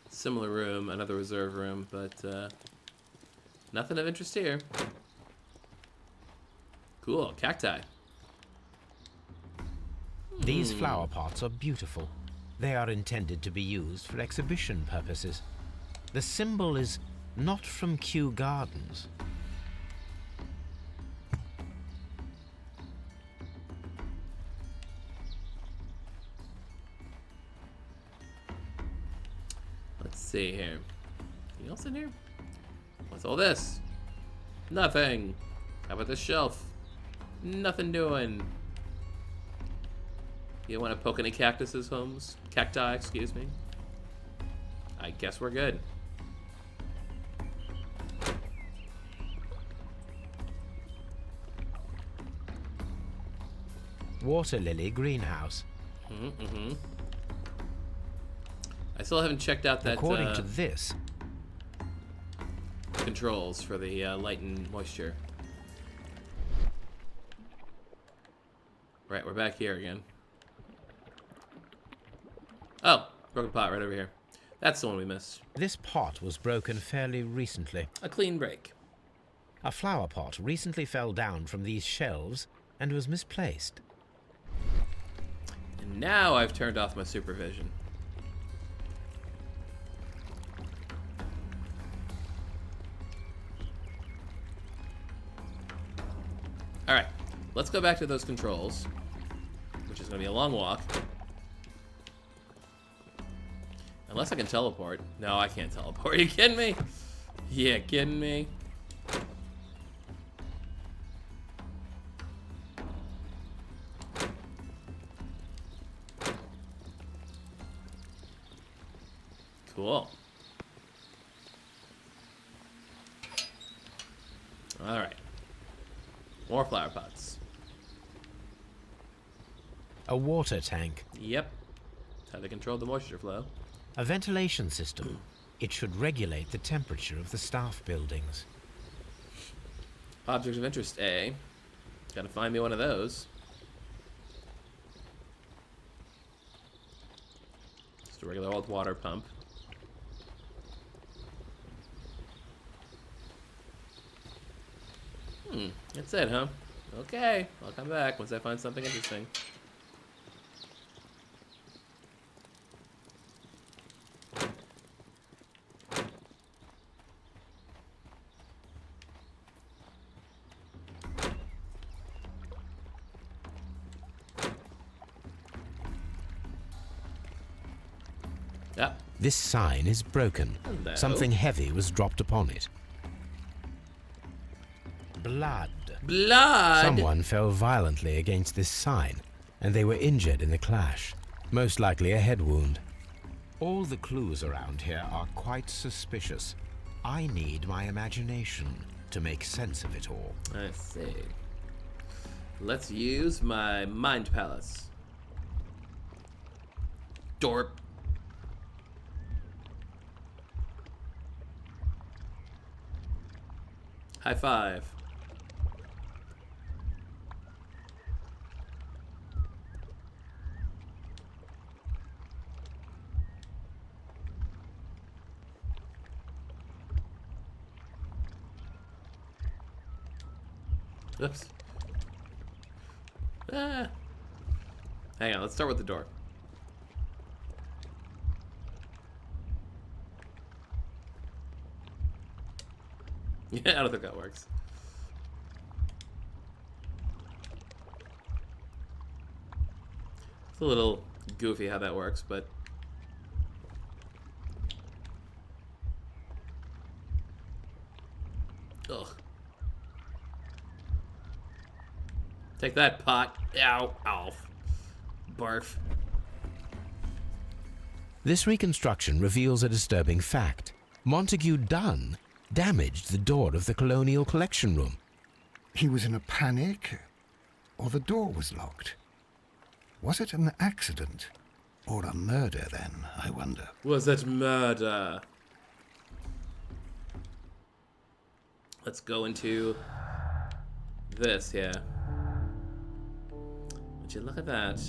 Similar room, another reserve room, but nothing of interest here. Cool, cacti. These flower pots are beautiful. They are intended to be used for exhibition purposes. The symbol is not from Kew Gardens. Let's see here. Anything else in here? What's all this? Nothing. How about this shelf? Nothing doing. You want to poke any cactuses, Holmes? Cacti, excuse me. I guess we're good. Water lily greenhouse. I I still haven't checked out that According to this, controls for the light and moisture. Right, we're back here again. Oh, broken pot right over here. That's the one we missed. this pot was broken fairly recently. A clean break. A flower pot recently fell down from these shelves and was misplaced. And now I've turned off my supervision. Alright, let's go back to those controls, which is going to be a long walk. Unless I can teleport. No, I can't teleport. Are you kidding me? Yeah, kidding me? Cool. Alright. More flower pots. A water tank. Yep. That's how they control the moisture flow. A ventilation system. It should regulate the temperature of the staff buildings. Object of interest A. Gotta find me one of those. Just a regular old water pump. That's it, huh? Okay, I'll come back once I find something interesting. Yep. This sign is broken. Hello. Something heavy was dropped upon it. Blood. Blood! Someone fell violently against this sign, and they were injured in the clash. Most likely a head wound. All the clues around here are quite suspicious. I need my imagination to make sense of it all. I see. Let's use my mind palace. Dorp. High five. Oops. Ah. Hang on, let's start with the door. Yeah, I don't think that works. It's a little goofy how that works, but... Ugh. Take that, pot. Ow. Ow. Barf. This reconstruction reveals a disturbing fact. Montague Dunn damaged the door of the Colonial Collection Room. He was in a panic, or the door was locked. Was it an accident, or a murder then, I wonder? Was it murder? Let's go into this here. Would you look at that?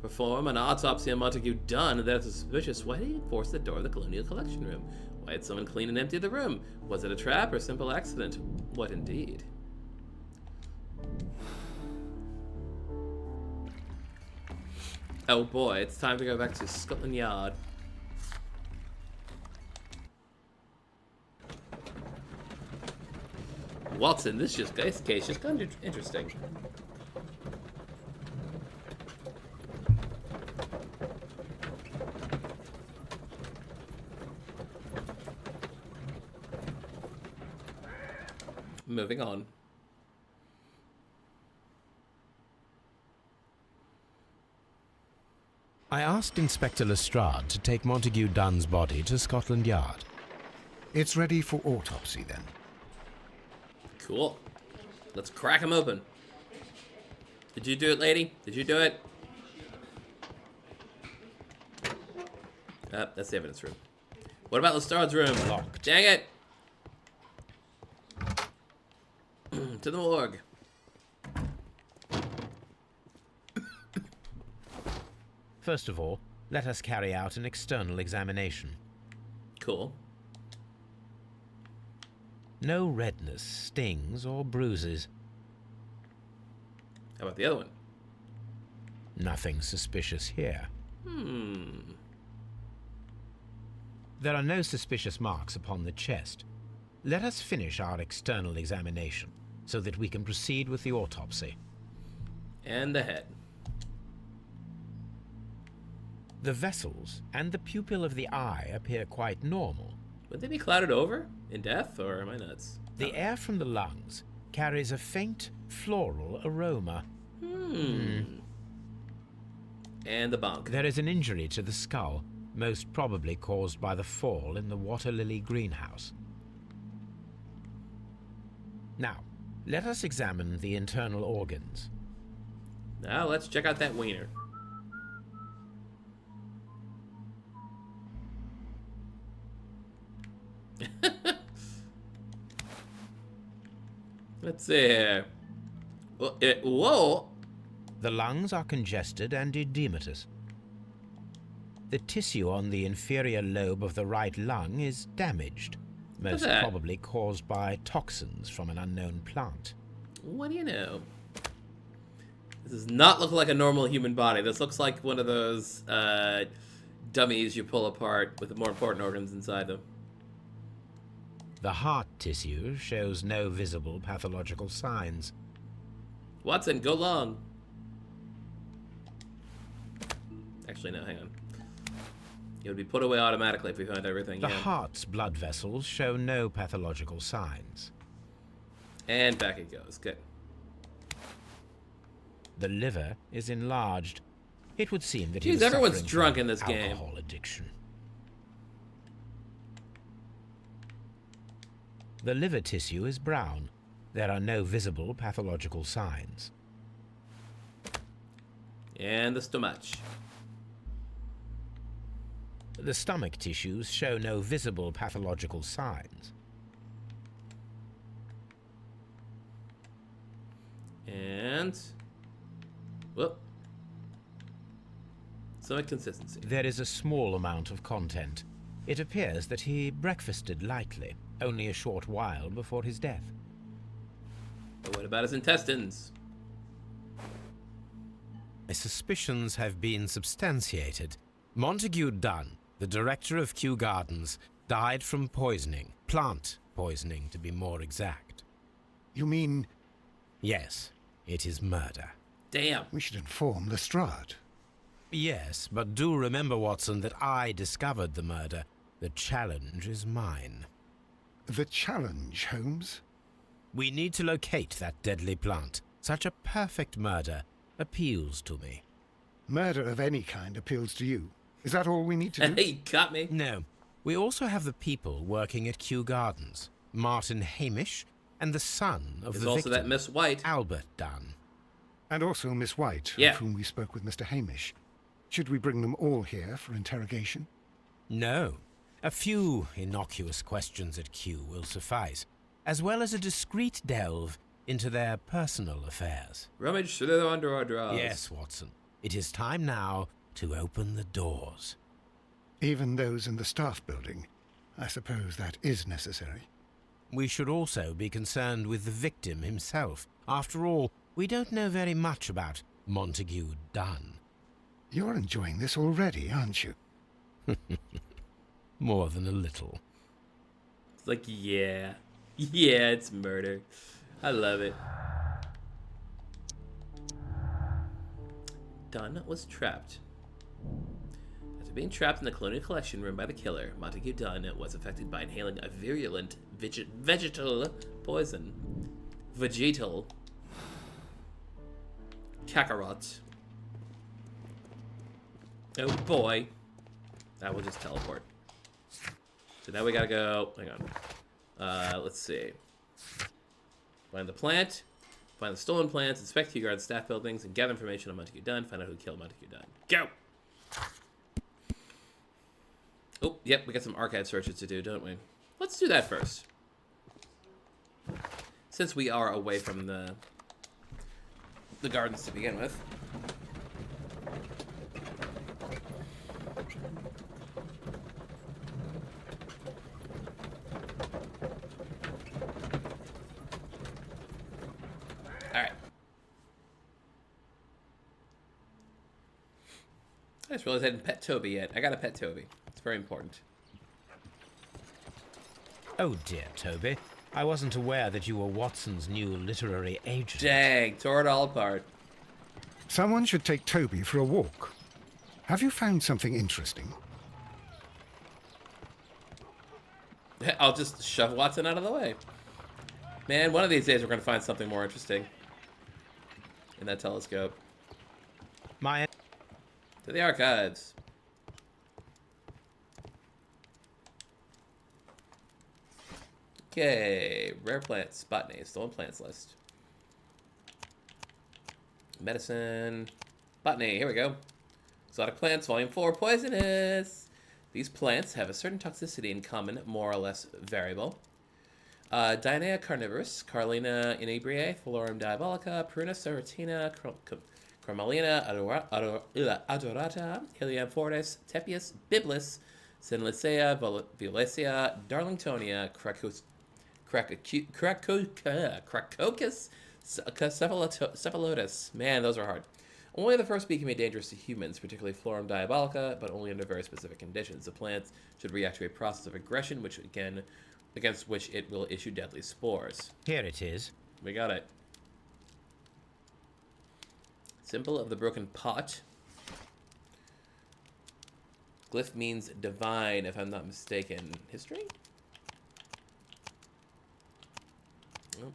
Perform an autopsy on Montague Dunn. That's suspicious. Why did he force the door of the Colonial Collection Room? Why had someone clean and empty the room? Was it a trap or a simple accident? What indeed? Oh boy, it's time to go back to Scotland Yard. Watson, this case just kind of interesting. Moving on. I asked Inspector Lestrade to take Montague Dunn's body to Scotland Yard. It's ready for autopsy then. Cool. Let's crack him open. Did you do it, lady? Did you do it? That's the evidence room. What about Lestrade's room? Locked. Dang it! To the morgue. First of all, let us carry out an external examination. Cool. No redness, stings, or bruises. How about the other one? Nothing suspicious here. There are no suspicious marks upon the chest. Let us finish our external examination so that we can proceed with the autopsy. And the head. The vessels and the pupil of the eye appear quite normal. Would they be clouded over in death, or am I nuts? The air from the lungs carries a faint floral aroma. And the bunk. There is an injury to the skull, most probably caused by the fall in the water lily greenhouse. Now, let us examine the internal organs. Now let's check out that wiener. Let's see. Whoa! The lungs are congested and edematous. The tissue on the inferior lobe of the right lung is damaged, most probably caused by toxins from an unknown plant. What do you know? This does not look like a normal human body. This looks like one of those dummies you pull apart with the more important organs inside them. The heart tissue shows no visible pathological signs. Watson, go long. Actually, no, hang on. It would be put away automatically if we found everything. The heart's blood vessels show no pathological signs. And back it goes. Good. The liver is enlarged. It would seem that Jeez, everyone's drunk in this game. Alcohol addiction. The liver tissue is brown. There are no visible pathological signs. And the stomach. The stomach tissues show no visible pathological signs. And... whoop. Stomach consistency. There is a small amount of content. It appears that he breakfasted lightly, only a short while before his death. But what about his intestines? My suspicions have been substantiated. Montague Dunn, the director of Kew Gardens, died from poisoning. Plant poisoning, to be more exact. You mean... Yes, it is murder. Damn. We should inform Lestrade. Yes, but do remember, Watson, that I discovered the murder. The challenge is mine. The challenge, Holmes? We need to locate that deadly plant. Such a perfect murder appeals to me. Murder of any kind appeals to you. Is that all we need to do? He got me. No. We also have the people working at Kew Gardens. Martin Hamish and the son of There's the also victim, that Miss White. Albert Dunn. And also Miss White, Yeah. of whom we spoke with Mr. Hamish. Should we bring them all here for interrogation? No. A few innocuous questions at Kew will suffice, as well as a discreet delve into their personal affairs. Rummage through under our drawers. Yes, Watson. It is time now to open the doors. Even those in the staff building. I suppose that is necessary. We should also be concerned with the victim himself. After all, we don't know very much about Montague Dunn. You're enjoying this already, aren't you? More than a little. It's like, yeah. Yeah, it's murder. I love it. Dunn was trapped. After being trapped in the Colonial Collection room by the killer, Montague Dunn was affected by inhaling a virulent vegetal poison. Vegetal. Kakarot. Oh boy. I will just teleport. So now we gotta go. Hang on. Let's see. Find the plant. Find the stolen plants. Inspect Kew Guard staff buildings and gather information on Montague Dunn. Find out who killed Montague Dunn. Go! Oh, yep, we got some archive searches to do, don't we? Let's do that first. Since we are away from the gardens to begin with. Alright. I just realized I didn't pet Toby yet. I gotta pet Toby. It's very important. Oh dear, Toby. I wasn't aware that you were Watson's new literary agent. Dang, tore it all apart. Someone should take Toby for a walk. Have you found something interesting? I'll just shove Watson out of the way. Man, one of these days we're gonna find something more interesting in that telescope. To the archives. Okay, rare plants, botany, stolen plants list. Medicine, botany, here we go. Exotic plants, volume 4, poisonous. These plants have a certain toxicity in common, more or less variable. Dianea carnivorous, Carlina inebriae, Florum diabolica, Pruna serratina, Chromalina adorata, Helium fortis, Tepius biblis, Sinlicea, violacea, Darlingtonia, Cracocus cephalotus. Man, those are hard. Only the first bee can be dangerous to humans, particularly Florum diabolica, but only under very specific conditions. The plants should react to a process of aggression, against which it will issue deadly spores. Here it is. We got it. Symbol of the broken pot. Glyph means divine, if I'm not mistaken. History? Nope.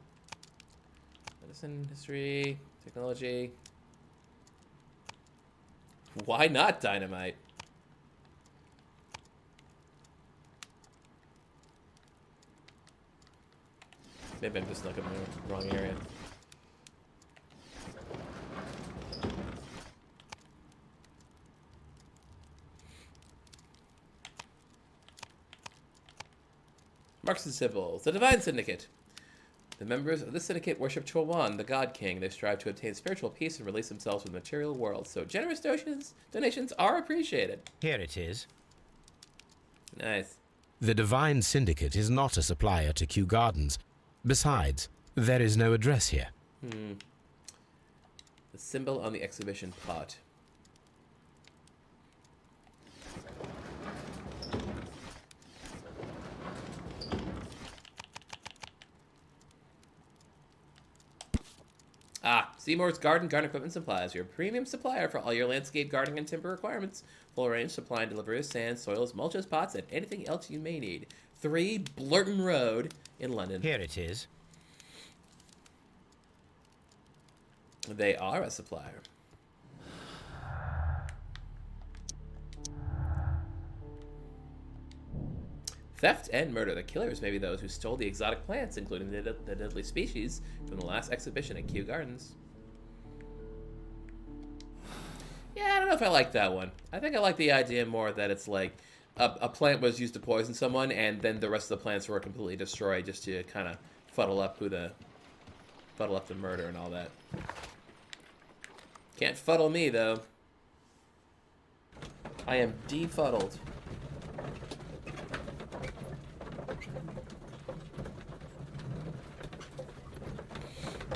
Medicine, history, technology. Why not dynamite? Maybe I'm just looking in the wrong area. Marks and symbols. The Divine Syndicate. The members of the syndicate worship Chorwan, the God King. They strive to obtain spiritual peace and release themselves from the material world, so generous donations are appreciated. Here it is. Nice. The Divine Syndicate is not a supplier to Kew Gardens. Besides, there is no address here. The symbol on the exhibition pot. Seymour's Garden Equipment Supplies, your premium supplier for all your landscape gardening and timber requirements. Full range supply and delivery of sand, soils, mulches, pots, and anything else you may need. 3 Blurton Road in London. Here it is. They are a supplier. Theft and murder. The killers may be those who stole the exotic plants, including the deadly species, from the last exhibition at Kew Gardens. Yeah, I don't know if I like that one. I think I like the idea more that it's like a plant was used to poison someone, and then the rest of the plants were completely destroyed just to kind of fuddle up the murder and all that. Can't fuddle me, though. I am defuddled.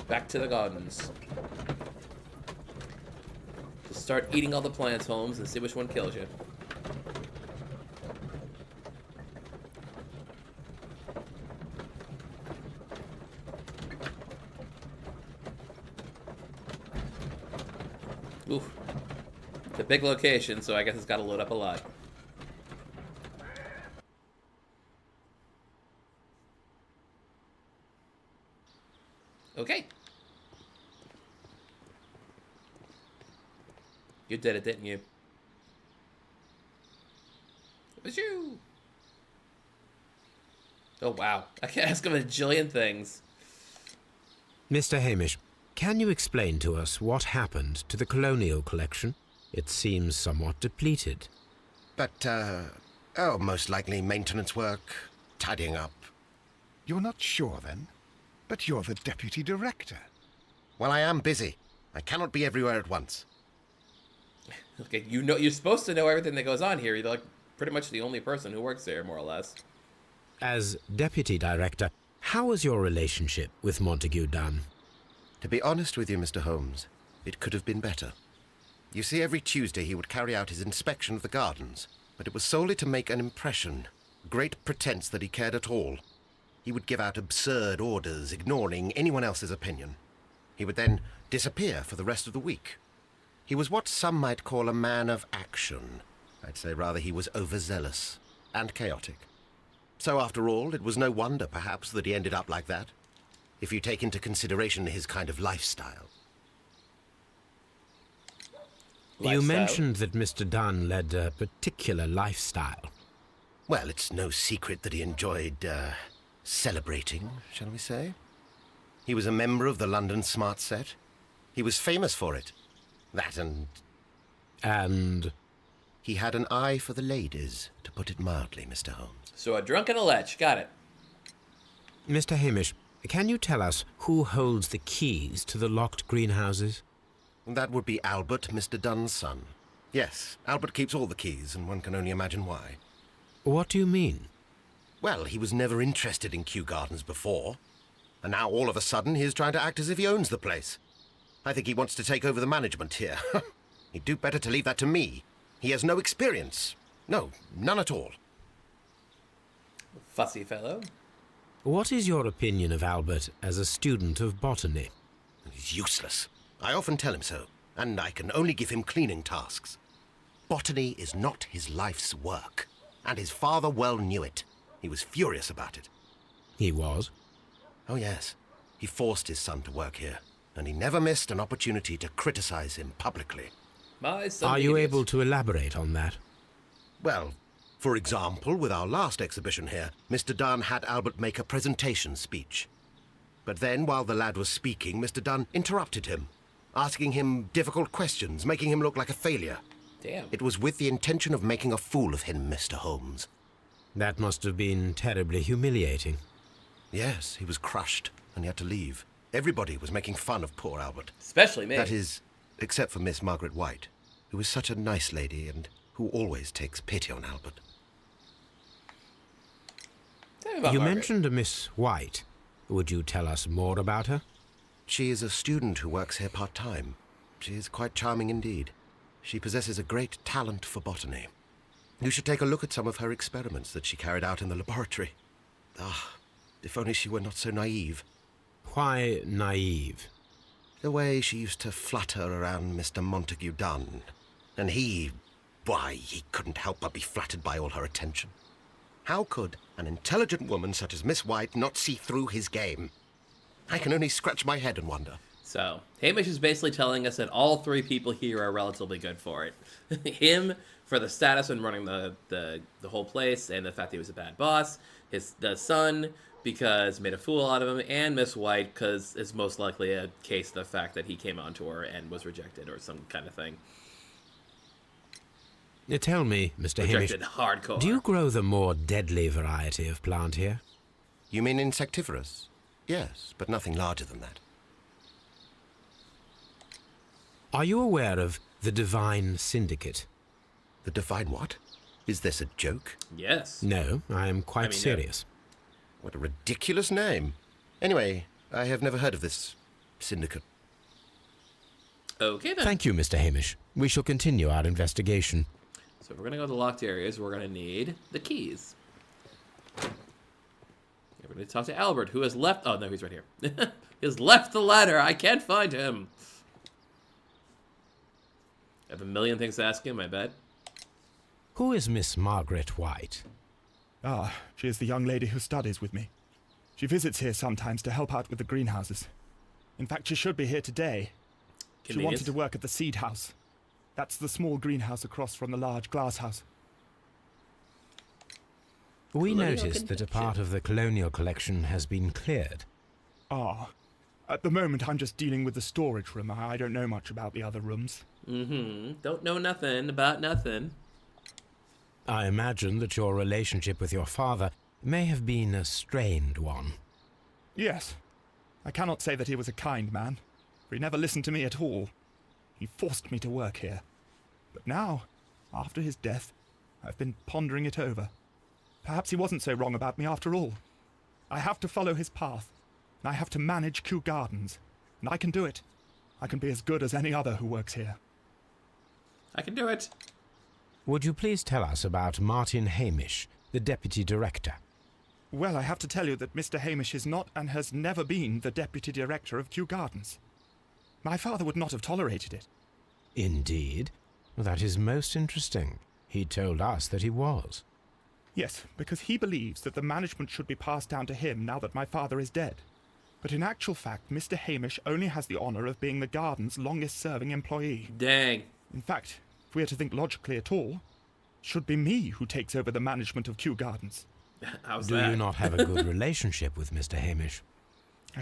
Back to the gardens. Just start eating all the plants, Holmes, and see which one kills you. Oof. It's a big location, so I guess it's got to load up a lot. Okay. You did it, didn't you? It was you. Oh, wow. I can ask him a jillion things. Mr. Hamish, can you explain to us what happened to the colonial collection? It seems somewhat depleted. But, Oh, most likely maintenance work, tidying up. You're not sure, then? But you're the deputy director. Well, I am busy. I cannot be everywhere at once. Okay, you know, you're supposed to know everything that goes on here. You're like pretty much the only person who works there, more or less. As deputy director, how was your relationship with Montague Dunn? To be honest with you, Mr. Holmes, it could have been better. You see, every Tuesday he would carry out his inspection of the gardens, but it was solely to make an impression, great pretense that he cared at all. He would give out absurd orders, ignoring anyone else's opinion. He would then disappear for the rest of the week. He was what some might call a man of action. I'd say rather he was overzealous and chaotic. So after all, it was no wonder, perhaps, that he ended up like that, if you take into consideration his kind of lifestyle. You mentioned that Mr. Dunn led a particular lifestyle. Well, it's no secret that he enjoyed, celebrating, shall we say? He was a member of the London Smart Set. He was famous for it. That and... And? He had an eye for the ladies, to put it mildly, Mr. Holmes. So a drunk and a lech. Got it. Mr. Hamish, can you tell us who holds the keys to the locked greenhouses? That would be Albert, Mr. Dunn's son. Yes, Albert keeps all the keys, and one can only imagine why. What do you mean? Well, he was never interested in Kew Gardens before. And now all of a sudden he is trying to act as if he owns the place. I think he wants to take over the management here. He'd do better to leave that to me. He has no experience. No, none at all. Fussy fellow. What is your opinion of Albert as a student of botany? He's useless. I often tell him so, and I can only give him cleaning tasks. Botany is not his life's work, and his father well knew it. He was furious about it. He was? Oh, yes. He forced his son to work here, and he never missed an opportunity to criticize him publicly. Are you able to elaborate on that? Well, for example, with our last exhibition here, Mr. Dunn had Albert make a presentation speech. But then, while the lad was speaking, Mr. Dunn interrupted him, asking him difficult questions, making him look like a failure. Damn. It was with the intention of making a fool of him, Mr. Holmes. That must have been terribly humiliating. Yes, he was crushed, and he had to leave. Everybody was making fun of poor Albert. Especially me. That is, except for Miss Margaret White, who is such a nice lady and who always takes pity on Albert. Tell me about You Margaret. mentioned a Miss White. Would you tell us more about her? She is a student who works here part-time. She is quite charming indeed. She possesses a great talent for botany. You should take a look at some of her experiments that she carried out in the laboratory. Ah, if only she were not so naive. Why naive? The way she used to flutter around Mr. Montague Dunn. And why, he couldn't help but be flattered by all her attention. How could an intelligent woman such as Miss White not see through his game? I can only scratch my head and wonder. So, Hamish is basically telling us that all three people here are relatively good for it. Him, for the status and running the whole place, and the fact that he was a bad boss. The son, because he made a fool out of him. And Miss White, because it's most likely a case of the fact that he came onto her and was rejected or some kind of thing. Tell me, Mr. Rejected Hamish, hardcore. do you grow the more deadly variety of plant here? You mean insectivorous? Yes, but nothing larger than that. Are you aware of the Divine Syndicate? The Divine what? Is this a joke? Yes. No, I am quite serious. What a ridiculous name. Anyway, I have never heard of this syndicate. Okay, then. Thank you, Mr. Hamish. We shall continue our investigation. So if we're going to go to the locked areas, we're going to need the keys. We're going to talk to Albert, who has left... Oh, no, he's right here. He has left the ladder. I can't find him. I have a million things to ask him, I bet. Who is Miss Margaret White? Ah, she is the young lady who studies with me. She visits here sometimes to help out with the greenhouses. In fact, she should be here today. She wanted to work at the seed house. That's the small greenhouse across from the large glass house. We noticed that a part of the colonial collection has been cleared. Ah, at the moment I'm just dealing with the storage room. I don't know much about the other rooms. Mm-hmm. Don't know nothing about nothing. I imagine that your relationship with your father may have been a strained one. Yes. I cannot say that he was a kind man, for he never listened to me at all. He forced me to work here. But now, after his death, I've been pondering it over. Perhaps he wasn't so wrong about me after all. I have to follow his path, and I have to manage Kew Gardens. And I can do it. I can be as good as any other who works here. I can do it. Would you please tell us about Martin Hamish, the deputy director? Well, I have to tell you that Mr. Hamish is not and has never been the deputy director of Kew Gardens. My father would not have tolerated it. Indeed? That is most interesting. He told us that he was. Yes, because he believes that the management should be passed down to him now that my father is dead. But in actual fact, Mr. Hamish only has the honour of being the garden's longest-serving employee. Dang. In fact, if we are to think logically at all, it should be me who takes over the management of Kew Gardens. How's Do that? you not have a good relationship with Mr. Hamish?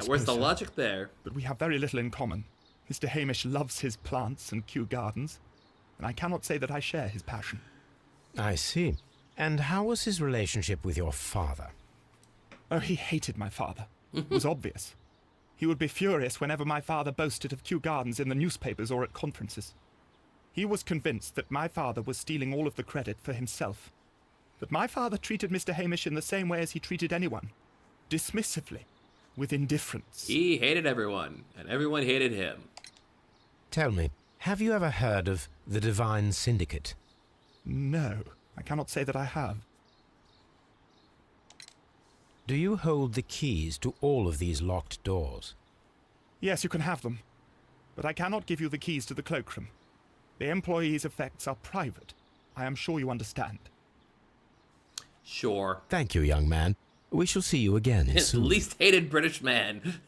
Where's the so. logic there? But we have very little in common. Mr. Hamish loves his plants and Kew Gardens, and I cannot say that I share his passion. I see. And how was his relationship with your father? Oh, he hated my father. It was obvious. He would be furious whenever my father boasted of Kew Gardens in the newspapers or at conferences. He was convinced that my father was stealing all of the credit for himself. But my father treated Mr. Hamish in the same way as he treated anyone. Dismissively. With indifference. He hated everyone, and everyone hated him. Tell me, have you ever heard of the Divine Syndicate? No, I cannot say that I have. Do you hold the keys to all of these locked doors? Yes, you can have them. But I cannot give you the keys to the cloakroom. The employees' effects are private. I am sure you understand. Sure. Thank you, young man. We shall see you again His soon. least hated British man.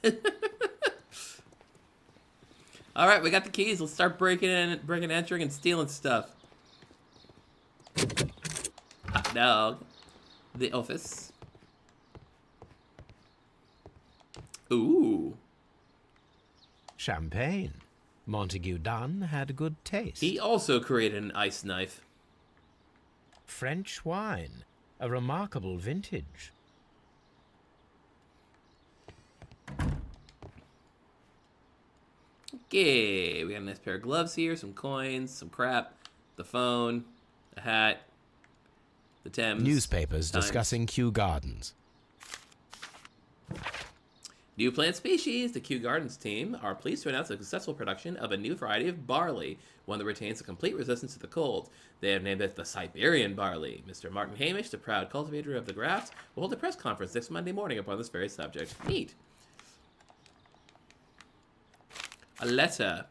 All right, we got the keys. Let's start breaking and entering, and stealing stuff. Hot dog. The office. Ooh. Champagne. Montague Dunn had good taste. He also created an ice knife. French wine. A remarkable vintage. Okay, we got a nice pair of gloves here, some coins, some crap, the phone, a hat, the Thames. Newspapers Times. discussing Kew Gardens. New plant species. The Kew Gardens team are pleased to announce a successful production of a new variety of barley, one that retains a complete resistance to the cold. They have named it the Siberian barley. Mr. Martin Hamish, the proud cultivator of the graft, will hold a press conference next Monday morning upon this very subject. Neat. A letter.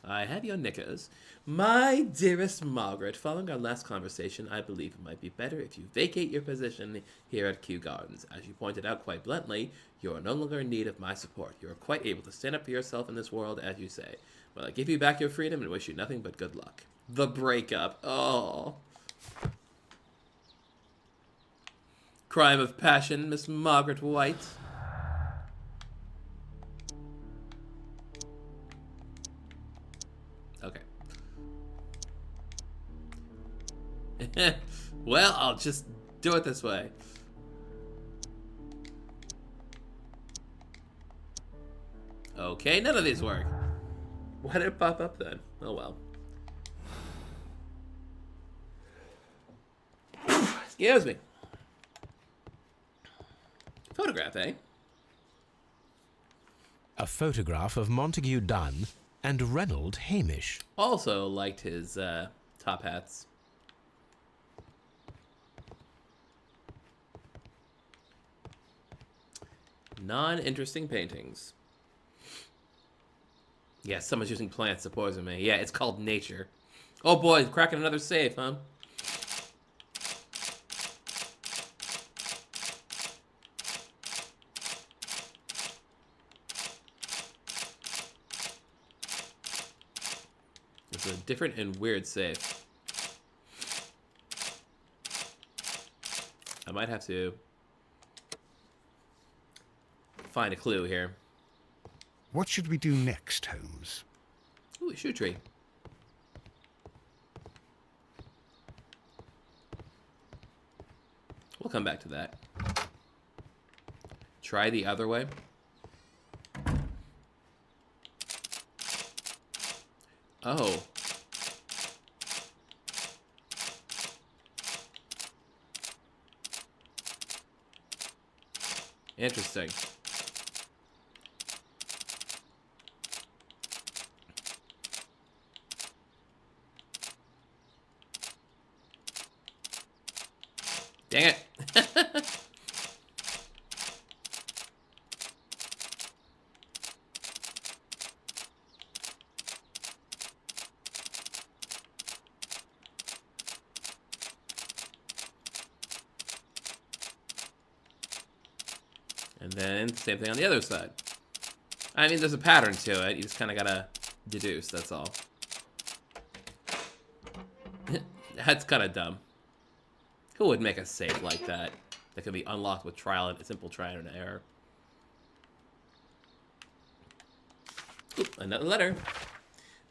I have your knickers. My dearest Margaret, following our last conversation, I believe it might be better if you vacate your position here at Kew Gardens. As you pointed out quite bluntly, you are no longer in need of my support. You are quite able to stand up for yourself in this world, as you say. Well, I give you back your freedom and wish you nothing but good luck. The breakup. Oh. Crime of passion, Miss Margaret White. Okay. Well, I'll just do it this way. Okay, none of these work. Why did it pop up then? Oh well. Excuse me. Photograph, eh? A photograph of Montague Dunn and Reynold Hamish. Also liked his top hats. Non-interesting paintings. Yeah, someone's using plants to poison me. Yeah, it's called nature. Oh boy, cracking another safe, huh? It's a different and weird safe. I might have to find a clue here. What should we do next, Holmes? Ooh, a shoe tree. We'll come back to that. Try the other way. Oh. Interesting. Dang it. And then same thing on the other side. I mean, there's a pattern to it. You just kind of gotta deduce, that's all. That's kind of dumb. Who would make a safe like that? That could be unlocked with simple trial and error. Oop, another letter.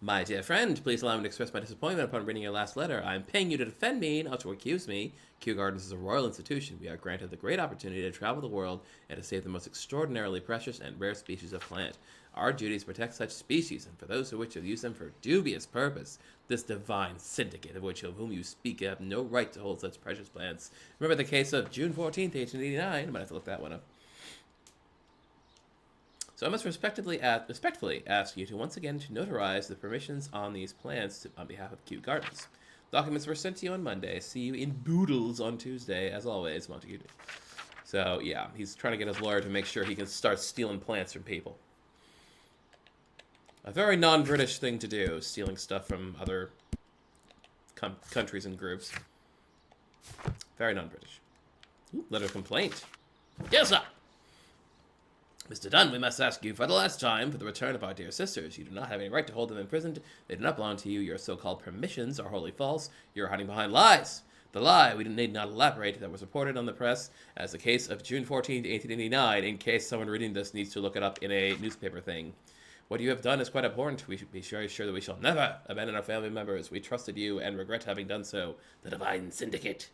My dear friend, please allow me to express my disappointment upon reading your last letter. I am paying you to defend me, not to accuse me. Kew Gardens is a royal institution. We are granted the great opportunity to travel the world and to save the most extraordinarily precious and rare species of plant. Our duty is to protect such species, and for those who wish to use them for dubious purpose, this divine syndicate of whom you speak have no right to hold such precious plants. Remember the case of June 14th, 1889? I might have to look that one up. So I must respectfully ask you to once again to notarize the permissions on these plans on behalf of Kew Gardens. Documents were sent to you on Monday. See you in Boodles on Tuesday, as always, Montague. So yeah, he's trying to get his lawyer to make sure he can start stealing plants from people. A very non-British thing to do, stealing stuff from other countries and groups. Very non-British. Letter of complaint. Yes, sir. Mr. Dunn, we must ask you for the last time for the return of our dear sisters. You do not have any right to hold them imprisoned. They do not belong to you. Your so-called permissions are wholly false. You are hiding behind lies. The lie, we need not elaborate, that was reported on the press as the case of June 14, 1889, in case someone reading this needs to look it up in a newspaper thing. What you have done is quite abhorrent. We should be very sure that we shall never abandon our family members. We trusted you and regret having done so. The Divine Syndicate.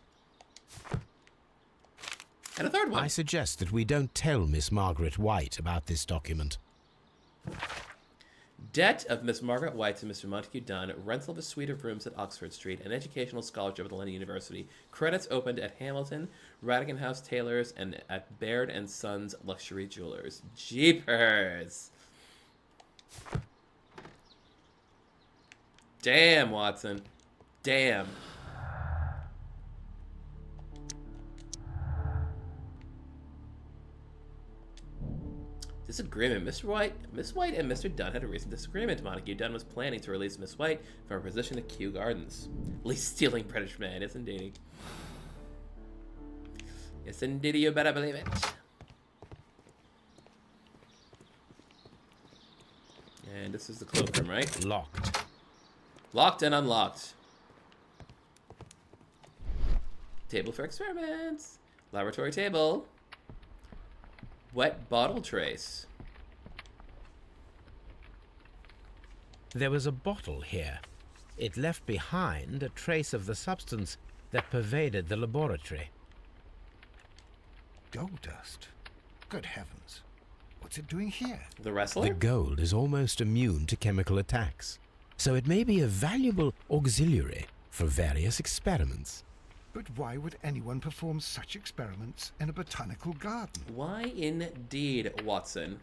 And a third one. I suggest that we don't tell Miss Margaret White about this document. Debt of Miss Margaret White to Mr. Montague Dunn, rental of a suite of rooms at Oxford Street, an educational scholarship at the London University, credits opened at Hamilton, Radigan House Tailors, and at Baird & Sons Luxury Jewelers. Jeepers! Damn, Watson. Damn. Disagreement. Miss White and Mr. Dunn had a recent disagreement. Montague Dunn was planning to release Miss White from her position at Kew Gardens. At least stealing British man, yes indeed. Yes indeed, you better believe it. And this is the cloakroom, right? Locked. Locked and unlocked. Table for experiments. Laboratory table. Wet bottle trace. There was a bottle here. It left behind a trace of the substance that pervaded the laboratory. Gold dust? Good heavens. What's it doing here? The wrestler? The gold is almost immune to chemical attacks, so it may be a valuable auxiliary for various experiments. But why would anyone perform such experiments in a botanical garden? Why indeed, Watson?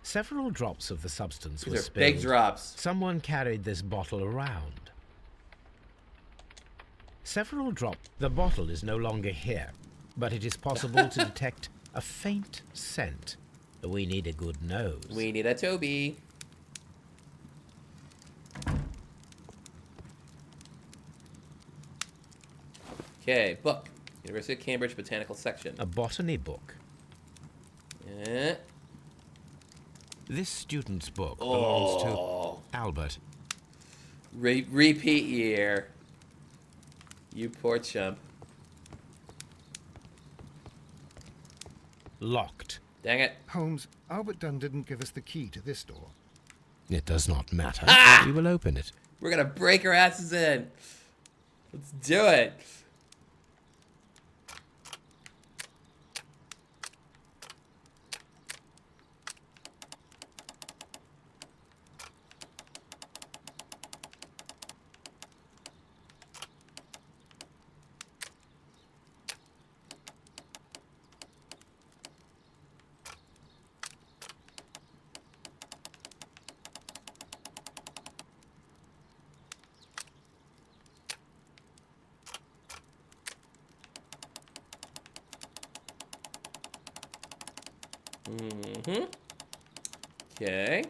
Several drops of the substance were These are spilled. big drops. Someone carried this bottle around. The bottle is no longer here, but it is possible to detect a faint scent. We need a good nose. We need a Toby. Okay, book. University of Cambridge Botanical Section. A botany book. Eh. This student's book belongs to Albert. Repeat year. You poor chump. Locked. Dang it. Holmes, Albert Dunn didn't give us the key to this door. It does not matter. Ah! We will open it. We're gonna break our asses in. Let's do it. Mm-hmm. Okay.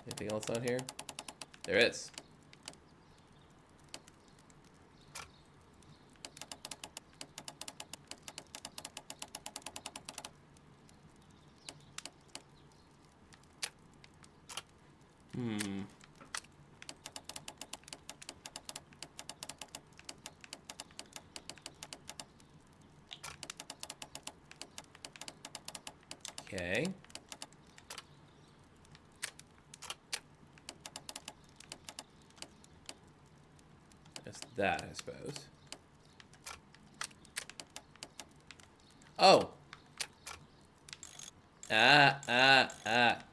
Anything else on here? There is. Hmm. Okay. That's that, I suppose. Oh.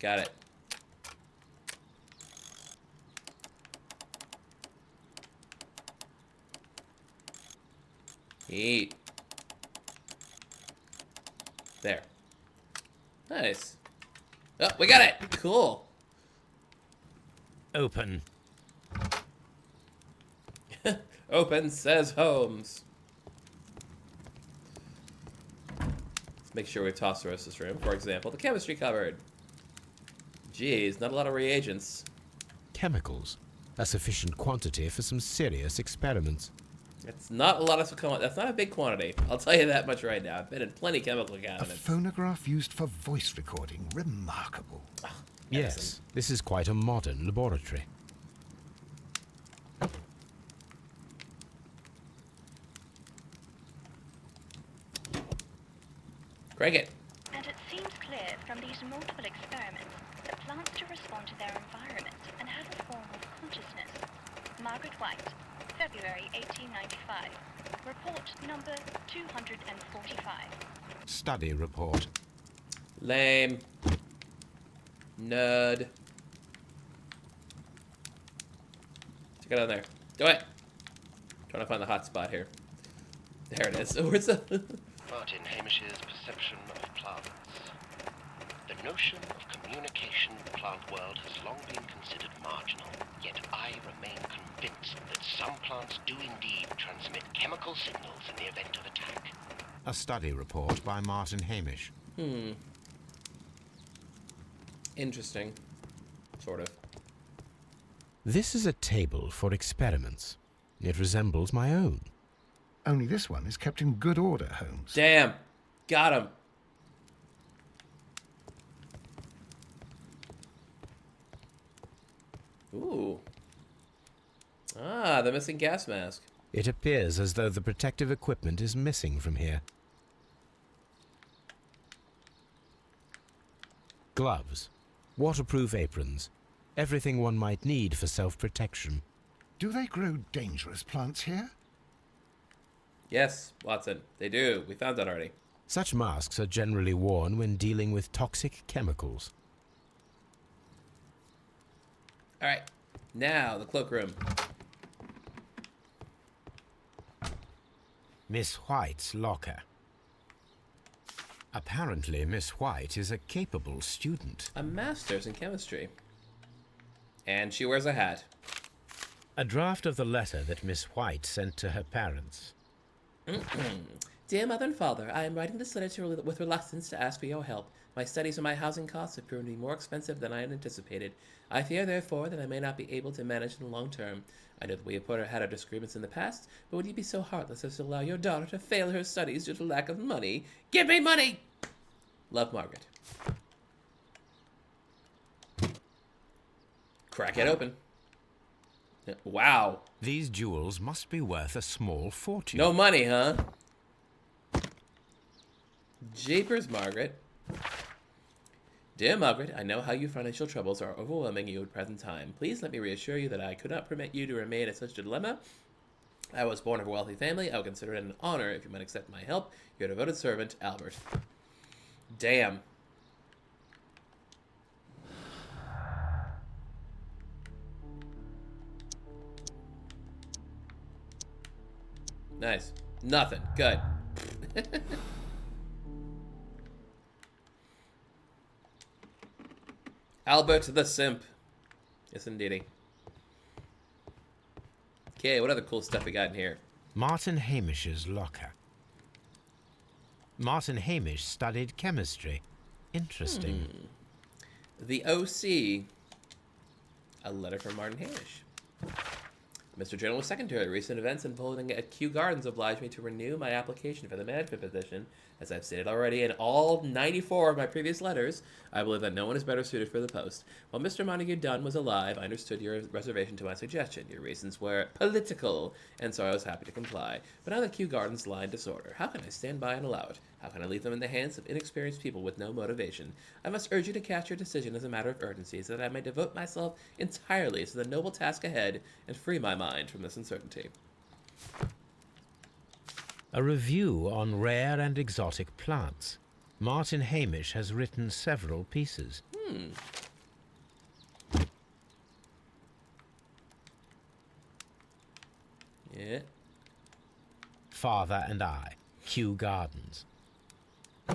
Got it. Neat. There. Nice. Oh, we got it! Cool. Open. Open, says Holmes. Let's make sure we've tossed the rest of this room. For example, the chemistry cupboard. Geez, not a lot of reagents. Chemicals. A sufficient quantity for some serious experiments. It's not a lot of... That's not a big quantity. I'll tell you that much right now. I've been in plenty of chemical A cabinets. phonograph used for voice recording. Remarkable. Yes, this is quite a modern laboratory. Crank it. And it seems clear from these multiple experiments that plants do respond to their environment and have a form of consciousness. Margaret White, February 1895. Report number 245. Study report. Lame. Nerd. Get on there. Do it. Trying to find the hot spot here. There it is. Where's the... Martin Hamish's perception of plants. The notion of communication in the plant world has long been considered marginal, yet I remain convinced that some plants do indeed transmit chemical signals in the event of attack. A study report by Martin Hamish. Interesting. Sort of. This is a table for experiments. It resembles my own. Only this one is kept in good order, Holmes. Damn. Got him. Ooh. Ah, the missing gas mask. It appears as though the protective equipment is missing from here. Gloves, waterproof aprons, everything one might need for self-protection. Do they grow dangerous plants here? Yes, Watson. They do. We found that already. Such masks are generally worn when dealing with toxic chemicals. All right. Now, the cloakroom. Miss White's locker. Apparently, Miss White is a capable student. A master's in chemistry. And she wears a hat. A draft of the letter that Miss White sent to her parents. Dear Mother and Father, I am writing this letter with reluctance to ask for your help. My studies and my housing costs have proven to be more expensive than I had anticipated. I fear, therefore, that I may not be able to manage in the long term. I know that we have had our disagreements in the past, but would you be so heartless as to allow your daughter to fail her studies due to lack of money? Give me money! Love, Margaret. Crack it open. Wow. These jewels must be worth a small fortune. No money, huh? Jeepers, Margaret. Dear Margaret, I know how your financial troubles are overwhelming you at present time. Please let me reassure you that I could not permit you to remain in such a dilemma. I was born of a wealthy family. I would consider it an honor if you might accept my help. Your devoted servant, Albert. Damn. Nice. Nothing. Good. Albert the Simp. Yes, indeedy. Okay, what other cool stuff we got in here? Martin Hamish's locker. Martin Hamish studied chemistry. Interesting. The OC. A letter from Martin Hamish. Mr. Journalist Secretary, recent events unfolding at Kew Gardens obliged me to renew my application for the management position. As I've stated already in all 94 of my previous letters, I believe that no one is better suited for the post. While Mr. Montague Dunn was alive, I understood your reservation to my suggestion. Your reasons were political, and so I was happy to comply. But now that Kew Gardens lie in disorder, how can I stand by and allow it? How can I leave them in the hands of inexperienced people with no motivation? I must urge you to cast your decision as a matter of urgency so that I may devote myself entirely to the noble task ahead and free my mind from this uncertainty. A review on rare and exotic plants. Martin Hamish has written several pieces. Yeah. Father and I, Kew Gardens.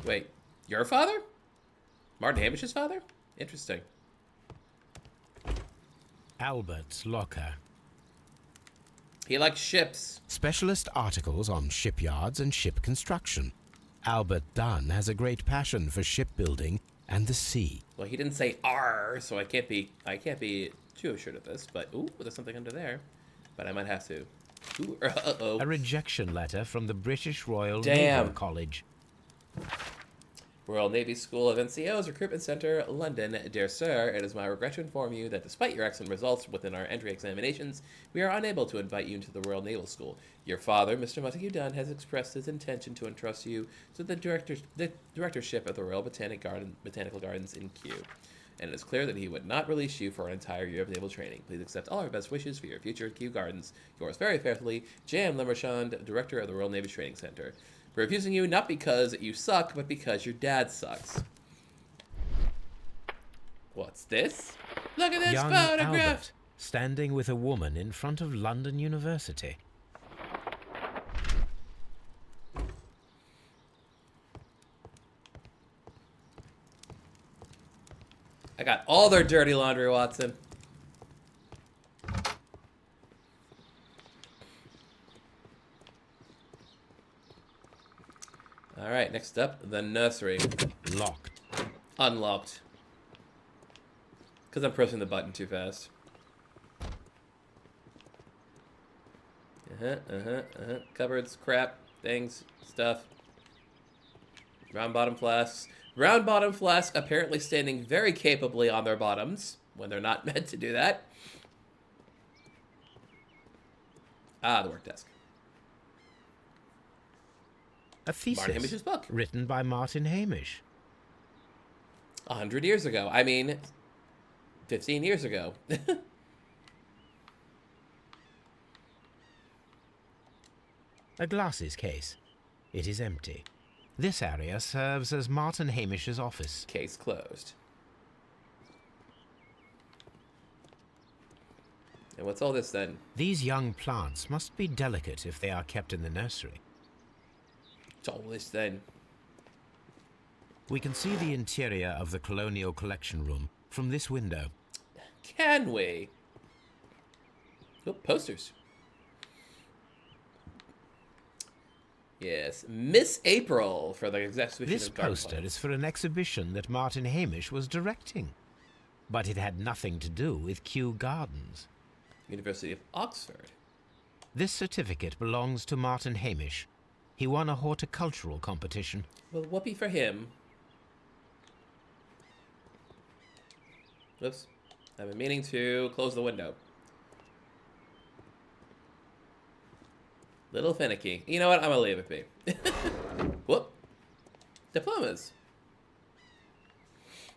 Wait, your father? Martin Hamish's father? Interesting. Albert's locker. He likes ships. Specialist articles on shipyards and ship construction. Albert Dunn has a great passion for shipbuilding and the sea. Well, he didn't say R, so I can't be too assured of this. But ooh, there's something under there. But I might have to. Ooh, uh-oh. A rejection letter from the British Royal Damn. Naval College. Royal Navy School of NCOs Recruitment Center, London. Dear Sir, it is my regret to inform you that despite your excellent results within our entry examinations, we are unable to invite you into the Royal Naval School. Your father, Mr. Montague Dunn, has expressed his intention to entrust you to the directorship of the Royal Botanical Gardens in Kew. And it is clear that he would not release you for an entire year of naval training. Please accept all our best wishes for your future at Kew Gardens. Yours very faithfully, J.M. Lemerchand, Director of the Royal Navy Training Center. We're refusing you not because you suck, but because your dad sucks. What's this? Look at this Young photograph! Albert, standing with a woman in front of London University. I got all their dirty laundry, Watson. Alright, next up, the nursery. Locked. Unlocked. Because I'm pressing the button too fast. Cupboards, crap, things, stuff. Round bottom flasks. Round bottom flasks apparently standing very capably on their bottoms when they're not meant to do that. Ah, the work desk. A thesis Martin Hamish's book. written by Martin Hamish. 100 years ago. I mean, 15 years ago. A glasses case. It is empty. This area serves as Martin Hamish's office. Case closed. And what's all this then? These young plants must be delicate if they are kept in the nursery. What's all this then? We can see the interior of the Colonial Collection Room from this window. Can we? Oh, posters. Yes, Miss April for the exhibition. This of garden poster plants. is for an exhibition that Martin Hamish was directing. But it had nothing to do with Kew Gardens. University of Oxford. This certificate belongs to Martin Hamish. He won a horticultural competition. Well, whoopee for him. Oops. I've been meaning to close the window. Little finicky. You know what? I'm gonna leave it be. Whoop. Diplomas.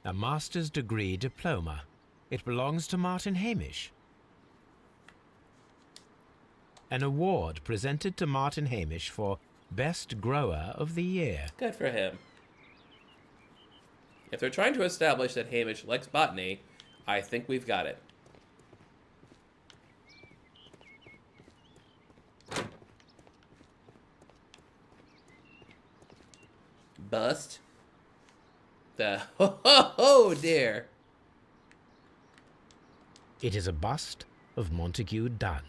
A master's degree diploma. It belongs to Martin Hamish. An award presented to Martin Hamish for Best Grower of the Year. Good for him. If they're trying to establish that Hamish likes botany, I think we've got it. Bust. Oh dear. It is a bust of Montague Dunn.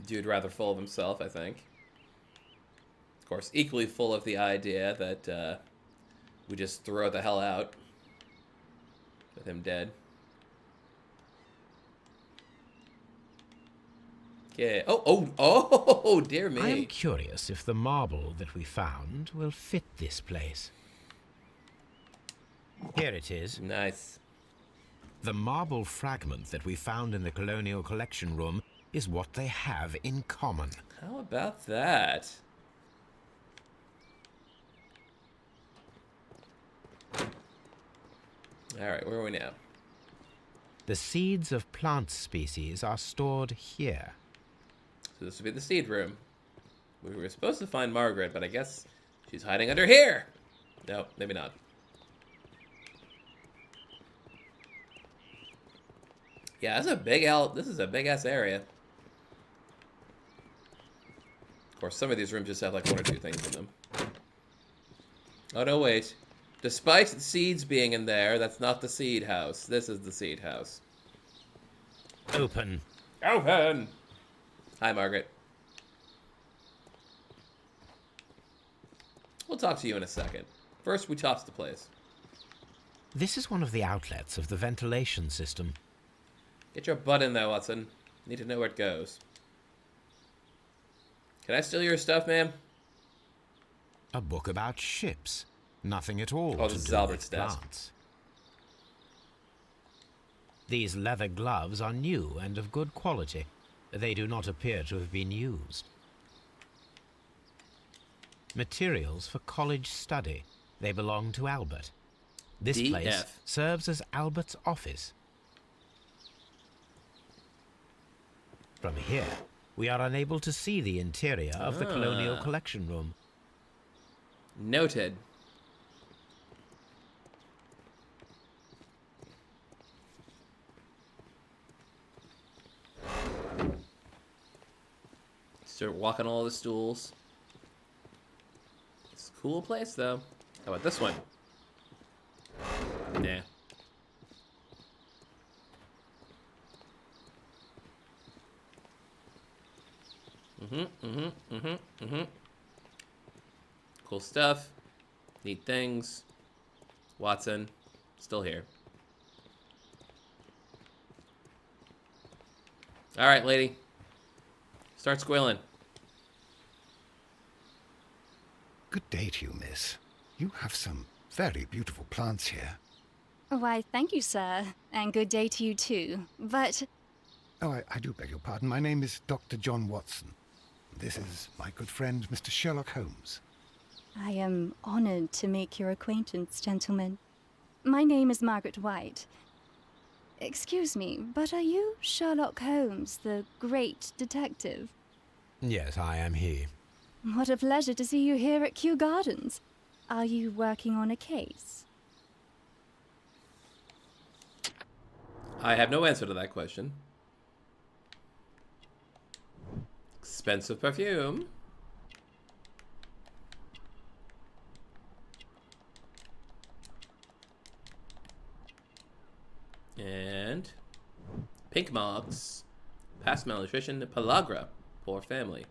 Dude rather full of himself, I think. Of course, equally full of the idea that we just throw the hell out with him dead. Okay. Oh, dear me. I am curious if the marble that we found will fit this place. Here it is. Nice. The marble fragment that we found in the Colonial Collection Room is what they have in common. How about that? Alright, where are we now? The seeds of plant species are stored here. So this would be the seed room. We were supposed to find Margaret, but I guess she's hiding under here. No, maybe not. Yeah, this is a big ass area. Of course, some of these rooms just have like 1 or 2 things in them. Oh no, wait. Despite seeds being in there, that's not the seed house. This is the seed house. Open. Open! Hi, Margaret. We'll talk to you in a second. First, we toss the place. This is one of the outlets of the ventilation system. Get your butt in there, Watson. Need to know where it goes. Can I steal your stuff, ma'am? A book about ships. Nothing at all Oh, to this is do Albert's with desk. plants. These leather gloves are new and of good quality. They do not appear to have been used. Materials for college study. They belong to Albert. This place serves as Albert's office. From here, we are unable to see the interior of the Colonial Collection Room. Noted. Start walking all the stools. It's a cool place, though. How about this one? Nah. Cool stuff. Neat things. Watson, still here. All right, lady. Start squealing. Good day to you, miss. You have some very beautiful plants here. Why, thank you, sir. And good day to you, too. But... Oh, I do beg your pardon. My name is Dr. John Watson. This is my good friend, Mr. Sherlock Holmes. I am honored to make your acquaintance, gentlemen. My name is Margaret White. Excuse me, but are you Sherlock Holmes, the great detective? Yes, I am he. What a pleasure to see you here at Kew Gardens. Are you working on a case? I have no answer to that question. Expensive perfume. And pink marks, past malnutrition, pellagra, poor family.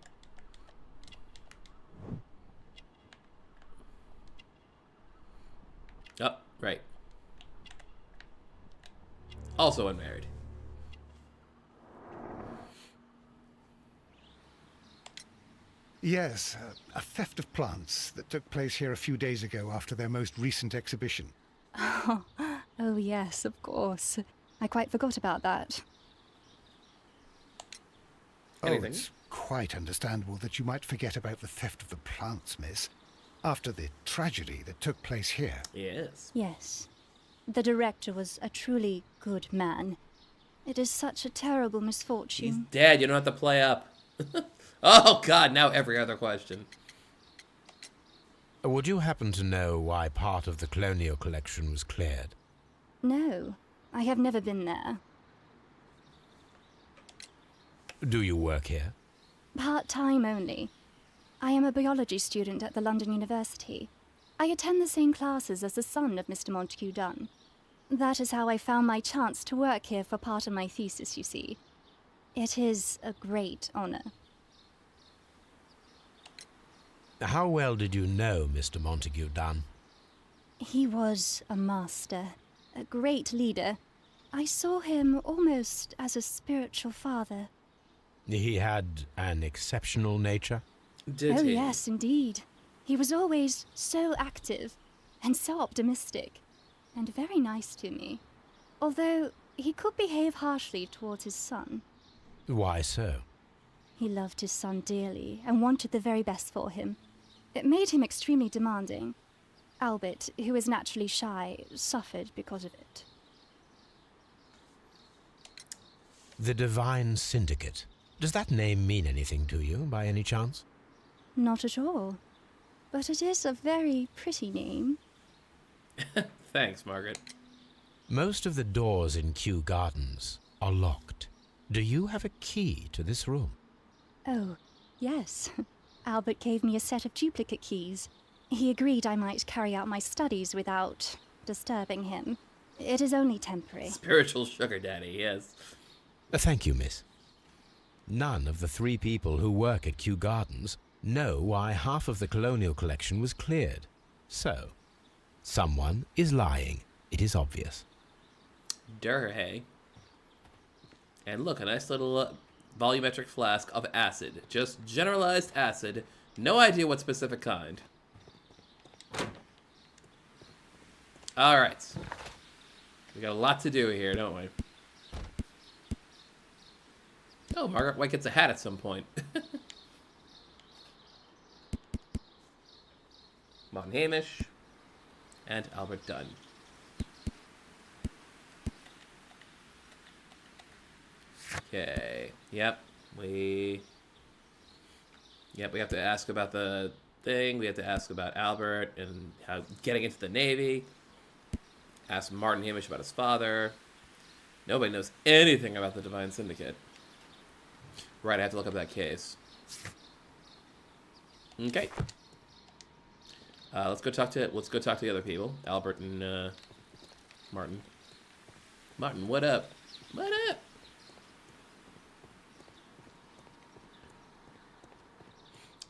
Oh, right. Also unmarried. Yes, a theft of plants that took place here a few days ago after their most recent exhibition. Oh, yes, of course. I quite forgot about that. Anything? Oh, it's quite understandable that you might forget about the theft of the plants, miss, after the tragedy that took place here. Yes. Yes. The director was a truly good man. It is such a terrible misfortune. He's dead. You don't have to play up. Oh, God. Now every other question. Would you happen to know why part of the Colonial Collection was cleared? No, I have never been there. Do you work here? Part-time only. I am a biology student at the London University. I attend the same classes as the son of Mr. Montague Dunn. That is how I found my chance to work here for part of my thesis, you see. It is a great honor. How well did you know Mr. Montague Dunn? He was a master, a great leader. I saw him almost as a spiritual father. He had an exceptional nature? Did Oh, he? yes, indeed. He was always so active and so optimistic and very nice to me. Although he could behave harshly towards his son. Why so? He loved his son dearly and wanted the very best for him. It made him extremely demanding. Albert, who is naturally shy, suffered because of it. The Divine Syndicate. Does that name mean anything to you, by any chance? Not at all. But it is a very pretty name. Thanks, Margaret. Most of the doors in Kew Gardens are locked. Do you have a key to this room? Oh, yes. Albert gave me a set of duplicate keys. He agreed I might carry out my studies without disturbing him. It is only temporary. Spiritual sugar daddy, yes. Thank you, miss. None of the 3 people who work at Kew Gardens know why half of the colonial collection was cleared. So, someone is lying. It is obvious. Durhay. And look, a nice little volumetric flask of acid. Just generalized acid. No idea what specific kind. Alright. We got a lot to do here, don't we? Oh, Margaret White gets a hat at some point. Martin Hamish. And Albert Dunn. Okay. Yep. We have to ask about the thing. We have to ask about Albert and how getting into the Navy. Ask Martin Hamish about his father. Nobody knows anything about the Divine Syndicate. Right, I have to look up that case. Okay. Let's go talk to the other people. Albert and Martin. Martin, what up? What up?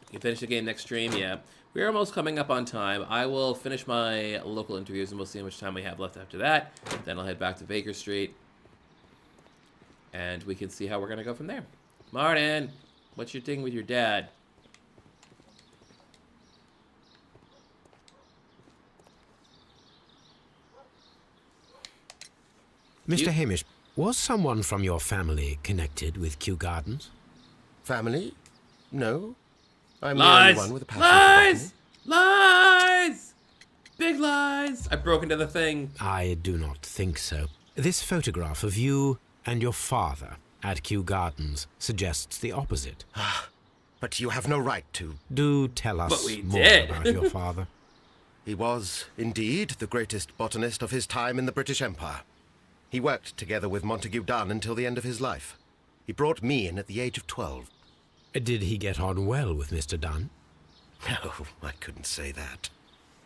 You can finish the game next stream, yeah. We're almost coming up on time. I will finish my local interviews and we'll see how much time we have left after that. Then I'll head back to Baker Street. And we can see how we're going to go from there. Martin, what's your thing with your dad? Mr. Hamish, was someone from your family connected with Kew Gardens? Family? No. I'm Lies! the only one with a passion Lies! Lies! Big lies! I broke into the thing. I do not think so. This photograph of you and your father at Kew Gardens suggests the opposite. But you have no right to... Do tell us But we more did. about your father. He was, indeed, the greatest botanist of his time in the British Empire. He worked together with Montague Dunn until the end of his life. He brought me in at the age of 12. Did he get on well with Mr. Dunn? No, I couldn't say that.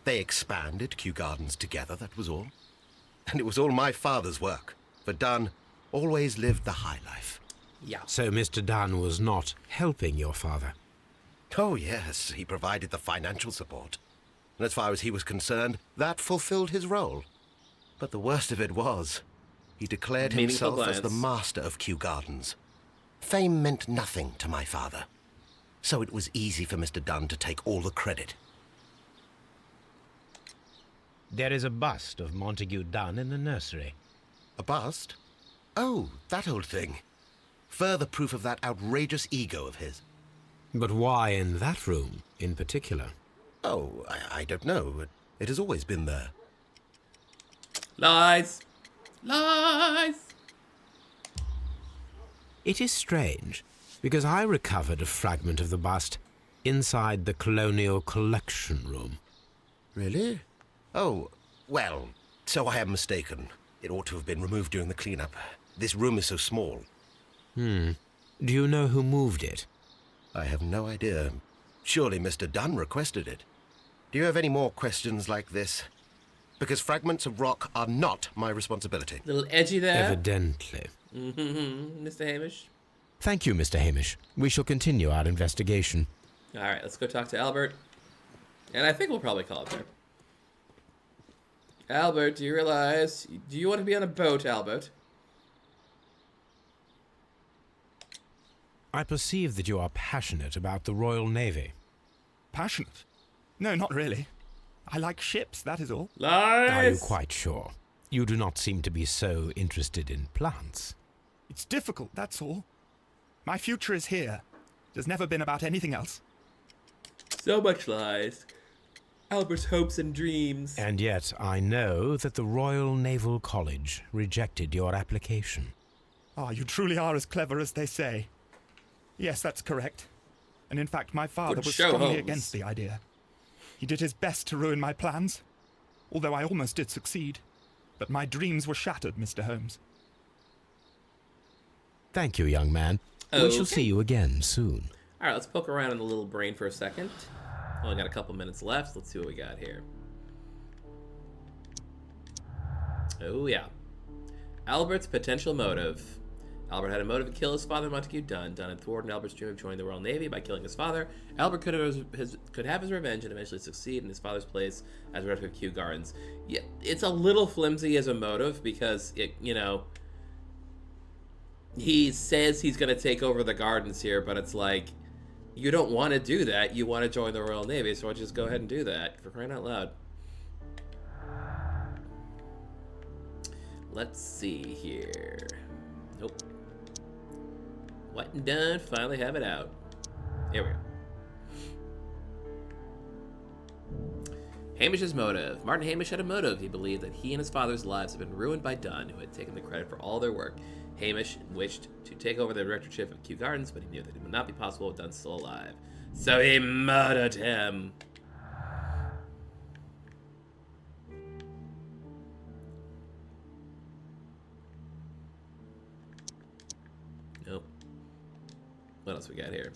They expanded Kew Gardens together, that was all. And it was all my father's work. For Dunn always lived the high life. Yeah. So Mr. Dunn was not helping your father? Oh, yes, he provided the financial support. And as far as he was concerned, that fulfilled his role. But the worst of it was, he declared Meaningful himself as the clients. master of Kew Gardens. Fame meant nothing to my father. So it was easy for Mr. Dunn to take all the credit. There is a bust of Montague Dunn in the nursery. A bust? Oh, that old thing. Further proof of that outrageous ego of his. But why in that room in particular? Oh, I don't know. It has always been there. Lies! Lies! It is strange, because I recovered a fragment of the bust inside the Colonial Collection Room. Really? Oh, well, so I am mistaken. It ought to have been removed during the cleanup. This room is so small. Do you know who moved it? I have no idea. Surely Mr. Dunn requested it. Do you have any more questions like this? Because fragments of rock are not my responsibility. Little edgy there. Evidently. Mr. Hamish. Thank you, Mr. Hamish. We shall continue our investigation. Alright, let's go talk to Albert. And I think we'll probably call it there. Albert, do you realize... Do you want to be on a boat, Albert? I perceive that you are passionate about the Royal Navy. Passionate? No, not really. I like ships, that is all. Nice! Are you quite sure? You do not seem to be so interested in plants. It's difficult, that's all. My future is here. It has never been about anything else. So much lies. Albert's hopes and dreams. And yet I know that the Royal Naval College rejected your application. Ah, you truly are as clever as they say. Yes, that's correct. And in fact, my father was strongly Holmes. against the idea. He did his best to ruin my plans, although I almost did succeed. But my dreams were shattered, Mr. Holmes. Thank you, young man. We shall see you again soon. All right, let's poke around in the little brain for a second. Only got a couple minutes left. Let's see what we got here. Oh, yeah. Albert's potential motive. Albert had a motive to kill his father, Montague Dunn. Dunn had thwarted Albert's dream of joining the Royal Navy by killing his father. Albert could have his revenge and eventually succeed in his father's place as Director of Kew Gardens. Yeah, it's a little flimsy as a motive because it, you know, he says he's going to take over the gardens here, but it's like, you don't want to do that. You want to join the Royal Navy, so why don't you just go ahead and do that, for crying out loud. Let's see here. Nope. White and done. Finally have it out. Here we go. Hamish's motive. Martin Hamish had a motive. He believed that he and his father's lives had been ruined by Dunn, who had taken the credit for all their work. Hamish wished to take over the directorship of Kew Gardens, but he knew that it would not be possible with Dunn still alive. So he murdered him. Nope. What else we got here?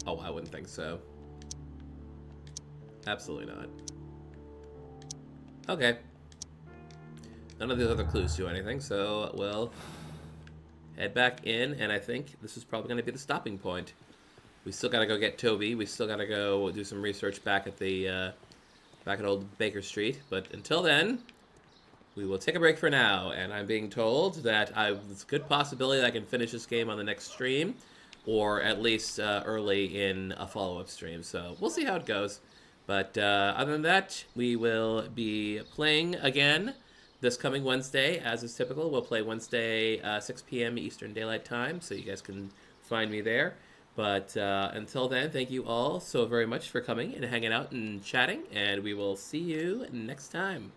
Oh, I wouldn't think so. Absolutely not. Okay. None of the other clues do anything, so we'll head back in, and I think this is probably going to be the stopping point. We still got to go get Toby. We still got to go do some research back at the back at Old Baker Street. But until then, we will take a break for now. And I'm being told that there's a good possibility that I can finish this game on the next stream, or at least early in a follow-up stream. So we'll see how it goes. But other than that, we will be playing again this coming Wednesday, as is typical. We'll play Wednesday, 6 p.m. Eastern Daylight Time, so you guys can find me there. But until then, thank you all so very much for coming and hanging out and chatting, and we will see you next time.